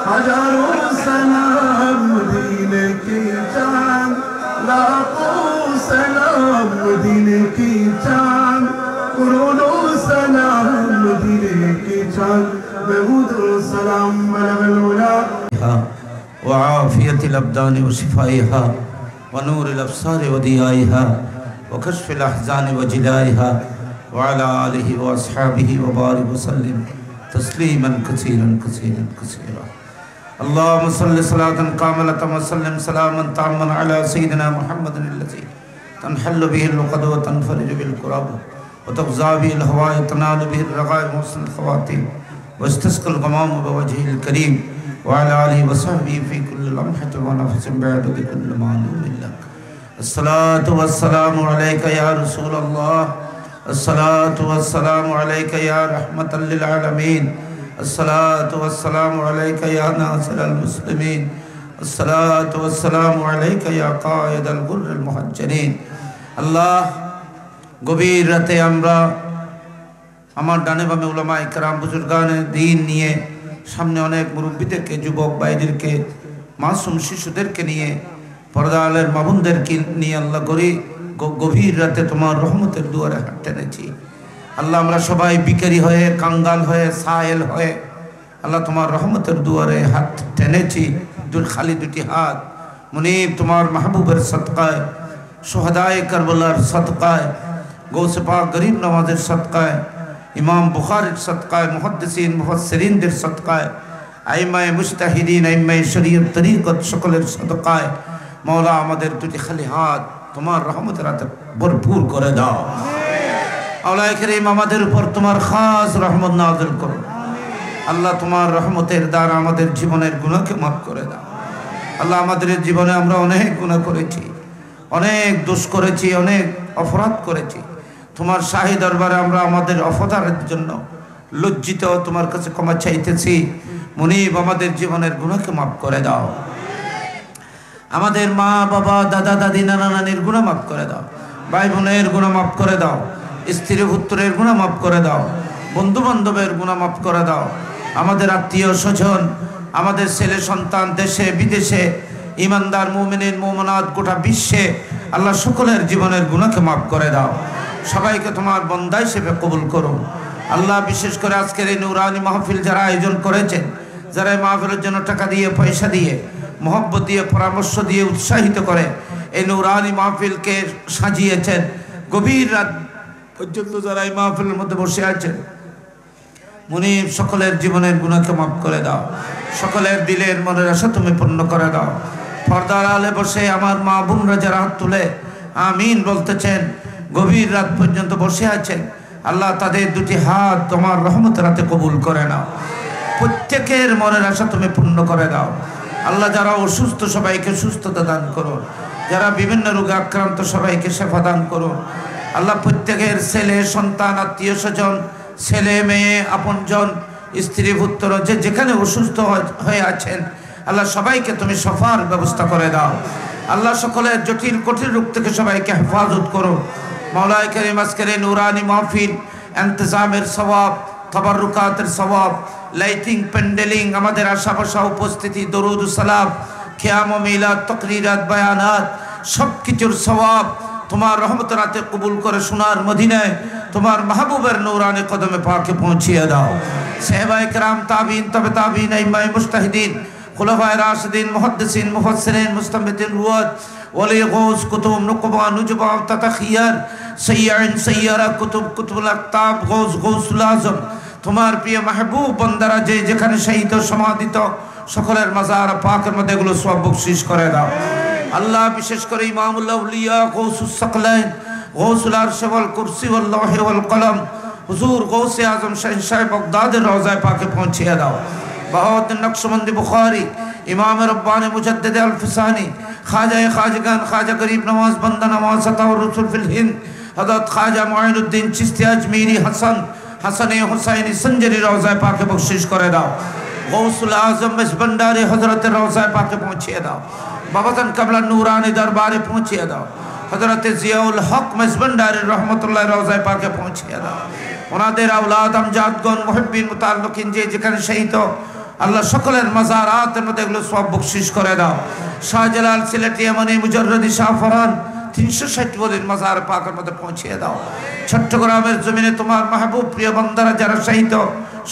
हजारों सलाम मदीने की जान लाखों सलाम मदीने की जान करोड़ों सलाम मदीने की जान सलाम वआफियतिल अब्दान व शिफाइहा व नूरिल अब्सार व दियाइहा व कश्फिल अहज़ान व जिलाइहा व अला आलिहि व अस्हाबिहि व बारिक व सल्लिम तस्लीमन कसीरन कसीरन कसीरा अल्लाहुम्मा सल्लि सलातन कामिलतन व सल्लिम सलामन ताम्मन अला सय्यिदिना मुहम्मदिन अल्लज़ी तनहल्लु बिहिल उक़द व तनफ़रिजु बिल कुरब व तग़ज़ा बिहिल हवाए तनालु बिहिल रग़ाइब व हुस्नुल ख़वातीम वस्तस्क़ल ग़माम बवजहिल करीम वअला आलिहि वसहबिहि फ़ी कुल्लि लम्हतिन व नफ़सिन बिअददि कुल्लि मालूमिन लक अस्सलातु वस्सलामु अलैका या रसूलल्लाह अस्सलातु वस्सलामु अलैका या रहमतल लिल आलमीन अस्सलातु वस्सलामु अलैका या नासिरल मुस्लिमीन अस्सलातु वस्सलामु अलैका या क़ाइदल गुर्रिल मुहज्जरीन अल्लाह गभीर राते আমরা আমার ডানে বামে উলামা ইকরাম বুজুর্গানে দ্বীন নিয়ে সামনে অনেক মুরব্বিদেরকে যুবক ভাইদেরকে মাসুম শিশুদেরকে নিয়ে পর্দা আলের মামুনদেরকে নিয়ে আল্লাহ করি গভীর রাতে তোমার রহমতের দুয়ারে হাত টেনেছি আল্লাহ আমরা সবাই বিকারি হয়ে কাঙ্গাল হয়ে সায়েল হয়ে আল্লাহ তোমার রহমতের দুয়ারে হাত টেনেছি খালি দুটি হাত মুনিব তোমার মাহবুবের সদকায় শুহাদায়ে কারবালার সদকায় গৌসে পাক গরিব নওয়াজের সদকায় ইমাম বুখারীর সদকায় মুহাদ্দিসিন মুফাসসিরিনদের সদকায় আইমায়ে মুজতাহিদিন আইমায়ে শরীয়ত তরিকত সকলের সদকায় মওলা আমাদের দুটি খালি হাত তোমার রহমতের হাতে ভরপুর করে দাও আল্লাহ কারীম আমাদের উপর তোমার খাস রহমত নাযিল করো আল্লাহ তোমার রহমতের দ্বারা আমাদের জীবনের গুনাহকে মাফ করে দাও আল্লাহ আমাদের জীবনে আমরা অনেক গুনাহ করেছি অনেক দোষ করেছি অনেক অপরাধ করেছি তোমার শাহী দরবারে আমরা আমাদের অপরাধের জন্য লজ্জিত তোমার কাছে ক্ষমা চাইতেছি মুনিব আমাদের জীবনের গুনাহকে মাফ করে দাও আমাদের মা বাবা দাদা দাদি নানা নানির গুনাহ মাফ করে দাও, ভাই বোনের গুনাহ মাফ করে দাও, স্ত্রী পুত্রের গুনাহ মাফ করে দাও, বন্ধু বান্ধবের গুনাহ মাফ করে দাও, আমাদের আত্মীয় স্বজন, আমাদের ছেলে সন্তান দেশে বিদেশে, ইমানদার মুমিনিন মুমিনাত গোটা বিশ্বে আল্লাহ সকলের জীবনের গুনাহকে মাফ করে দাও। সবাইকে তোমার বান্দা হিসেবে কবুল করো আল্লাহ। বিশেষ করে আজকের এই নুরানি মাহফিল যারা আয়োজন করেছেন, যারা এই মাহফিলের জন্য টাকা দিয়ে পয়সা দিয়ে মহব্বত দিয়ে পরামর্শ দিয়ে উৎসাহিত করে এই নুরানি মাহফিলকে সাজিয়েছেন, গভীর রাত পর্যন্ত যারা এই মাহফিলের মধ্যে বসে আছেন, মুনিব সকলের জীবনের গুনাহকে মাফ করে দাও, সকলের দিলের মনের আশা তুমি পূর্ণ করে দাও। পর্দার আলে বসে আমার মা বোনরা যারা হাত তুলে আমিন বলতেছেন, গভীর রাত পর্যন্ত বসে আছেন, আল্লাহ তাদের দুটি হাত তোমার রহমতের হাতে কবুল করে নাও। প্রত্যেকের মনের আশা তুমি পূর্ণ করে দাও আল্লাহ। যারা অসুস্থ সবাইকে সুস্থতা দান করো, যারা বিভিন্ন রোগে আক্রান্ত সবাইকে শেফা দান করো আল্লাহ। প্রত্যেকের ছেলে সন্তান আত্মীয় স্বজন, ছেলে মেয়ে আপনজন, স্ত্রী পুত্র যে যেখানে অসুস্থ হয়ে আছেন আল্লাহ সবাইকে তুমি শফার ব্যবস্থা করে দাও আল্লাহ। সকলের জটিল কঠিন রোগ থেকে সবাইকে হেফাজত করো মাওলায়ে কারীম। আজকের এই নুরানি মাহফিল ইন্তজামের সওয়াব, তাবাররুকাতের সওয়াব, লাইটিং প্যান্ডেলিং, আমাদের আশা উপস্থিতি, দরুদ সালাম, কিয়াম ও মিলাদ, তাকরিরাত, বায়ানাত সব কিছুর সওয়াব তোমার রহমতের হাতে কবুল করে সোনার মদিনায় তোমার মাহবুবের নূরানি কদমে পাকে পৌঁছিয়ে দাও। সাহাবায়ে কেরাম, তাবিঈন, তবে তাবিঈন, আইম্মায়ে মুজতাহিদিন, খুলাফায়ে রাশিদিন, মুহাদ্দিসিন, মুফাসসিরিন, মুস্তামবিতিন, রুয়াত, ওলি গৌস, কুতুব, নুকবা, নুজবা, তাতাখিয়ার, সাইয়্যিন, সাইয়্যারা, কুতুবুল আকতাব, গৌস, গৌসুল আজম, তোমার প্রিয় মাহবুব বান্দারা যে যেখানে শহীদ সমাধিত সকলের মাজার পাকের মধ্যে এগুলো সওয়াব বখশিশ করে দাও আল্লাহ। বিশেষ করে ইমামুল আউলিয়া গৌসুস সাকলাইন, গৌসুল আরশ ওয়াল কুরসি ওয়াল লৌহ ওয়াল কলম, হুজুর গৌসে আজম শাহ বাগদাদের রওজায়ে পাকে পৌঁছিয়ে দাও। বাহাউদ্দিন নকশবন্দি বুখারী, ইমাম রব্বানী মুজাদ্দিদ আল ফিসানি, খাজায়ে খাজগান, খাজা গরিব নওয়াজ, বান্দা নওয়াজ, সাতাউর রসুল ফিল হিন্দ, হযরত খাজা মুঈনুদ্দিন চিশতি আজমিরি, হাসানে হুসাইনি সঞ্জরি রওজায়ে পাকে বখশিশ করে দাও। গৌসুল আজম মেজবান্ডারি হযরতের রওজায়ে পাকে পৌঁছিয়ে দাও। বাবাজান কাবলা নুরানি দরবারে পৌঁছিয়ে দাও। হযরত জিয়াউল হক মেজবান্ডারি রহমতুল্লাহ রওজায়ে পাকে পৌঁছিয়ে দাও। ওনাদের আওলাদ আমজাদগণ মুহিব্বিন মুতাআল্লিকিন যে যেখানে শহীদ আল্লাহ সকলের মাজারাতের মধ্যে এগুলো সওয়াব বখশিশ করে দাও। শাহজালাল সিলেটি এমনি মুজাররদি শাহ ফরহান 360 ওলির মাজার পাকের মধ্যে পৌঁছিয়ে দাও। চট্টগ্রামের জমিনে তোমার মাহবুব প্রিয় বান্দারা যারা শহীদ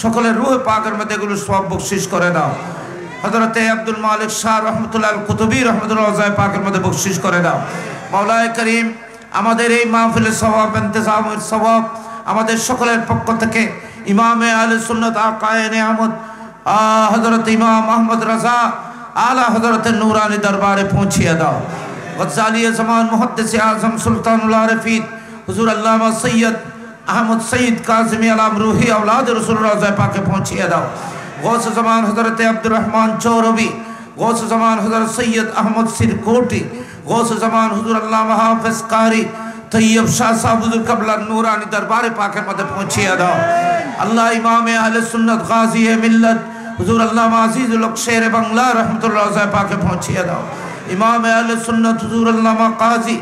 সকলের রূহ পাকের মধ্যে এগুলো সওয়াব বখশিশ করে দাও। হযরতে আব্দুল মালিক শাহ রহমতুল্লাহ আল কুতুবী রহমতুল্লাহ রওজায়ে পাকের মধ্যে বখশিশ করে দাও। মাওলায়ে কারীম, আমাদের এই মাহফিলের সওয়াব, ইন্তজামের সওয়াব আমাদের সকলের পক্ষ থেকে ইমামে আহলে সুন্নাত আকায়ে নেয়ামত হযরত ইমাম আহমদ রাজা আলা হযরতের নূরানি দরবারে পৌঁছিয়ে দাও। গজ্জালি জামান মুহাদ্দিস আযম সুলতানুল আরিফিন হুজুর আল্লামা সৈয়দ আহমদ সঈদ কাজিমি আলাম রুহি औलाद रसूल রওজায়ে পাকে পৌঁছিয়ে দাও। গৌস জামান হযরত আব্দুর রহমান চৌরবি, গৌস জামান হযরত সৈয়দ আহমদ সিরকোটি, গৌস জামান হুজুর আল্লামা হাফেজ কারি তৈয়ব শাহ সাহেব হুজুর কাবলা নূরানি দরবারে পাকের মধ্যে পৌঁছিয়ে দাও। আল্লাহ ইমামে আহলে সুন্নাত গাজী মিল্লাত হুজুর আল্লামা আজিজুল হক শের বাংলা রহমতুল্লাহ রওজায়ে পাকে পৌঁছিয়ে দাও। ইমামে আহলে সুন্নাত হুজুর আল্লামা কাজী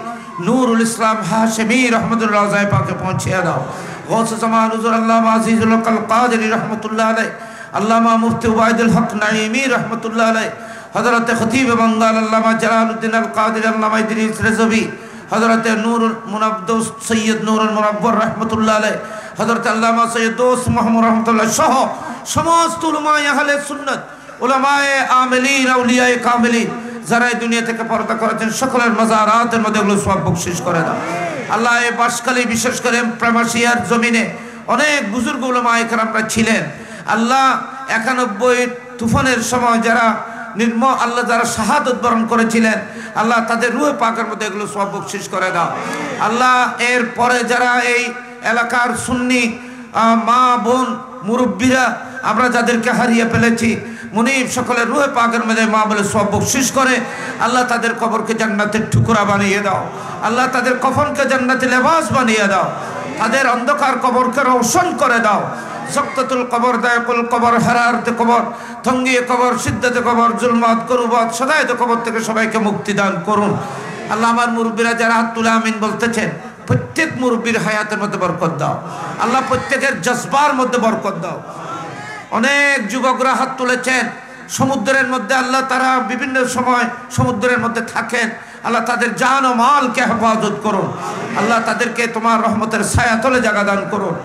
নূরুল ইসলাম হাশিমি রহমতুল্লাহ রওজায়ে পাকে পৌঁছিয়ে দাও। গৌস জামান হুজুর আল্লামা আজিজুল হক আল কাদরি রহমতুল্লাহ আলাইহি, আল্লামা মুফতি উবাইদুল হক নাঈমি রহমতুল্লাহ আলাইহি, হযরত খতিব বাঙ্গাল আল্লামা জালালউদ্দিন আল কাদরি, আল্লামা ইদরিস রেজভী, হযরত নূরুল মুনাব্বর সৈয়দ নূরুল মুনাব্বর রহমতুল্লাহ আলাইহি, হযরত আল্লামা সৈয়দ দোস্ত মুহাম্মদ রহমতুল্লাহ সহ সমস্ত উলামায়ে আহলে সুন্নাত, উলামায়ে আমিলিন, আউলিয়ায়ে কামিলিন যারা এই দুনিয়া থেকে পর্দা করেছেন সকলের মাজারাতের মধ্যে এগুলো সওয়াব বখশিশ করে দাও আল্লাহ। এই বাসকালী বিশেষ করে প্রেমাশিয়ার জমিনে অনেক বুজুর্গ উলামায়ে কেরামরা ছিলেন আল্লাহ। 91 তুফানের সময় যারা আল্লাহ যারা শাহাদত বরণ করেছিলেন আল্লাহ তাদের রূহ পাকের মধ্যে এগুলো সওয়াব বখশিশ করে দাও আল্লাহ। এর পরে যারা এই এলাকার সুন্নি মা বোন মুরব্বীরা আমরা যাদেরকে হারিয়ে ফেলেছি মুনিব সকলের রূহে পাকের মধ্যে মা বলে সওয়াব বখশিশ করে আল্লাহ তাদের কবরকে জান্নাতের টুকরা বানিয়ে দাও আল্লাহ। তাদের কফনকে জান্নাতের লেবাস বানিয়ে দাও, তাদের অন্ধকার কবরকে রওশন করে দাও। সক্তাতুল কবর, দায়কুল কবর, হারারতে কবর, থঙ্গিয়ে কবর, সিদ্ধাতে কবর, জুলমাত, করুবাত, সদায়তে কবর থেকে সবাইকে মুক্তি দান করুন। আল্লাহ আমার মুরব্বীরা যারা হাত তুলে আমিন বলতেছেন, প্রত্যেক মুরব্বীর হায়াতের মধ্যে বরকত দাও আল্লাহ, প্রত্যেকের জজবার মধ্যে বরকত দাও। অনেক যুবকরা হাত তুলেছেন সমুদ্রের মধ্যে, আল্লাহ তারা বিভিন্ন সময় সমুদ্রের মধ্যে থাকেন, আল্লাহ তাদের জান ও মালকে হেফাজত করুন। আল্লাহ তাদেরকে তোমার রহমতের ছায়াতলে জায়গা দান করুন।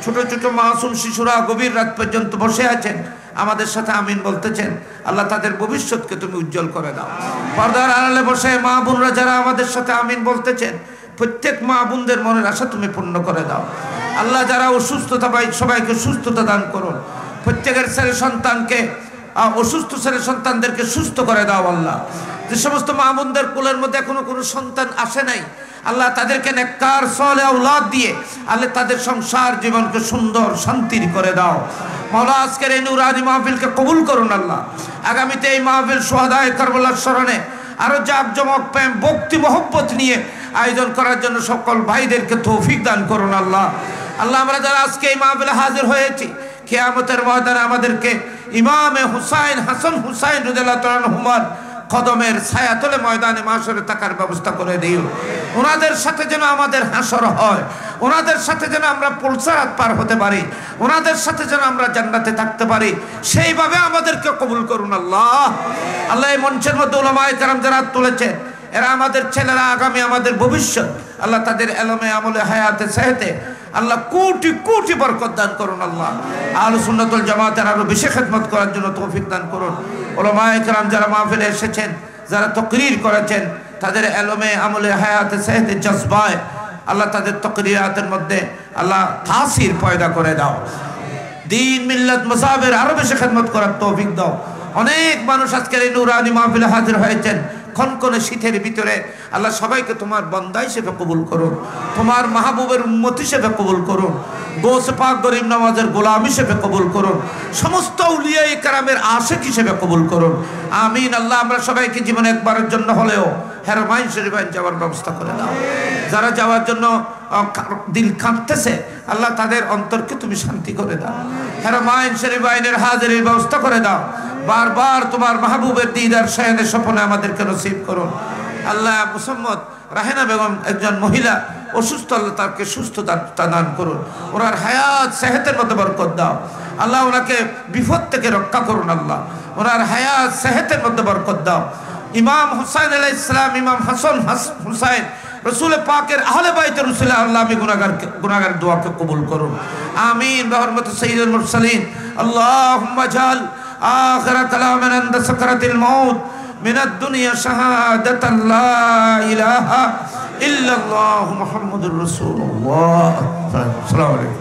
ছোট ছোট মাসুম শিশুরা গভীর রাত পর্যন্ত বসে আছেন, আমাদের সাথে আমিন বলতেছেন, আল্লাহ তাদের ভবিষ্যৎকে তুমি উজ্জ্বল করে দাও। পর্দার আড়ালে বসে মা বোনরা যারা আমাদের সাথে আমিন বলতেছেন, প্রত্যেক মা বোনদের মনের আশা তুমি পূর্ণ করে দাও। আল্লাহ যারা অসুস্থতা পাই সবাইকে সুস্থতা দান করুন। প্রত্যেকের ছেলে সন্তানকে, অসুস্থ ছেলে সন্তানদেরকে সুস্থ করে দাও। আল্লাহ যে সমস্ত মা বোনদের কোলের মধ্যে এখনো কোনো সন্তান আসে নাই, আল্লাহ তাদেরকে নেককার সালেহ আওলাদ দিয়ে আল্লাহ তাদের সংসার জীবনকে সুন্দর শান্তির করে দাও। মাওলা আজকের এই নূরানি মাহফিলকে কবুল করুন। আল্লাহ আগামীতে এই মাহফিল শুহাদায়ে কারবালার স্মরণে আরো জাঁকজমক প্রেম ভক্তি মহব্বত নিয়ে আয়োজন করার জন্য সকল ভাইদেরকে তৌফিক দান করুন। আল্লাহ আল্লাহ আমরা যারা আজকে এই মাহফিলে হাজির হয়েছি, কিয়ামতের ময়দানে আমাদেরকে ইমামে হুসাইন হাসান হুসাইন রাদিয়াল্লাহু তাআলা আনহুমার কদমের ছায়াতলে ময়দানে মাশরে থাকার ব্যবস্থা করে দিও। ওনাদের সাথে যেন আমাদের হাসর হয়, ওনাদের সাথে যেন আমরা পুলসারাত পার হতে পারি, ওনাদের সাথে যেন আমরা জান্নাতে থাকতে পারি, সেইভাবে আমাদেরকে কবুল করুন। আল্লাহ আল্লাহ এই মঞ্চের মধ্যে উলামায়ে কেরাম যারা তুলেছে, এরা আমাদের ছেলেরা, আগামী আমাদের ভবিষ্যৎ। আল্লাহ তাদের এলমে আমলে হায়াতে সেহতে আল্লাহ কোটি কোটি বরকত দান করুন। আল্লাহ আহলে সুন্নাত ওয়াল জামাতের আরো বেশি খেদমত করার জন্য তৌফিক দান করুন। উলামায়ে কেরাম যারা মাহফিলে এসেছেন, যারা তাকরীর করেছেন, তাদের এলমে আমলে হায়াতে সেহতে জজবায় আল্লাহ তাদের তাকরীরাতের মধ্যে আল্লাহ তাসির পয়দা করে দাও। দিন মিল্লাত মাযহাবের আরো বেশি খেদমত করার তৌফিক দাও। অনেক মানুষ আজকের এই নূরানি মাহফিলে হাজির হয়েছেন খনখনে শীতের ভিতরে, আল্লাহ সবাইকে তোমার বান্দা হিসেবে কবুল করুন, তোমার মাহবুবের উম্মত হিসেবে কবুল করুন, গৌসে পাক গরিব নওয়াজের গোলাম হিসেবে কবুল করুন, সমস্ত আউলিয়ায়ে কেরামের আশিক হিসেবে কবুল করুন। আমিন। আল্লাহ আমরা সবাইকে জীবনে একবারের জন্য হলেও হেরমাইন শরীফাইন যাওয়ার ব্যবস্থা করে দাও। যারা যাওয়ার জন্য দিল কাঁদতেছে, আল্লাহ তাদের অন্তরকে তুমি শান্তি করে দাও। হেরমাইন শরীফাইনের হাজিরির ব্যবস্থা করে দাও। বারবার তোমার মাহবুবের দিদার শায়নের স্বপ্নে আমাদেরকে নসিব করুন। আল্লাহ মুসাম্মদ রাহেনা বেগম একজন মহিলা অসুস্থ, আল্লাহ তাকে সুস্থতা দান করুন। ওনার হায়াত সেহতের মধ্যে বরকত দাও। আল্লাহ ওনাকে বিপদ থেকে রক্ষা করুন। আল্লাহ ওনার হায়াত সেহতের মধ্যে বরকত দাও। ইমাম হুসাইন আলাইহিস সালাম, ইমাম হাসান হুসাইন রসুল পাকের আহলে বাইতের রসুল, আল্লাহ আমি গুনাহগার দোয়াকে কবুল করুন। আমিন। বিহরমতি সাইয়্যিদুল মুরসালিন। আল্লাহুম্মা জাল آخر كلامنا عند سكرة الموت من الدنيا شهادة لا إله إلا الله محمد رسول الله. السلام عليكم.